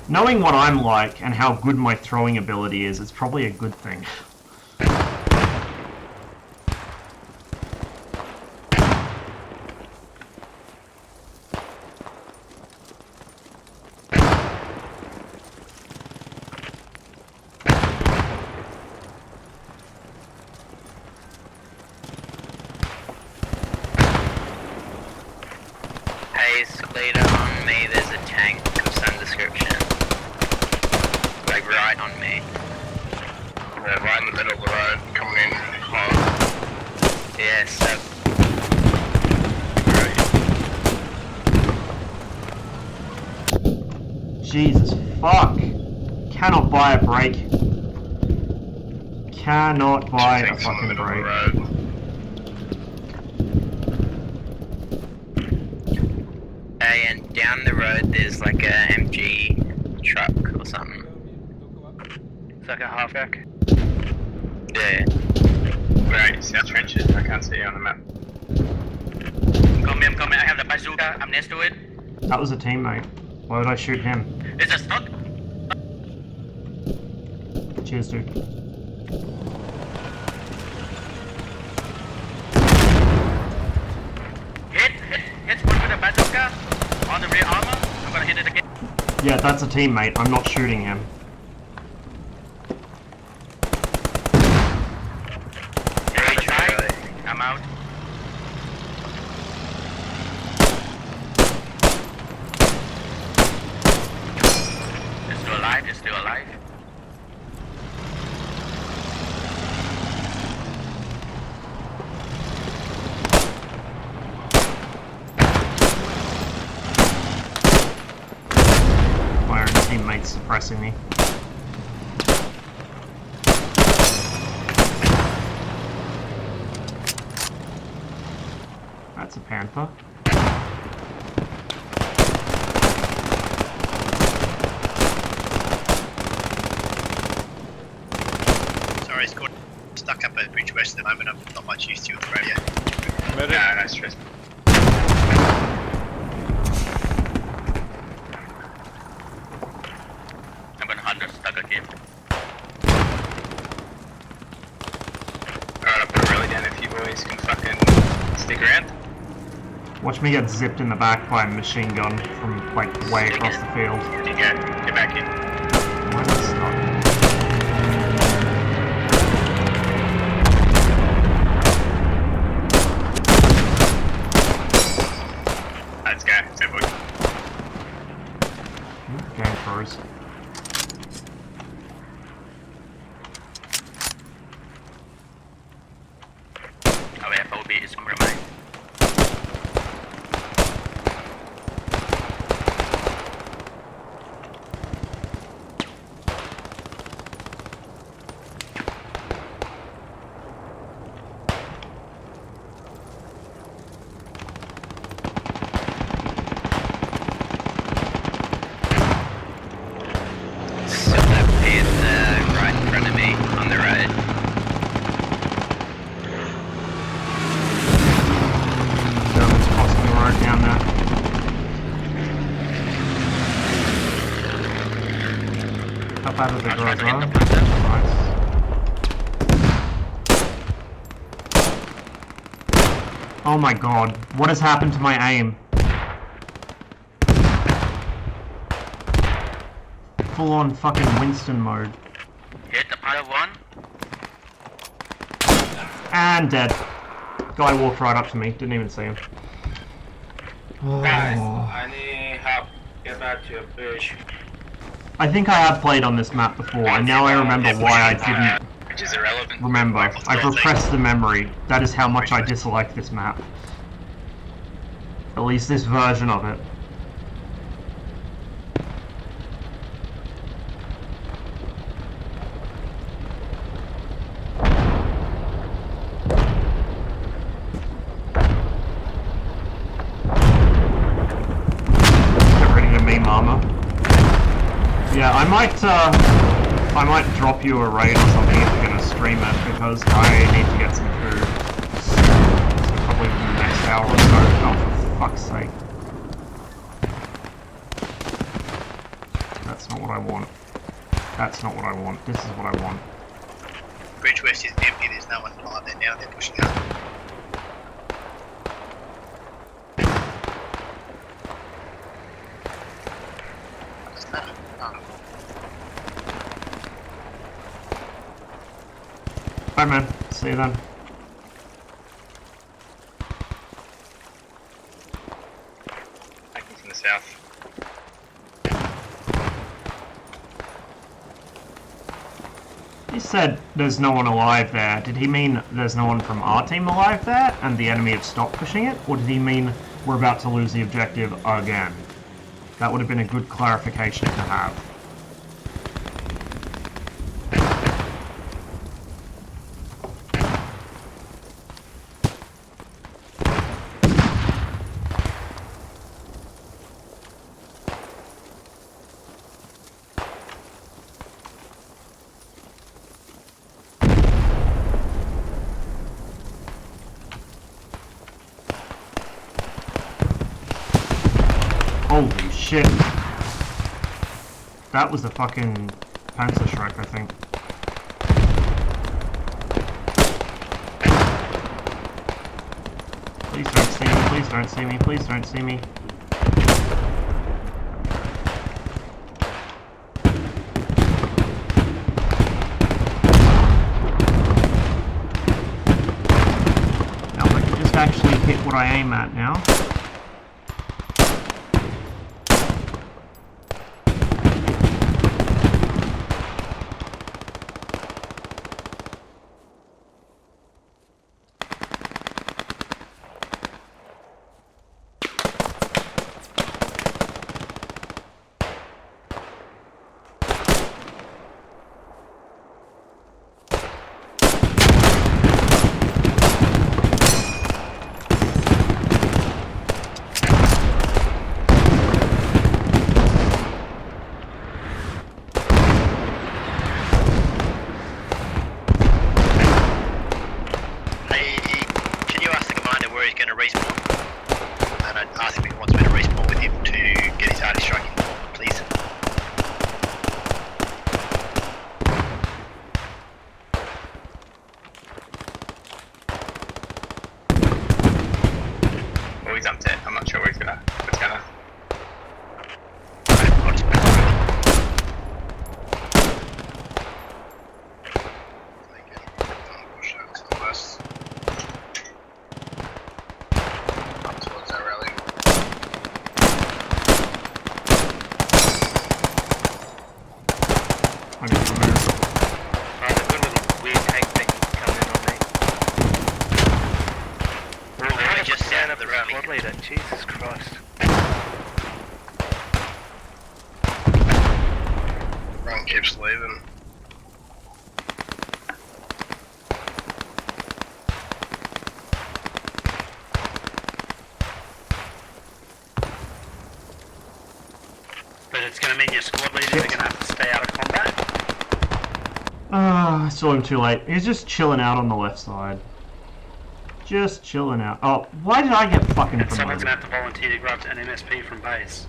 Knowing what I'm like and how good my throwing ability is, it's probably a good thing. Later on me, there's a tank of some description. Like right on me. Yeah, right in the middle of the road, coming in hard. Yeah, so. Jesus fuck! Cannot buy a break. Cannot buy a fucking break. And down the road there's like a MG truck or something. It's like a halfback. Yeah. Right, see our trenches? I can't see you on the map. I'm coming, I have the bazooka, I'm next to it. That was a teammate. Why would I shoot him? It's a stock. Cheers, dude. Hit one with a bazooka on the rear armor. I'm gonna hit it again. Yeah, that's a teammate. I'm not shooting him. Try. I'm out. It's still alive, it's still alive. My own teammates suppressing me. That's a panther. Sorry, it's stuck up at Bridge West at the moment. I'm not much used to it with radio. No stress. I'm gonna hunt us stuck again. Alright, I'll put a rally down if you boys can fucking stick around. Watch me get zipped in the back by a machine gun from like way across the field. There you go, get back in. Why not stop? Let's go, so boys. Game froze. Our FOB is compromised. So that is right in front of me on the road. Germans crossing the road down there. Up out of the garage. Nice. Oh my god, what has happened to my aim? Full on fucking Winston mode. Hit the pile of one. And dead. Guy walked right up to me, didn't even see him. Guys, Oh. I need help. Get back to your bridge. I think I have played on this map before, and now I remember why I didn't Which is irrelevant. remember. I've repressed the memory. That is how much I dislike this map. At least this version of it. Get ready to meme armor. Yeah, I might drop you a raid or something if you're gonna stream it because I need to get some food. So probably within the next hour or so. Oh, for fuck's sake. That's not what I want. That's not what I want. This is what I want. Bridge West is empty, there's no one alive there now, they're pushing up. What's that? Oh. Alright man, see you then. He's in the south. He said there's no one alive there. Did he mean there's no one from our team alive there and the enemy have stopped pushing it? Or did he mean we're about to lose the objective again? That would have been a good clarification to have. Holy shit. That was a fucking Panzerschreck, I think. Please don't see me, please don't see me, please don't see me. Now if I can just actually hit what I aim at now. Jesus Christ. Run keeps leaving. But it's going to mean your squad leaders are going to have to stay out of combat. I saw him too late. He's just chilling out on the left side. Just chilling out. Oh, why did I get fucking promoted? Someone's going to have to volunteer to grab an MSP from base.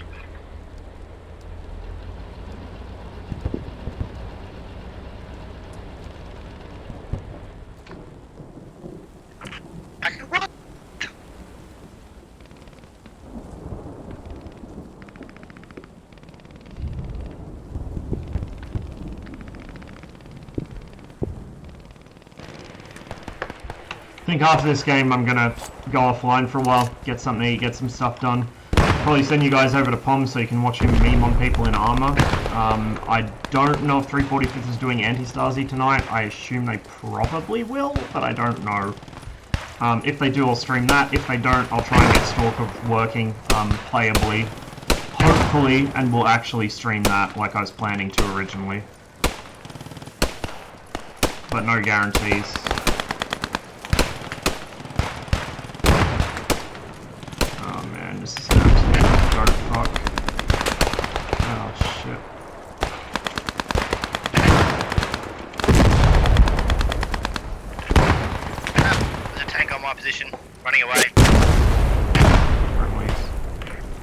I think after this game I'm gonna go offline for a while, get something to eat, get some stuff done. Probably send you guys over to POM so you can watch him meme on people in armor. I don't know if 345th is doing anti-Stasi tonight. I assume they probably will, but I don't know. If they do, I'll stream that. If they don't, I'll try and get Stalker working playably. Hopefully, and we'll actually stream that like I was planning to originally. But no guarantees. This is an absolute dark fuck. Oh shit. position, running away. Friendlies.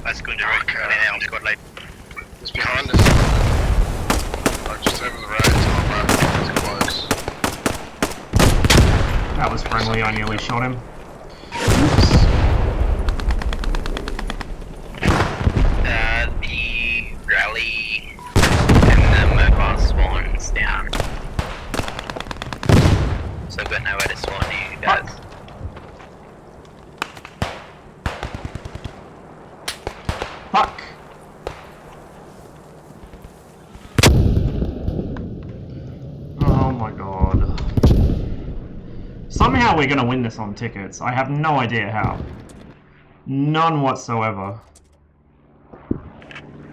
That's good to read. Now on squad lead. It's behind us. Like just over the road to the left. It's close. That was friendly, I nearly shot him. The rally and the mobile spawn's down. So I've got nowhere to spawn you guys. Fuck! Oh my god. Somehow we're gonna win this on tickets. I have no idea how. None whatsoever.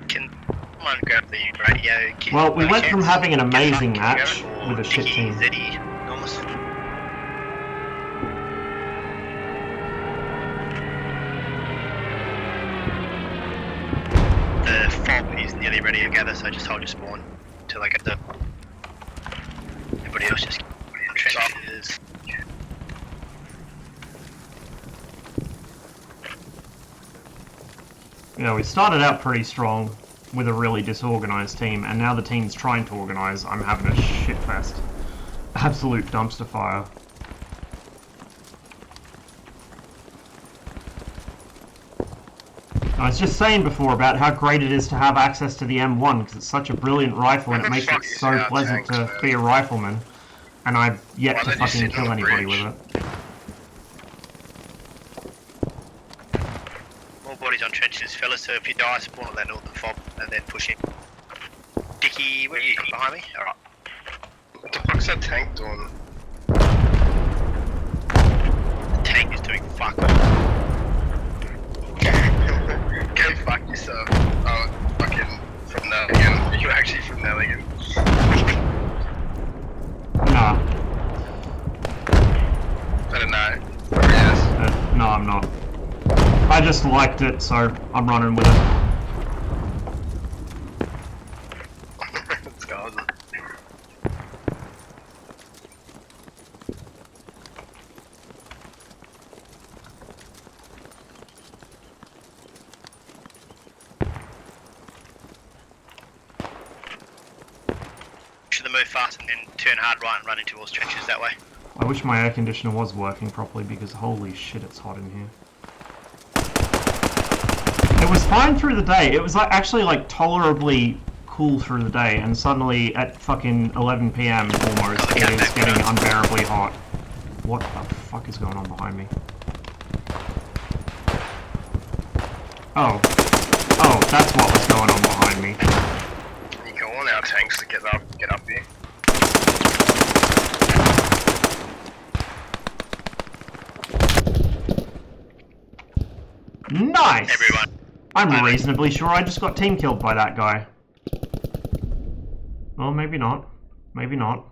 Can someone grab the radio? Well, we went from having an amazing match with a shit team. The fob is nearly ready to gather, so just hold your spawn until I get the. Everybody else just trenches. You know, we started out pretty strong with a really disorganized team, and now the team's trying to organize. I'm having a shit fest. Absolute dumpster fire. I was just saying before about how great it is to have access to the M1, because it's such a brilliant rifle and it makes it so pleasant to be a rifleman, and I've yet to fucking kill anybody with it. More bodies on trenches, fellas, so if you die, spawn on that northern fob and then push in. Dickie, where are you? Behind me? Alright. What the fuck's that tank doing? The tank is doing fuck all. Go fuck yourself. Oh, fucking from Nelligan. Are you actually from Nelligan? Nah. I don't know. Yes. No, I'm not. I just liked it, so I'm running with it. It's awesome. Should they move fast and then turn hard right and run into towards trenches that way? I wish my air conditioner was working properly because holy shit, it's hot in here. It was fine through the day. It was like actually like tolerably cool through the day, and suddenly at fucking 11 PM almost, it is getting unbearably hot. What the fuck is going on behind me? Oh. Oh, that's what was going on behind me. You can all our tanks to get up here. Nice! Everyone. I'm reasonably sure I just got team killed by that guy. Well, maybe not. Maybe not.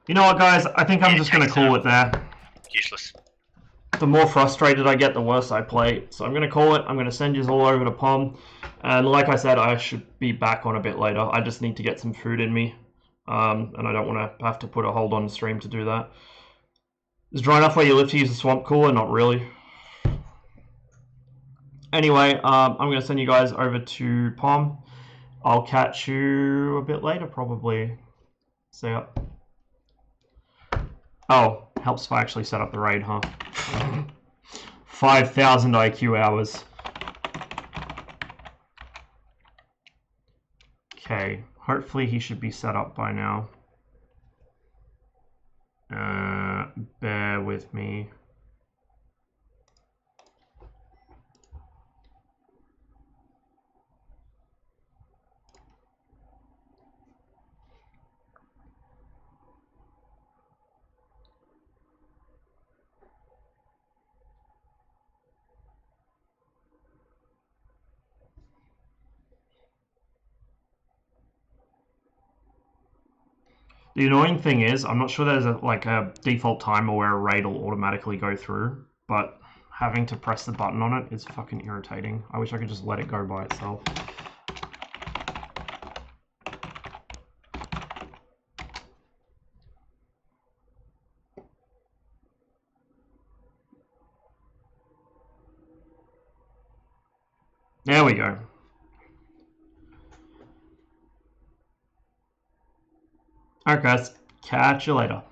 You know what, guys? I think I'm just gonna call it there. Useless. The more frustrated I get, the worse I play. So I'm gonna call it. I'm gonna send you all over to Pom. And like I said, I should be back on a bit later. I just need to get some food in me. And I don't want to have to put a hold on the stream to do that. Is it dry enough where you live to use the swamp cooler? Not really. Anyway, I'm going to send you guys over to Pom. I'll catch you a bit later, probably. See ya. Oh, helps if I actually set up the raid, huh? 5,000 IQ hours. Okay, hopefully he should be set up by now. Bear with me. The annoying thing is, I'm not sure there's a default timer where a raid will automatically go through, but having to press the button on it is fucking irritating. I wish I could just let it go by itself. There we go. Alright guys, catch you later.